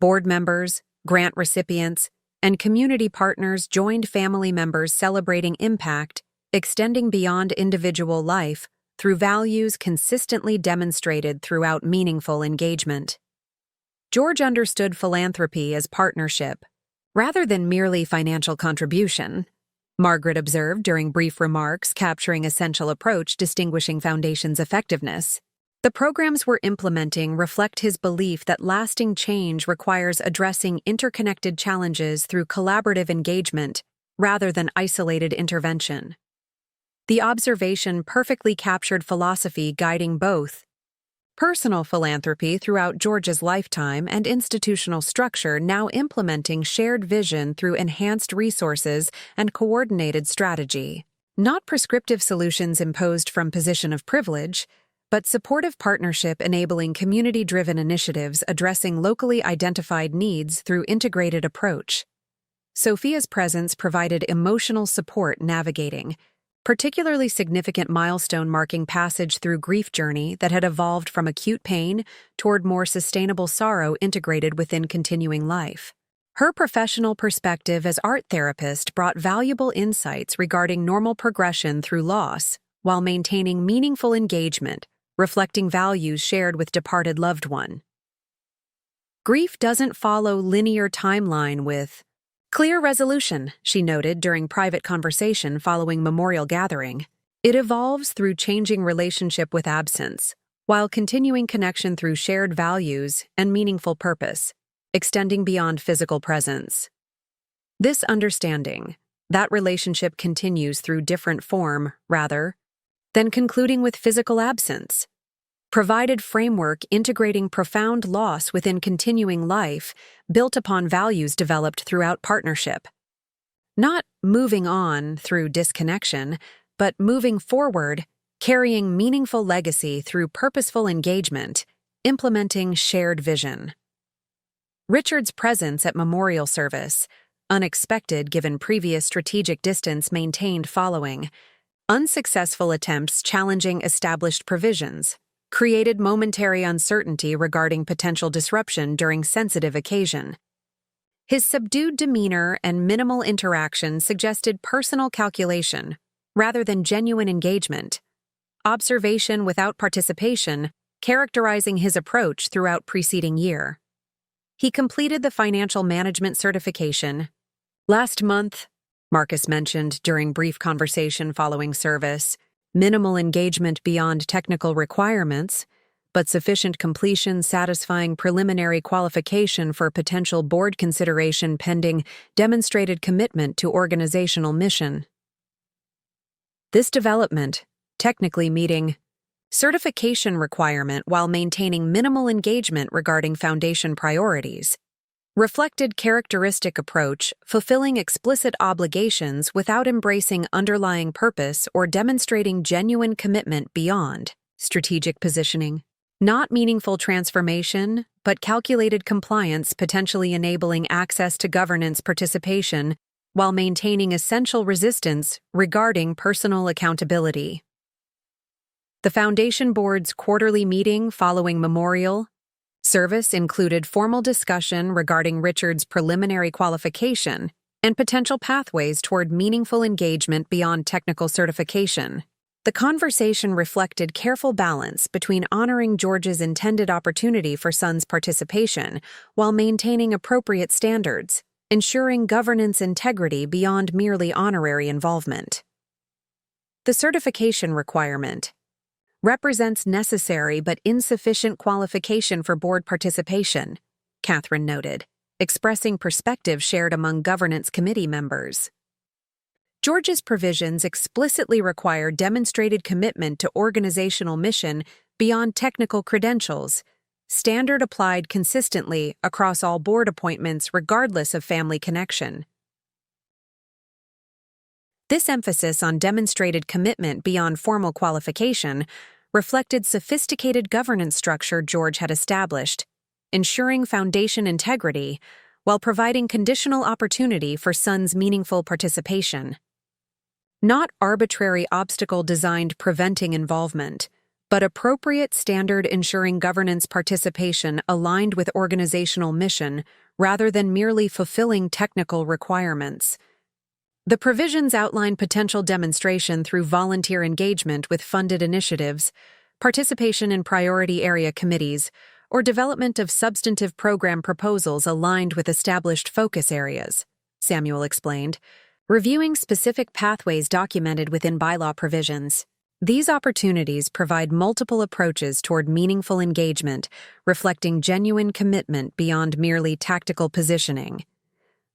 Board members, grant recipients, and community partners joined family members celebrating impact, extending beyond individual life through values consistently demonstrated throughout meaningful engagement. George understood philanthropy as partnership, rather than merely financial contribution, Margaret observed during brief remarks capturing essential approach distinguishing Foundation's effectiveness. The programs we're implementing reflect his belief that lasting change requires addressing interconnected challenges through collaborative engagement rather than isolated intervention. The observation perfectly captured philosophy guiding both personal philanthropy throughout George's lifetime and institutional structure now implementing shared vision through enhanced resources and coordinated strategy. Not prescriptive solutions imposed from position of privilege, but supportive partnership enabling community-driven initiatives addressing locally identified needs through integrated approach. Sophia's presence provided emotional support navigating particularly significant milestone marking passage through grief journey that had evolved from acute pain toward more sustainable sorrow integrated within continuing life. Her professional perspective as art therapist brought valuable insights regarding normal progression through loss while maintaining meaningful engagement, reflecting values shared with departed loved one. Grief doesn't follow linear timeline with clear resolution, she noted during private conversation following memorial gathering. It evolves through changing relationship with absence, while continuing connection through shared values and meaningful purpose, extending beyond physical presence. This understanding, that relationship continues through different form, rather, than concluding with physical absence, provided framework integrating profound loss within continuing life built upon values developed throughout partnership. Not moving on through disconnection, but moving forward, carrying meaningful legacy through purposeful engagement, implementing shared vision. Richard's presence at memorial service, unexpected given previous strategic distance maintained following unsuccessful attempts challenging established provisions, created momentary uncertainty regarding potential disruption during sensitive occasion. His subdued demeanor and minimal interaction suggested personal calculation rather than genuine engagement, observation without participation, characterizing his approach throughout preceding year. He completed the financial management certification. Last month, Marcus mentioned during brief conversation following service, minimal engagement beyond technical requirements, but sufficient completion satisfying preliminary qualification for potential board consideration pending demonstrated commitment to organizational mission. This development, technically meeting certification requirement while maintaining minimal engagement regarding Foundation priorities, reflected characteristic approach, fulfilling explicit obligations without embracing underlying purpose or demonstrating genuine commitment beyond strategic positioning. Not meaningful transformation, but calculated compliance potentially enabling access to governance participation while maintaining essential resistance regarding personal accountability. The Foundation Board's quarterly meeting following memorial Service included formal discussion regarding Richard's preliminary qualification and potential pathways toward meaningful engagement beyond technical certification. The conversation reflected careful balance between honoring George's intended opportunity for son's participation while maintaining appropriate standards, ensuring governance integrity beyond merely honorary involvement. The certification requirement represents necessary but insufficient qualification for board participation, Catherine noted, expressing perspective shared among governance committee members. George's provisions explicitly require demonstrated commitment to organizational mission beyond technical credentials, standard applied consistently across all board appointments regardless of family connection. This emphasis on demonstrated commitment beyond formal qualification reflected sophisticated governance structure George had established, ensuring foundation integrity while providing conditional opportunity for son's meaningful participation. Not arbitrary obstacle designed preventing involvement, but appropriate standard ensuring governance participation aligned with organizational mission rather than merely fulfilling technical requirements. The provisions outline potential demonstration through volunteer engagement with funded initiatives, participation in priority area committees, or development of substantive program proposals aligned with established focus areas, Samuel explained, reviewing specific pathways documented within bylaw provisions. These opportunities provide multiple approaches toward meaningful engagement, reflecting genuine commitment beyond merely tactical positioning.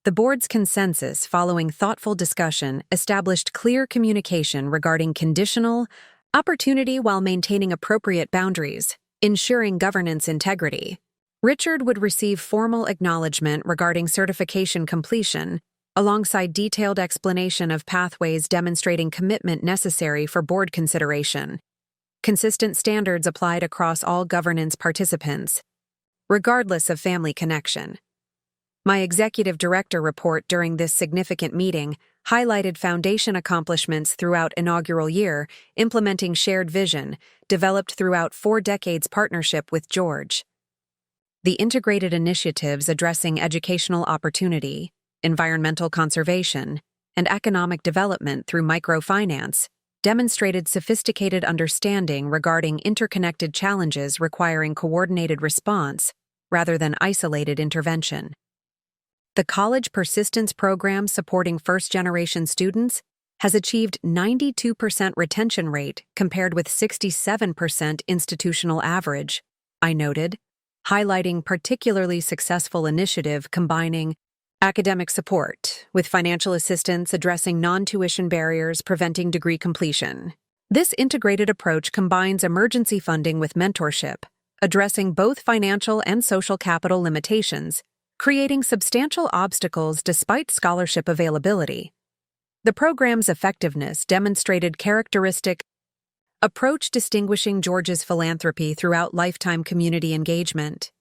The board's consensus following thoughtful discussion established clear communication regarding conditional opportunity while maintaining appropriate boundaries, ensuring governance integrity. Richard would receive formal acknowledgement regarding certification completion, alongside detailed explanation of pathways demonstrating commitment necessary for board consideration. Consistent standards applied across all governance participants, regardless of family connection. My executive director report during this significant meeting highlighted foundation accomplishments throughout inaugural year, implementing shared vision, developed throughout 4 decades partnership with George. The integrated initiatives addressing educational opportunity, environmental conservation, and economic development through microfinance demonstrated sophisticated understanding regarding interconnected challenges requiring coordinated response rather than isolated intervention. The College Persistence Program supporting first-generation students has achieved 92% retention rate compared with 67% institutional average, I noted, highlighting particularly successful initiative combining academic support with financial assistance addressing non-tuition barriers preventing degree completion. This integrated approach combines emergency funding with mentorship, addressing both financial and social capital limitations, creating substantial obstacles despite scholarship availability. The program's effectiveness demonstrated characteristic approach distinguishing George's philanthropy throughout lifetime community engagement,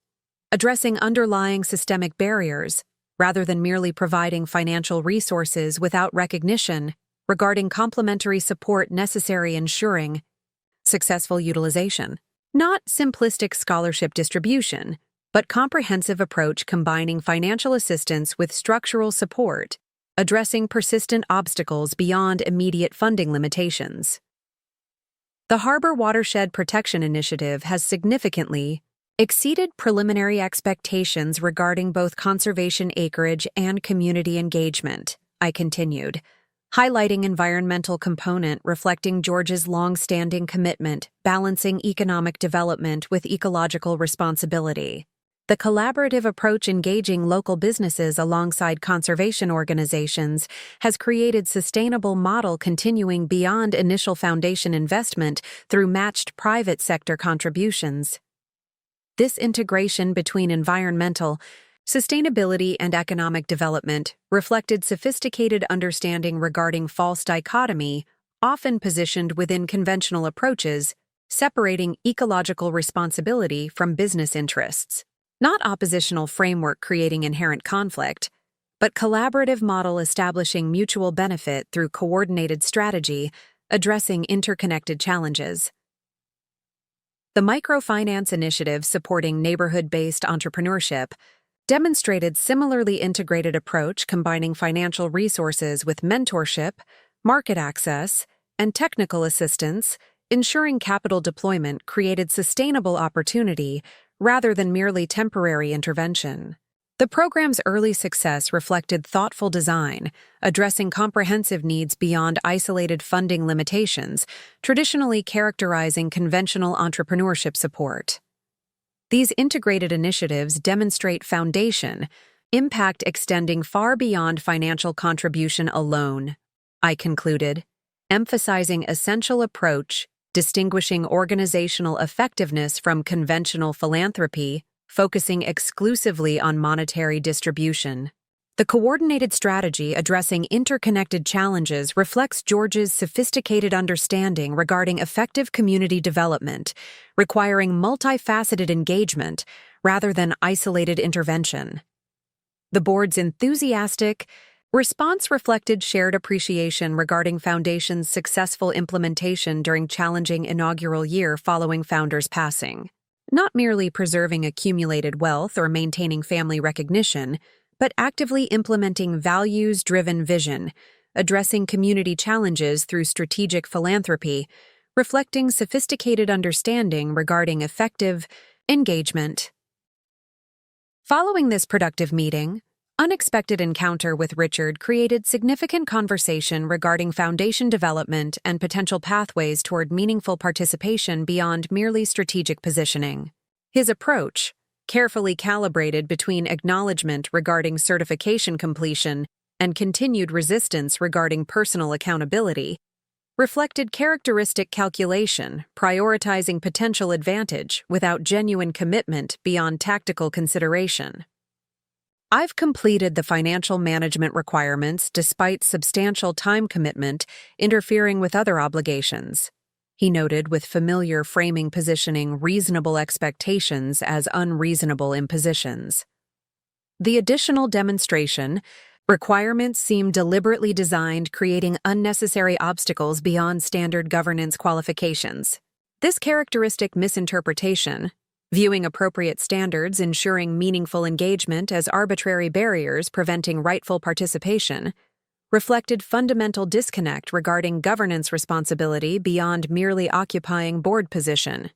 addressing underlying systemic barriers rather than merely providing financial resources without recognition regarding complementary support necessary ensuring successful utilization. Not simplistic scholarship distribution, but comprehensive approach combining financial assistance with structural support, addressing persistent obstacles beyond immediate funding limitations. The Harbor Watershed Protection Initiative has significantly exceeded preliminary expectations regarding both conservation acreage and community engagement, I continued, highlighting environmental component reflecting George's long-standing commitment, balancing economic development with ecological responsibility. The collaborative approach engaging local businesses alongside conservation organizations has created sustainable model continuing beyond initial foundation investment through matched private sector contributions. This integration between environmental, sustainability and economic development reflected sophisticated understanding regarding false dichotomy, often positioned within conventional approaches, separating ecological responsibility from business interests. Not oppositional framework creating inherent conflict, but collaborative model establishing mutual benefit through coordinated strategy, addressing interconnected challenges. The microfinance initiative supporting neighborhood-based entrepreneurship demonstrated similarly integrated approach combining financial resources with mentorship, market access, and technical assistance, ensuring capital deployment created sustainable opportunity rather than merely temporary intervention. The program's early success reflected thoughtful design, addressing comprehensive needs beyond isolated funding limitations, traditionally characterizing conventional entrepreneurship support. These integrated initiatives demonstrate foundation, impact extending far beyond financial contribution alone, I concluded, emphasizing essential approach, distinguishing organizational effectiveness from conventional philanthropy, focusing exclusively on monetary distribution. The coordinated strategy addressing interconnected challenges reflects George's sophisticated understanding regarding effective community development, requiring multifaceted engagement rather than isolated intervention. The board's enthusiastic response reflected shared appreciation regarding Foundation's successful implementation during challenging inaugural year following founder's passing. Not merely preserving accumulated wealth or maintaining family recognition, but actively implementing values-driven vision, addressing community challenges through strategic philanthropy, reflecting sophisticated understanding regarding effective engagement. Following this productive meeting, unexpected encounter with Richard created significant conversation regarding foundation development and potential pathways toward meaningful participation beyond merely strategic positioning. His approach, carefully calibrated between acknowledgement regarding certification completion and continued resistance regarding personal accountability, reflected characteristic calculation, prioritizing potential advantage without genuine commitment beyond tactical consideration. I've completed the financial management requirements despite substantial time commitment interfering with other obligations, he noted with familiar framing positioning reasonable expectations as unreasonable impositions. The additional demonstration requirements seem deliberately designed creating unnecessary obstacles beyond standard governance qualifications. This characteristic misinterpretation, viewing appropriate standards ensuring meaningful engagement as arbitrary barriers preventing rightful participation, reflected fundamental disconnect regarding governance responsibility beyond merely occupying board position.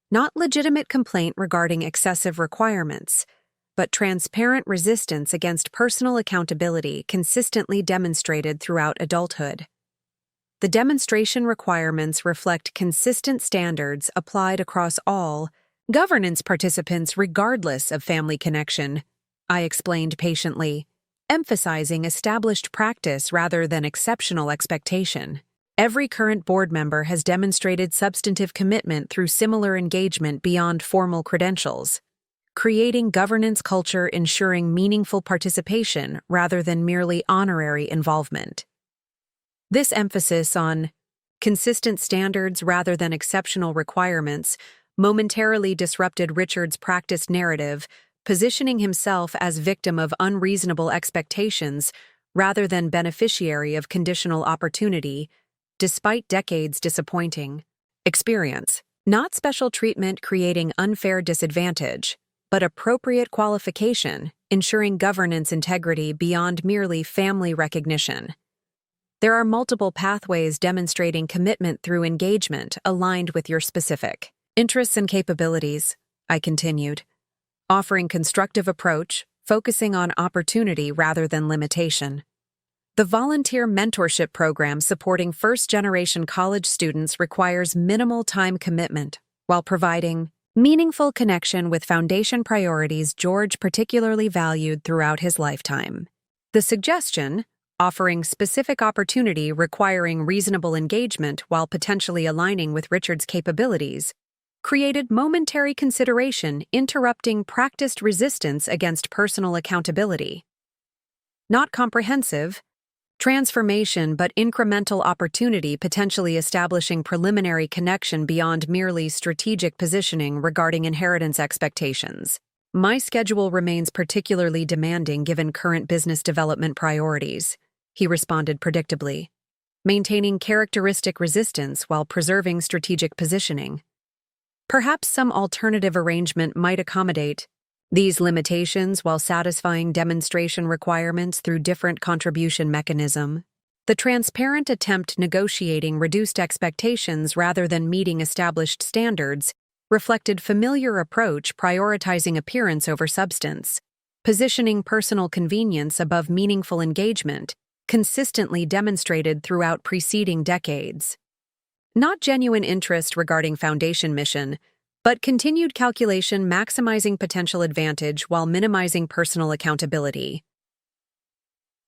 Not legitimate complaint regarding excessive requirements, but transparent resistance against personal accountability consistently demonstrated throughout adulthood. The demonstration requirements reflect consistent standards applied across all governance participants regardless of family connection, I explained patiently, emphasizing established practice rather than exceptional expectation. Every current board member has demonstrated substantive commitment through similar engagement beyond formal credentials, creating governance culture ensuring meaningful participation rather than merely honorary involvement. This emphasis on consistent standards rather than exceptional requirements momentarily disrupted Richard's practiced narrative, positioning himself as victim of unreasonable expectations rather than beneficiary of conditional opportunity, despite decades disappointing experience. Not special treatment creating unfair disadvantage, but appropriate qualification, ensuring governance integrity beyond merely family recognition. There are multiple pathways demonstrating commitment through engagement aligned with your specific interests and capabilities, I continued, offering constructive approach, focusing on opportunity rather than limitation. The volunteer mentorship program supporting first-generation college students requires minimal time commitment while providing meaningful connection with foundation priorities George particularly valued throughout his lifetime. The suggestion, offering specific opportunity requiring reasonable engagement while potentially aligning with Richard's capabilities, created momentary consideration interrupting practiced resistance against personal accountability. Not comprehensive, transformation but incremental opportunity potentially establishing preliminary connection beyond merely strategic positioning regarding inheritance expectations. My schedule remains particularly demanding given current business development priorities, he responded predictably, maintaining characteristic resistance while preserving strategic positioning. Perhaps some alternative arrangement might accommodate these limitations while satisfying demonstration requirements through different contribution mechanism. The transparent attempt negotiating reduced expectations rather than meeting established standards reflected familiar approach prioritizing appearance over substance, positioning personal convenience above meaningful engagement, consistently demonstrated throughout preceding decades. Not genuine interest regarding foundation mission, but continued calculation maximizing potential advantage while minimizing personal accountability.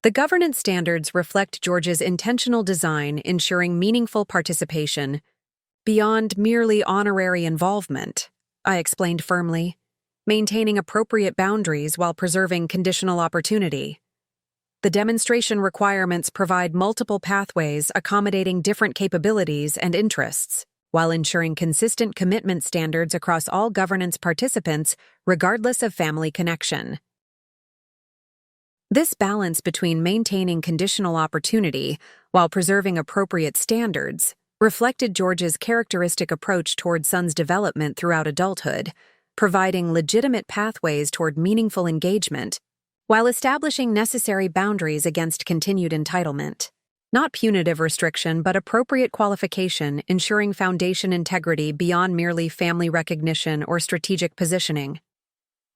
The governance standards reflect George's intentional design ensuring meaningful participation beyond merely honorary involvement, I explained firmly, maintaining appropriate boundaries while preserving conditional opportunity. The demonstration requirements provide multiple pathways accommodating different capabilities and interests, while ensuring consistent commitment standards across all governance participants regardless of family connection. This balance between maintaining conditional opportunity while preserving appropriate standards reflected George's characteristic approach toward son's development throughout adulthood, providing legitimate pathways toward meaningful engagement while establishing necessary boundaries against continued entitlement. Not punitive restriction, but appropriate qualification, ensuring foundation integrity beyond merely family recognition or strategic positioning.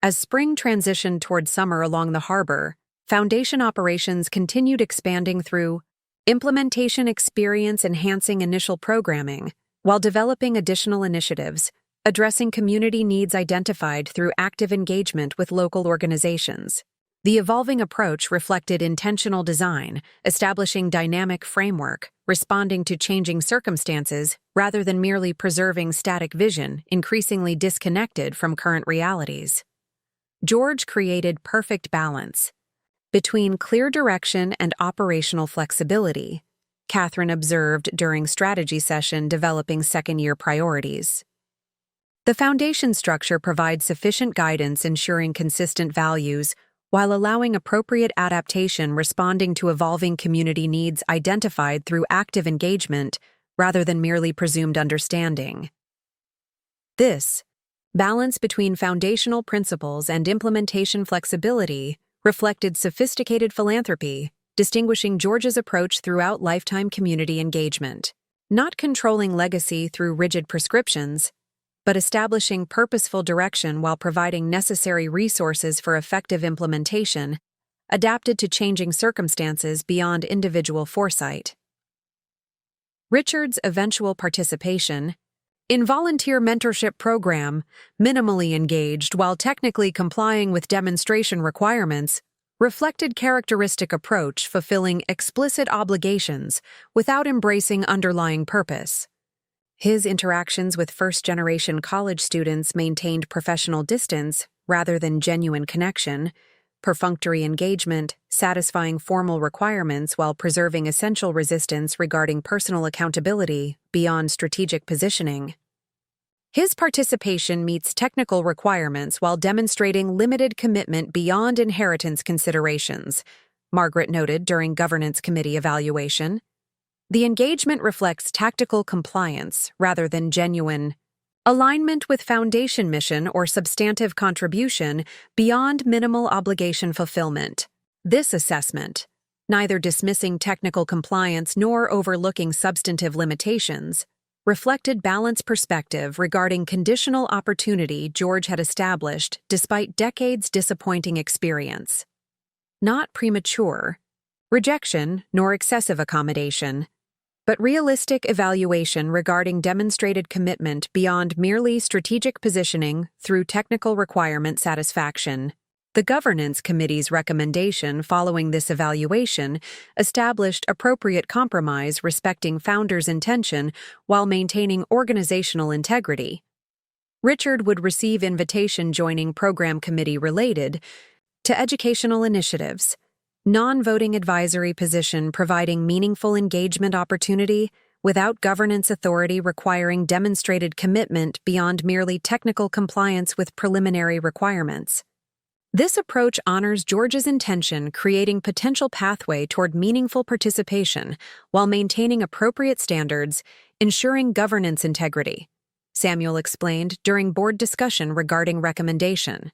As spring transitioned toward summer along the harbor, foundation operations continued expanding through implementation experience enhancing initial programming, while developing additional initiatives, addressing community needs identified through active engagement with local organizations. The evolving approach reflected intentional design, establishing dynamic framework, responding to changing circumstances rather than merely preserving static vision, increasingly disconnected from current realities. George created perfect balance between clear direction and operational flexibility, Catherine observed during strategy session developing second-year priorities. The foundation structure provides sufficient guidance ensuring consistent values while allowing appropriate adaptation responding to evolving community needs identified through active engagement rather than merely presumed understanding. This balance between foundational principles and implementation flexibility reflected sophisticated philanthropy, distinguishing George's approach throughout lifetime community engagement, not controlling legacy through rigid prescriptions, but establishing purposeful direction while providing necessary resources for effective implementation, adapted to changing circumstances beyond individual foresight. Richard's eventual participation in volunteer mentorship program, minimally engaged while technically complying with demonstration requirements, reflected characteristic approach fulfilling explicit obligations without embracing underlying purpose. His interactions with first-generation college students maintained professional distance rather than genuine connection, perfunctory engagement, satisfying formal requirements while preserving essential resistance regarding personal accountability beyond strategic positioning. His participation meets technical requirements while demonstrating limited commitment beyond inheritance considerations, Margaret noted during Governance Committee evaluation. The engagement reflects tactical compliance rather than genuine alignment with foundation mission or substantive contribution beyond minimal obligation fulfillment. This assessment, neither dismissing technical compliance nor overlooking substantive limitations, reflected balanced perspective regarding conditional opportunity George had established despite decades' disappointing experience. Not premature rejection nor excessive accommodation, but realistic evaluation regarding demonstrated commitment beyond merely strategic positioning through technical requirement satisfaction. The Governance Committee's recommendation following this evaluation established appropriate compromise respecting founders' intention while maintaining organizational integrity. Richard would receive invitation joining program committee related to educational initiatives, non-voting advisory position providing meaningful engagement opportunity without governance authority requiring demonstrated commitment beyond merely technical compliance with preliminary requirements. This approach honors George's intention, creating potential pathway toward meaningful participation while maintaining appropriate standards, ensuring governance integrity. Samuel explained during board discussion regarding recommendation.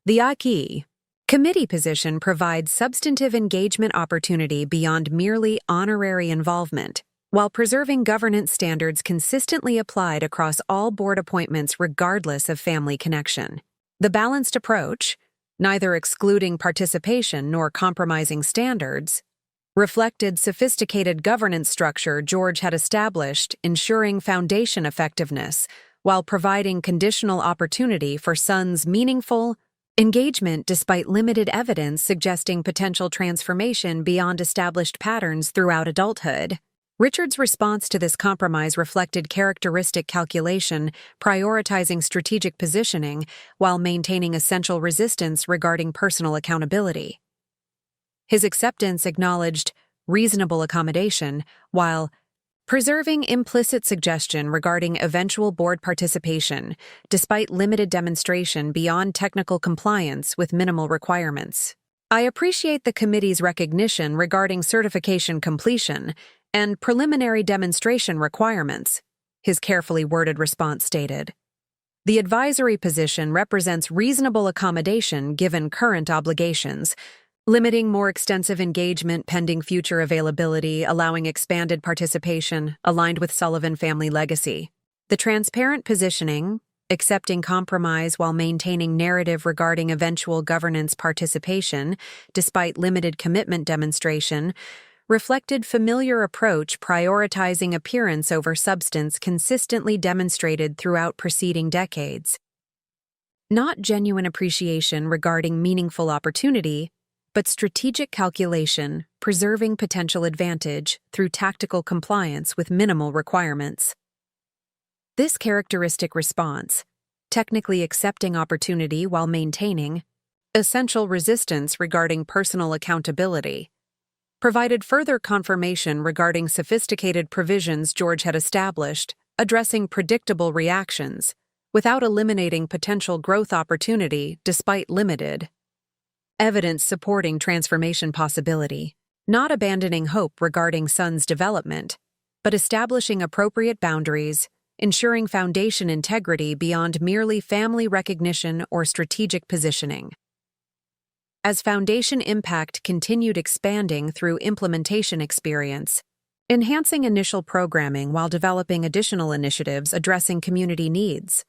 The AKI committee position provides substantive engagement opportunity beyond merely honorary involvement, while preserving governance standards consistently applied across all board appointments regardless of family connection. The balanced approach, neither excluding participation nor compromising standards, reflected sophisticated governance structure George had established, ensuring foundation effectiveness while providing conditional opportunity for sons' meaningful engagement despite limited evidence suggesting potential transformation beyond established patterns throughout adulthood. Richard's response to this compromise reflected characteristic calculation, prioritizing strategic positioning while maintaining essential resistance regarding personal accountability. His acceptance acknowledged reasonable accommodation while preserving implicit suggestion regarding eventual board participation, despite limited demonstration beyond technical compliance with minimal requirements. I appreciate the committee's recognition regarding certification completion and preliminary demonstration requirements, his carefully worded response stated. The advisory position represents reasonable accommodation given current obligations, limiting more extensive engagement pending future availability, allowing expanded participation, aligned with Sullivan family legacy. The transparent positioning, accepting compromise while maintaining narrative regarding eventual governance participation, despite limited commitment demonstration, reflected familiar approach prioritizing appearance over substance consistently demonstrated throughout preceding decades. Not genuine appreciation regarding meaningful opportunity, but strategic calculation, preserving potential advantage through tactical compliance with minimal requirements. This characteristic response, technically accepting opportunity while maintaining essential resistance regarding personal accountability, provided further confirmation regarding sophisticated provisions George had established, addressing predictable reactions, without eliminating potential growth opportunity despite limited evidence supporting transformation possibility, not abandoning hope regarding sons' development, but establishing appropriate boundaries, ensuring foundation integrity beyond merely family recognition or strategic positioning. As foundation impact continued expanding through implementation experience, enhancing initial programming while developing additional initiatives addressing community needs.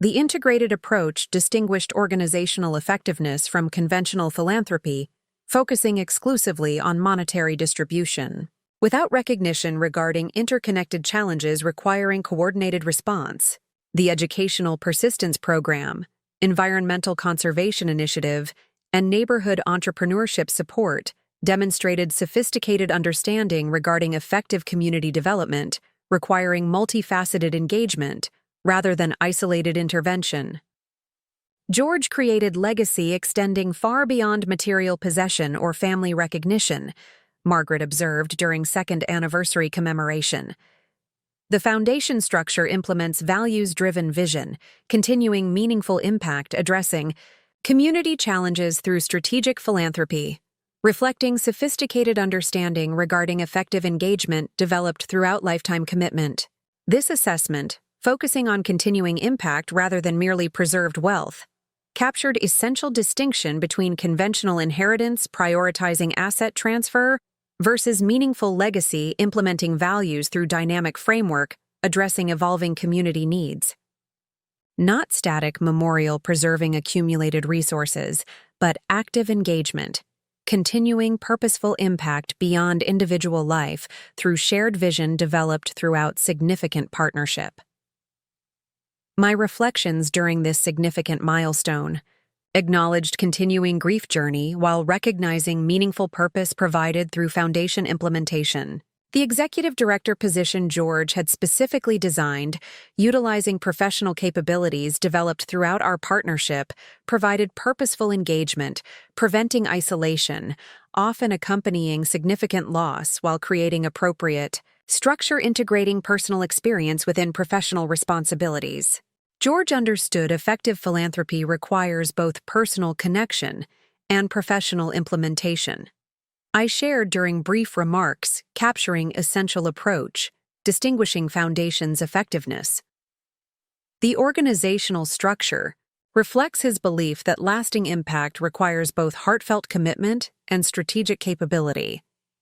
The integrated approach distinguished organizational effectiveness from conventional philanthropy, focusing exclusively on monetary distribution, without recognition regarding interconnected challenges requiring coordinated response. The Educational Persistence Program, Environmental Conservation Initiative, and Neighborhood Entrepreneurship Support demonstrated sophisticated understanding regarding effective community development, requiring multifaceted engagement rather than isolated intervention. George created legacy extending far beyond material possession or family recognition, Margaret observed during second anniversary commemoration. The foundation structure implements values-driven vision, continuing meaningful impact addressing community challenges through strategic philanthropy, reflecting sophisticated understanding regarding effective engagement developed throughout lifetime commitment. This assessment, focusing on continuing impact rather than merely preserved wealth, captured essential distinction between conventional inheritance prioritizing asset transfer versus meaningful legacy implementing values through dynamic framework addressing evolving community needs. Not static memorial preserving accumulated resources, but active engagement, continuing purposeful impact beyond individual life through shared vision developed throughout significant partnership. My reflections during this significant milestone acknowledged continuing grief journey while recognizing meaningful purpose provided through foundation implementation. The executive director position George had specifically designed, utilizing professional capabilities developed throughout our partnership, provided purposeful engagement, preventing isolation, often accompanying significant loss while creating appropriate structure integrating personal experience within professional responsibilities. George understood effective philanthropy requires both personal connection and professional implementation. I shared during brief remarks, capturing essential approach, distinguishing foundation's effectiveness. The organizational structure reflects his belief that lasting impact requires both heartfelt commitment and strategic capability,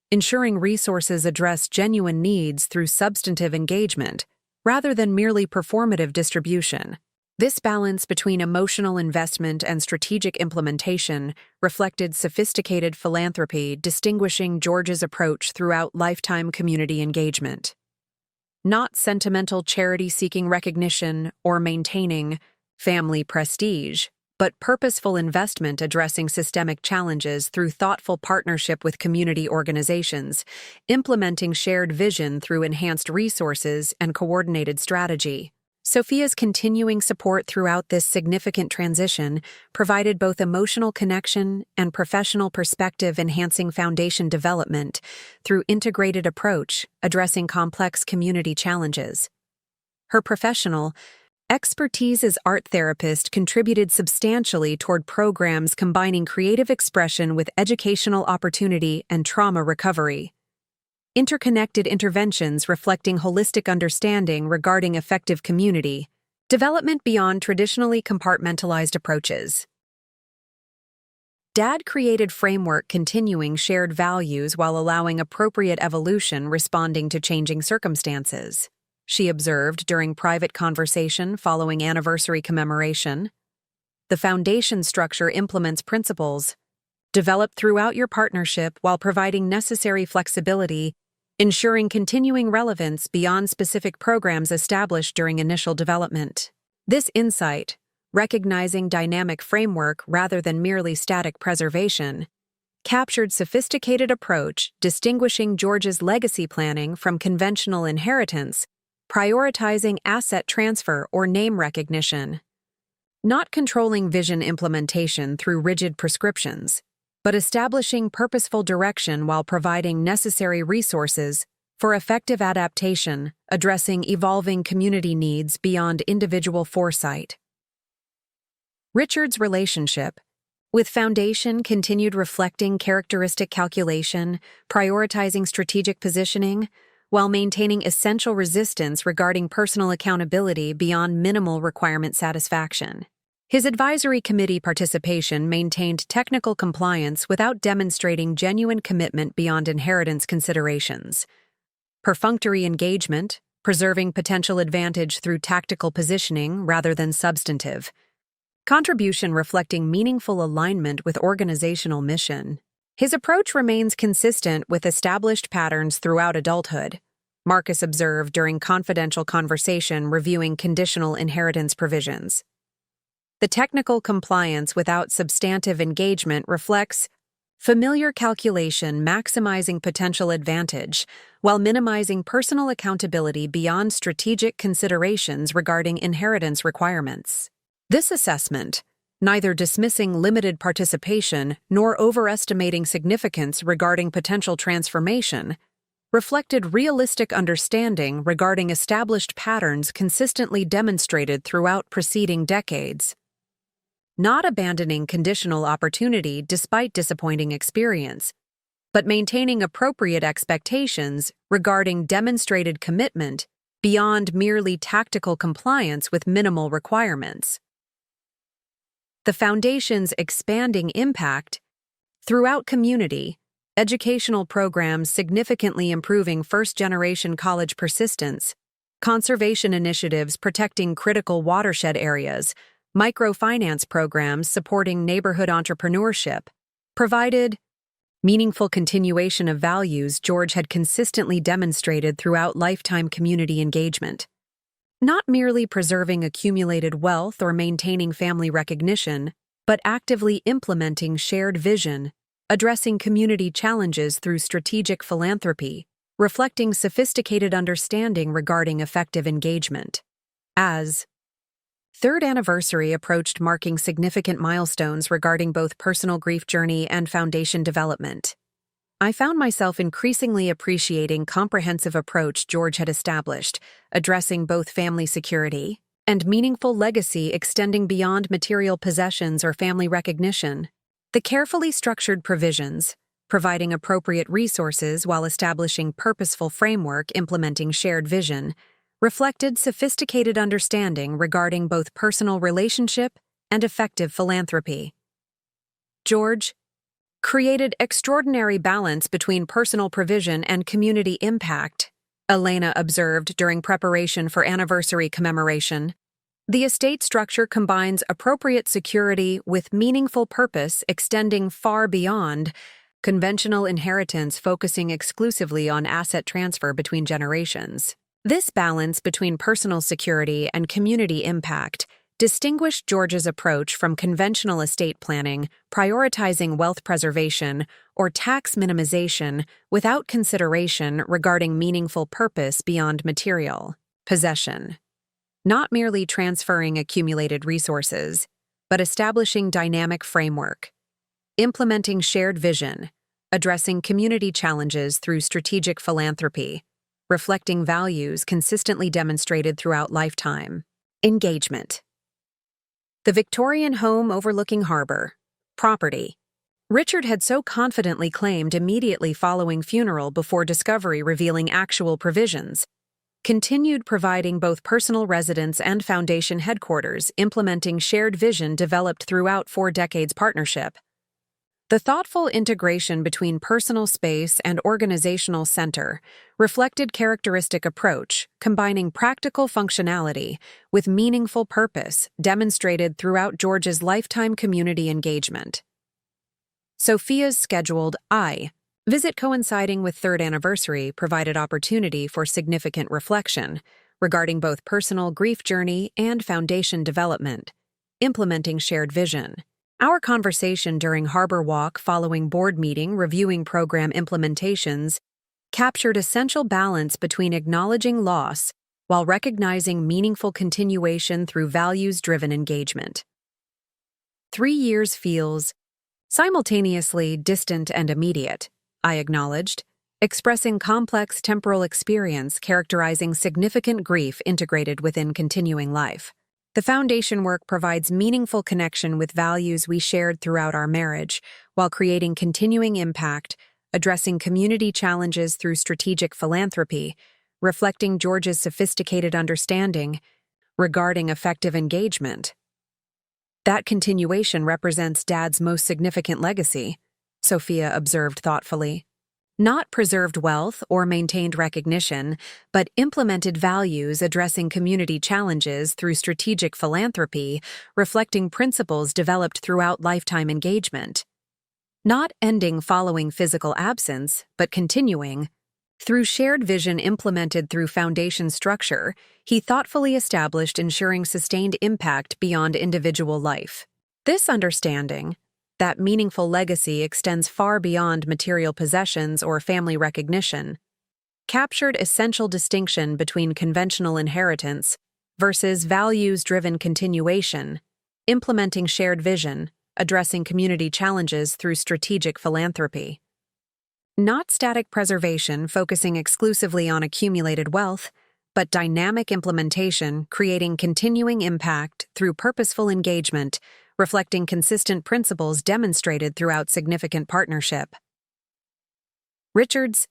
ensuring resources address genuine needs through substantive engagement rather than merely performative distribution. This balance between emotional investment and strategic implementation reflected sophisticated philanthropy, distinguishing George's approach throughout lifetime community engagement. Not sentimental charity seeking recognition or maintaining family prestige, but purposeful investment addressing systemic challenges through thoughtful partnership with community organizations, implementing shared vision through enhanced resources and coordinated strategy. Sophia's continuing support throughout this significant transition provided both emotional connection and professional perspective, enhancing foundation development through integrated approach addressing complex community challenges. Her professional expertise as art therapist contributed substantially toward programs combining creative expression with educational opportunity and trauma recovery. Interconnected interventions reflecting holistic understanding regarding effective community development beyond traditionally compartmentalized approaches. Dad created framework continuing shared values while allowing appropriate evolution responding to changing circumstances, she observed during private conversation following anniversary commemoration. The foundation structure implements principles developed throughout your partnership while providing necessary flexibility, ensuring continuing relevance beyond specific programs established during initial development. This insight, recognizing dynamic framework rather than merely static preservation, captured sophisticated approach distinguishing George's legacy planning from conventional inheritance, prioritizing asset transfer or name recognition. Not controlling vision implementation through rigid prescriptions, but establishing purposeful direction while providing necessary resources for effective adaptation, addressing evolving community needs beyond individual foresight. Richard's relationship with Foundation continued reflecting characteristic calculation, prioritizing strategic positioning, while maintaining essential resistance regarding personal accountability beyond minimal requirement satisfaction. His advisory committee participation maintained technical compliance without demonstrating genuine commitment beyond inheritance considerations. Perfunctory engagement, preserving potential advantage through tactical positioning rather than substantive. Contribution reflecting meaningful alignment with organizational mission. His approach remains consistent with established patterns throughout adulthood, Marcus observed during confidential conversation reviewing conditional inheritance provisions. The technical compliance without substantive engagement reflects familiar calculation maximizing potential advantage while minimizing personal accountability beyond strategic considerations regarding inheritance requirements. This assessment, neither dismissing limited participation nor overestimating significance regarding potential transformation, reflected realistic understanding regarding established patterns consistently demonstrated throughout preceding decades. Not abandoning conditional opportunity despite disappointing experience, but maintaining appropriate expectations regarding demonstrated commitment beyond merely tactical compliance with minimal requirements. The Foundation's expanding impact throughout community, educational programs significantly improving first-generation college persistence, conservation initiatives protecting critical watershed areas, microfinance programs supporting neighborhood entrepreneurship, provided meaningful continuation of values George had consistently demonstrated throughout lifetime community engagement. Not merely preserving accumulated wealth or maintaining family recognition, but actively implementing shared vision, addressing community challenges through strategic philanthropy, reflecting sophisticated understanding regarding effective engagement. As third anniversary approached, marking significant milestones regarding both personal grief journey and foundation development, I found myself increasingly appreciating comprehensive approach George had established, addressing both family security and meaningful legacy extending beyond material possessions or family recognition. The carefully structured provisions, providing appropriate resources while establishing purposeful framework implementing shared vision, reflected sophisticated understanding regarding both personal relationship and effective philanthropy. George created extraordinary balance between personal provision and community impact, Elena observed during preparation for anniversary commemoration. The estate structure combines appropriate security with meaningful purpose extending far beyond conventional inheritance, focusing exclusively on asset transfer between generations. This balance between personal security and community impact distinguished George's approach from conventional estate planning, prioritizing wealth preservation or tax minimization without consideration regarding meaningful purpose beyond material possession. Not merely transferring accumulated resources, but establishing dynamic framework, implementing shared vision, addressing community challenges through strategic philanthropy, reflecting values consistently demonstrated throughout lifetime. Engagement. The Victorian home overlooking harbor. Property. Richard had so confidently claimed immediately following funeral before discovery revealing actual provisions. Continued providing both personal residence and foundation headquarters, implementing shared vision developed throughout 4 decades partnership. The thoughtful integration between personal space and organizational center reflected characteristic approach, combining practical functionality with meaningful purpose demonstrated throughout George's lifetime community engagement. Sophia's scheduled visit coinciding with 3rd anniversary provided opportunity for significant reflection regarding both personal grief journey and foundation development, implementing shared vision. Our conversation during Harbor Walk following board meeting reviewing program implementations captured essential balance between acknowledging loss while recognizing meaningful continuation through values-driven engagement. 3 years feels simultaneously distant and immediate, I acknowledged, expressing complex temporal experience characterizing significant grief integrated within continuing life. The foundation work provides meaningful connection with values we shared throughout our marriage, while creating continuing impact, addressing community challenges through strategic philanthropy, reflecting George's sophisticated understanding regarding effective engagement. That continuation represents Dad's most significant legacy, Sophia observed thoughtfully. Not preserved wealth or maintained recognition, but implemented values addressing community challenges through strategic philanthropy, reflecting principles developed throughout lifetime engagement. Not ending following physical absence, but continuing. Through shared vision implemented through foundation structure, he thoughtfully established ensuring sustained impact beyond individual life. This understanding, that meaningful legacy extends far beyond material possessions or family recognition, captured essential distinction between conventional inheritance versus values-driven continuation, implementing shared vision, addressing community challenges through strategic philanthropy. Not static preservation focusing exclusively on accumulated wealth, but dynamic implementation creating continuing impact through purposeful engagement, reflecting consistent principles demonstrated throughout significant partnership. Richard's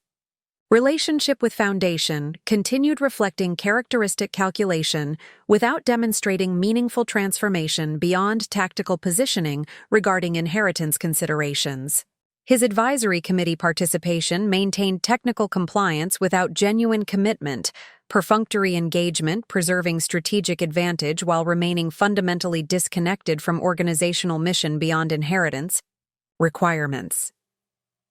relationship with foundation continued reflecting characteristic calculation without demonstrating meaningful transformation beyond tactical positioning regarding inheritance considerations. His advisory committee participation maintained technical compliance without genuine commitment, perfunctory engagement preserving strategic advantage while remaining fundamentally disconnected from organizational mission beyond inheritance requirements.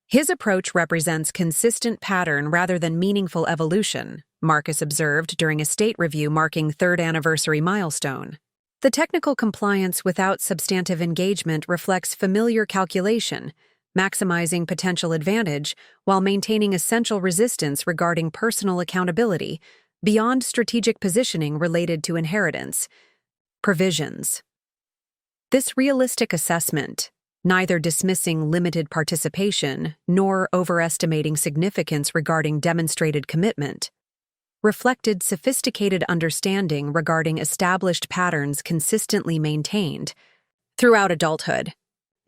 His approach represents consistent pattern rather than meaningful evolution, Marcus observed during a state review marking 3rd anniversary milestone. The technical compliance without substantive engagement reflects familiar calculation, maximizing potential advantage while maintaining essential resistance regarding personal accountability beyond strategic positioning related to inheritance provisions. This realistic assessment, neither dismissing limited participation nor overestimating significance regarding demonstrated commitment, reflected sophisticated understanding regarding established patterns consistently maintained throughout adulthood.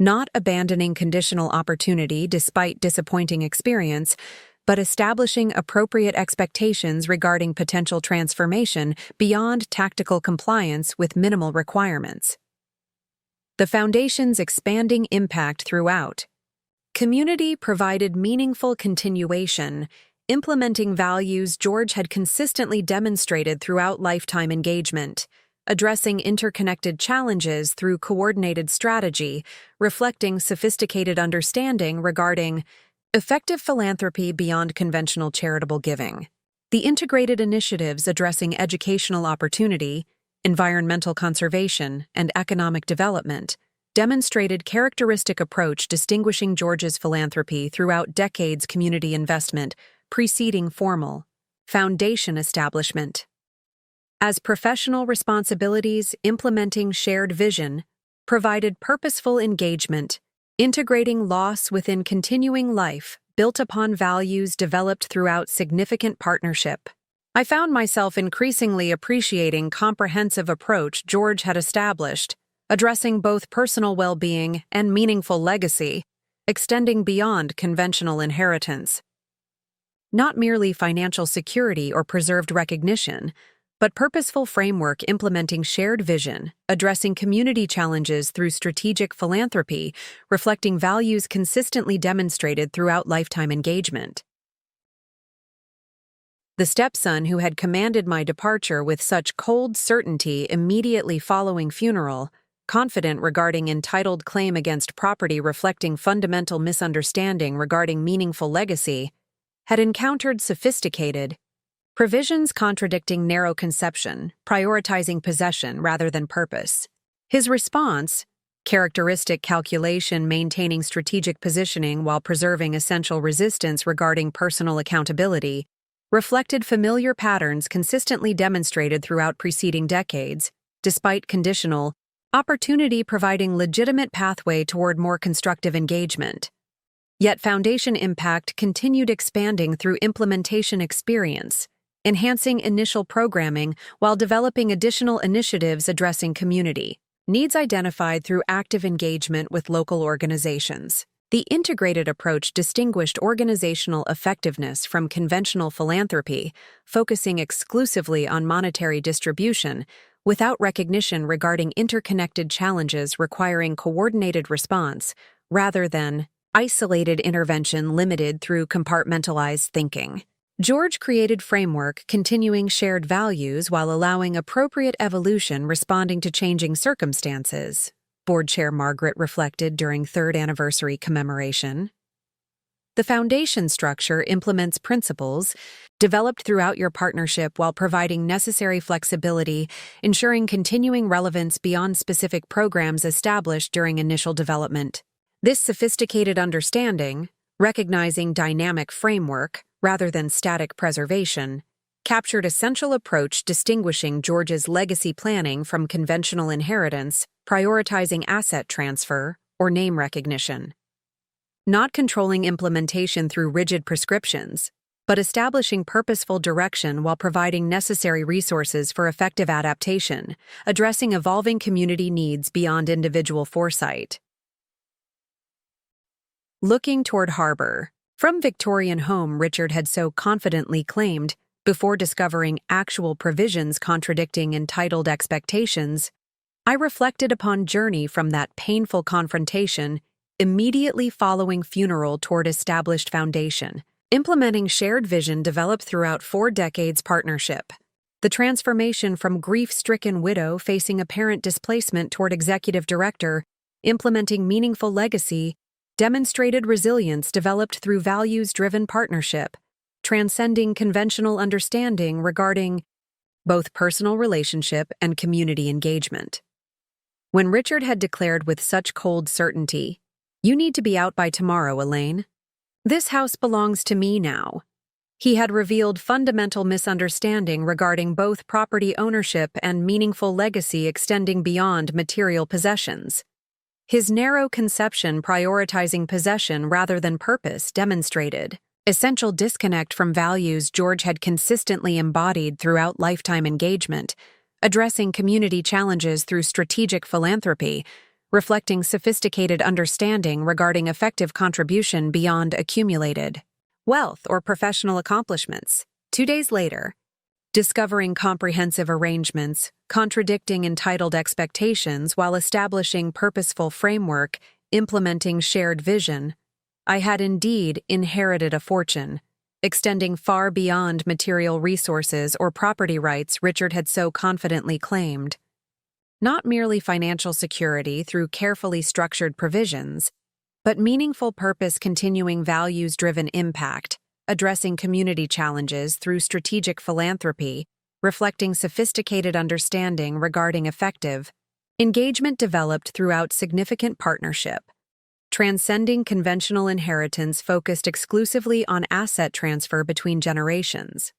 Not abandoning conditional opportunity despite disappointing experience, but establishing appropriate expectations regarding potential transformation beyond tactical compliance with minimal requirements. The Foundation's expanding impact throughout. Community provided meaningful continuation, implementing values George had consistently demonstrated throughout lifetime engagement, addressing interconnected challenges through coordinated strategy, reflecting sophisticated understanding regarding effective philanthropy beyond conventional charitable giving. The integrated initiatives addressing educational opportunity, environmental conservation, and economic development demonstrated characteristic approach distinguishing George's philanthropy throughout decades community investment preceding formal foundation establishment. As professional responsibilities implementing shared vision provided purposeful engagement, integrating loss within continuing life built upon values developed throughout significant partnership. I found myself increasingly appreciating comprehensive approach George had established, addressing both personal well-being and meaningful legacy, extending beyond conventional inheritance. Not merely financial security or preserved recognition, but purposeful framework implementing shared vision, addressing community challenges through strategic philanthropy, reflecting values consistently demonstrated throughout lifetime engagement. The stepson who had commanded my departure with such cold certainty immediately following funeral, confident regarding entitled claim against property reflecting fundamental misunderstanding regarding meaningful legacy, had encountered sophisticated provisions contradicting narrow conception, prioritizing possession rather than purpose. His response, characteristic calculation maintaining strategic positioning while preserving essential resistance regarding personal accountability, reflected familiar patterns consistently demonstrated throughout preceding decades, despite conditional opportunity providing legitimate pathway toward more constructive engagement. Yet foundation impact continued expanding through implementation experience, enhancing initial programming while developing additional initiatives addressing community needs identified through active engagement with local organizations. The integrated approach distinguished organizational effectiveness from conventional philanthropy, focusing exclusively on monetary distribution, without recognition regarding interconnected challenges requiring coordinated response, rather than isolated intervention limited through compartmentalized thinking. George created framework continuing shared values while allowing appropriate evolution responding to changing circumstances, Board Chair Margaret reflected during third anniversary commemoration. The foundation structure implements principles developed throughout your partnership while providing necessary flexibility, ensuring continuing relevance beyond specific programs established during initial development. This sophisticated understanding, recognizing dynamic framework rather than static preservation, captured essential approach distinguishing George's legacy planning from conventional inheritance, prioritizing asset transfer or name recognition. Not controlling implementation through rigid prescriptions, but establishing purposeful direction while providing necessary resources for effective adaptation, addressing evolving community needs beyond individual foresight. Looking toward harbor. From Victorian home Richard had so confidently claimed, before discovering actual provisions contradicting entitled expectations, I reflected upon journey from that painful confrontation immediately following funeral toward established foundation, implementing shared vision developed throughout 4 decades partnership. The transformation from grief-stricken widow facing apparent displacement toward executive director, implementing meaningful legacy, demonstrated resilience developed through values-driven partnership, transcending conventional understanding regarding both personal relationship and community engagement. When Richard had declared with such cold certainty, "You need to be out by tomorrow, Elaine. This house belongs to me now," he had revealed fundamental misunderstanding regarding both property ownership and meaningful legacy extending beyond material possessions. His narrow conception prioritizing possession rather than purpose demonstrated essential disconnect from values George had consistently embodied throughout lifetime engagement, addressing community challenges through strategic philanthropy, reflecting sophisticated understanding regarding effective contribution beyond accumulated wealth, or professional accomplishments. 2 days later, discovering comprehensive arrangements, contradicting entitled expectations while establishing purposeful framework, implementing shared vision, I had indeed inherited a fortune, extending far beyond material resources or property rights Richard had so confidently claimed. Not merely financial security through carefully structured provisions, but meaningful purpose, continuing values-driven impact, addressing community challenges through strategic philanthropy, reflecting sophisticated understanding regarding effective engagement developed throughout significant partnership, transcending conventional inheritance focused exclusively on asset transfer between generations.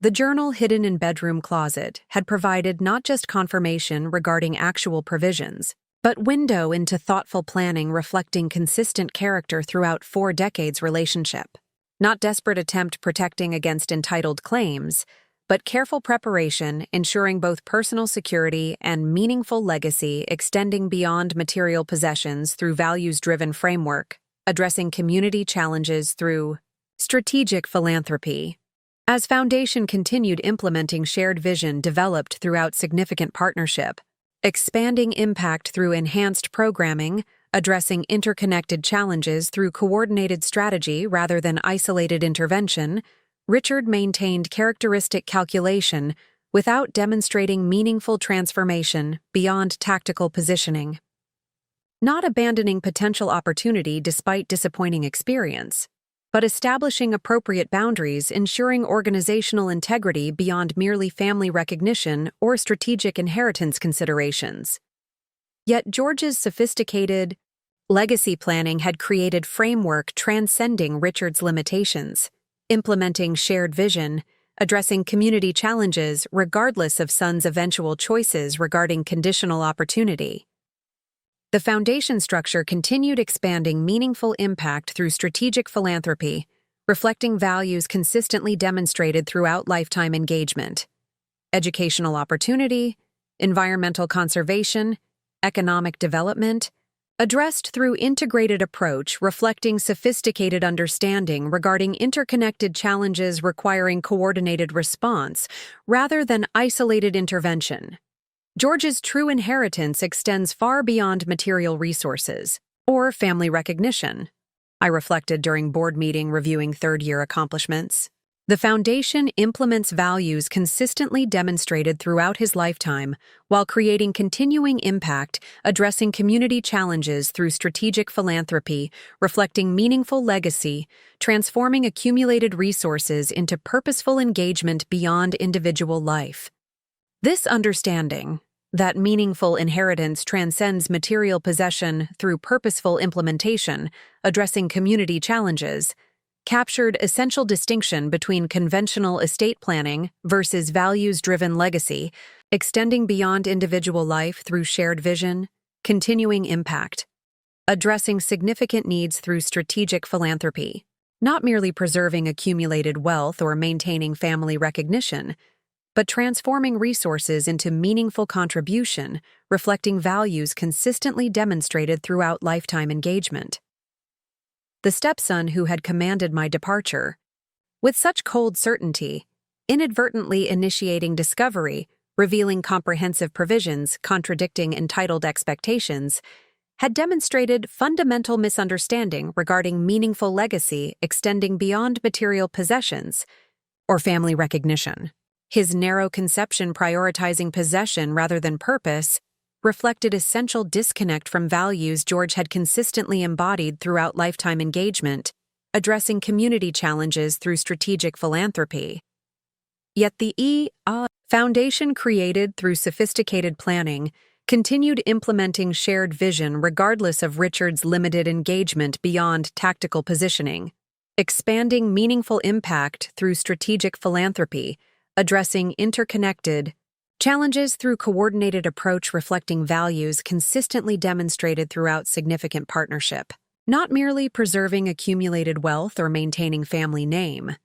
The journal hidden in bedroom closet had provided not just confirmation regarding actual provisions, but window into thoughtful planning reflecting consistent character throughout 4 decades relationship. Not desperate attempt protecting against entitled claims, but careful preparation ensuring both personal security and meaningful legacy extending beyond material possessions through values-driven framework, addressing community challenges through strategic philanthropy. As Foundation continued implementing shared vision developed throughout significant partnership, expanding impact through enhanced programming, addressing interconnected challenges through coordinated strategy rather than isolated intervention, Richard maintained characteristic calculation without demonstrating meaningful transformation beyond tactical positioning. Not abandoning potential opportunity despite disappointing experience, but establishing appropriate boundaries, ensuring organizational integrity beyond merely family recognition or strategic inheritance considerations. Yet George's sophisticated legacy planning had created framework transcending Richard's limitations, implementing shared vision, addressing community challenges regardless of son's eventual choices regarding conditional opportunity. The foundation structure continued expanding meaningful impact through strategic philanthropy, reflecting values consistently demonstrated throughout lifetime engagement. Educational opportunity, environmental conservation, economic development, addressed through integrated approach reflecting sophisticated understanding regarding interconnected challenges requiring coordinated response rather than isolated intervention. George's true inheritance extends far beyond material resources or family recognition, I reflected during board meeting reviewing third-year accomplishments. The Foundation implements values consistently demonstrated throughout his lifetime while creating continuing impact, addressing community challenges through strategic philanthropy, reflecting meaningful legacy, transforming accumulated resources into purposeful engagement beyond individual life. This understanding, that meaningful inheritance transcends material possession through purposeful implementation, addressing community challenges, captured essential distinction between conventional estate planning versus values-driven legacy, extending beyond individual life through shared vision, continuing impact, addressing significant needs through strategic philanthropy, not merely preserving accumulated wealth or maintaining family recognition, but transforming resources into meaningful contribution, reflecting values consistently demonstrated throughout lifetime engagement. The stepson who had commanded my departure, with such cold certainty, inadvertently initiating discovery, revealing comprehensive provisions contradicting entitled expectations, had demonstrated fundamental misunderstanding regarding meaningful legacy extending beyond material possessions or family recognition. His narrow conception prioritizing possession rather than purpose reflected essential disconnect from values George had consistently embodied throughout lifetime engagement, addressing community challenges through strategic philanthropy. Yet the Foundation created through sophisticated planning continued implementing shared vision regardless of Richard's limited engagement beyond tactical positioning, expanding meaningful impact through strategic philanthropy, addressing interconnected challenges through coordinated approach reflecting values consistently demonstrated throughout significant partnership, not merely preserving accumulated wealth or maintaining family name,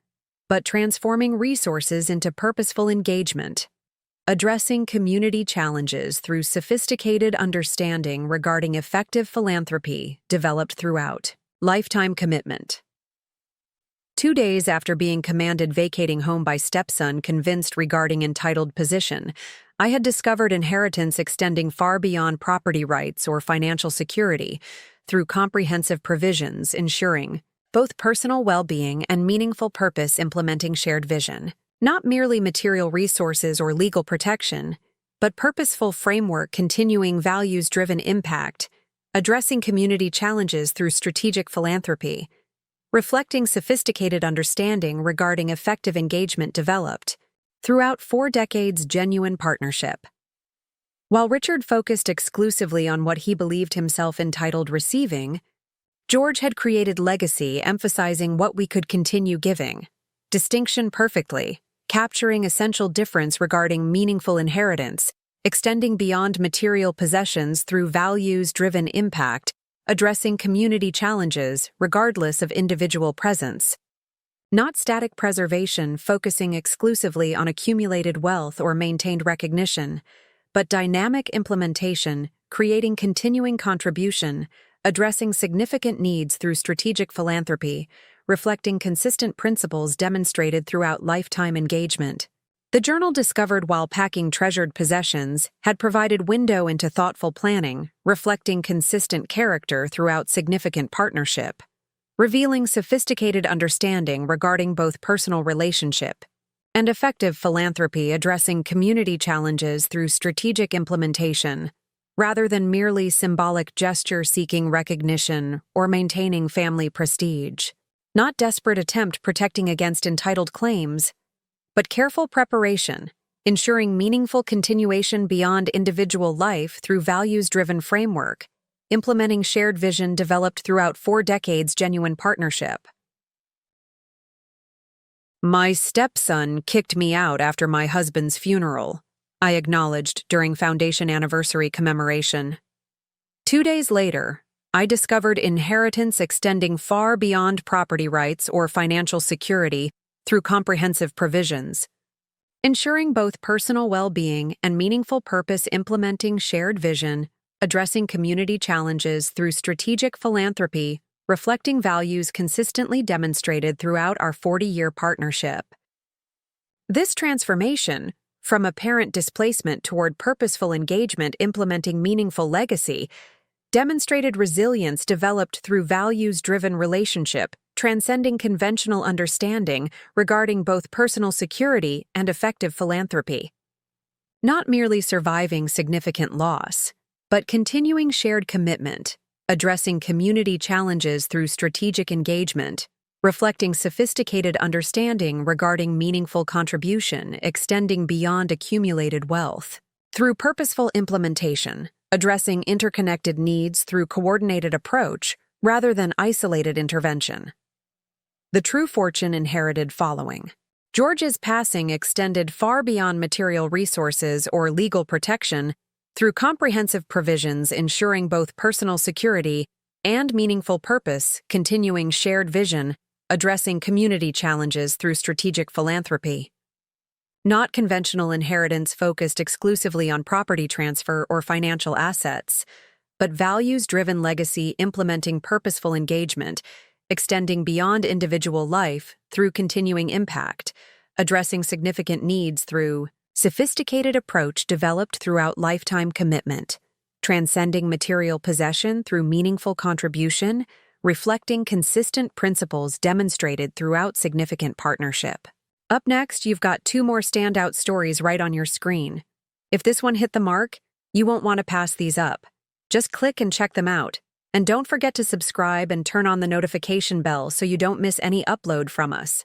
but transforming resources into purposeful engagement, addressing community challenges through sophisticated understanding regarding effective philanthropy developed throughout lifetime commitment. 2 days after being commanded vacating home by stepson convinced regarding entitled position, I had discovered inheritance extending far beyond property rights or financial security through comprehensive provisions ensuring both personal well-being and meaningful purpose implementing shared vision. Not merely material resources or legal protection, but purposeful framework continuing values-driven impact, addressing community challenges through strategic philanthropy, reflecting sophisticated understanding regarding effective engagement developed throughout 4 decades genuine partnership. While Richard focused exclusively on what he believed himself entitled receiving, George had created legacy emphasizing what we could continue giving, distinction perfectly, capturing essential difference regarding meaningful inheritance, extending beyond material possessions through values-driven impact, addressing community challenges regardless of individual presence. Not static preservation focusing exclusively on accumulated wealth or maintained recognition, but dynamic implementation, creating continuing contribution, addressing significant needs through strategic philanthropy, reflecting consistent principles demonstrated throughout lifetime engagement. The journal discovered while packing treasured possessions had provided window into thoughtful planning, reflecting consistent character throughout significant partnership, revealing sophisticated understanding regarding both personal relationship and effective philanthropy addressing community challenges through strategic implementation, rather than merely symbolic gesture seeking recognition or maintaining family prestige. Not desperate attempt protecting against entitled claims, but careful preparation, ensuring meaningful continuation beyond individual life through values-driven framework, implementing shared vision developed throughout 4 decades genuine partnership. My stepson kicked me out after my husband's funeral, I acknowledged during Foundation anniversary commemoration. 2 days later, I discovered inheritance extending far beyond property rights or financial security through comprehensive provisions, ensuring both personal well-being and meaningful purpose implementing shared vision, addressing community challenges through strategic philanthropy, reflecting values consistently demonstrated throughout our 40-year partnership. This transformation, from apparent displacement toward purposeful engagement implementing meaningful legacy, demonstrated resilience developed through values-driven relationship, transcending conventional understanding regarding both personal security and effective philanthropy. Not merely surviving significant loss, but continuing shared commitment, addressing community challenges through strategic engagement, reflecting sophisticated understanding regarding meaningful contribution extending beyond accumulated wealth. Through purposeful implementation, addressing interconnected needs through coordinated approach rather than isolated intervention. The true fortune inherited following. George's passing extended far beyond material resources or legal protection through comprehensive provisions ensuring both personal security and meaningful purpose, continuing shared vision, addressing community challenges through strategic philanthropy. Not conventional inheritance focused exclusively on property transfer or financial assets, but values-driven legacy implementing purposeful engagement, extending beyond individual life through continuing impact, addressing significant needs through sophisticated approach developed throughout lifetime commitment, transcending material possession through meaningful contribution, reflecting consistent principles demonstrated throughout significant partnership. Up next, you've got 2 more standout stories right on your screen. If this one hit the mark, you won't want to pass these up. Just click and check them out. And don't forget to subscribe and turn on the notification bell so you don't miss any upload from us.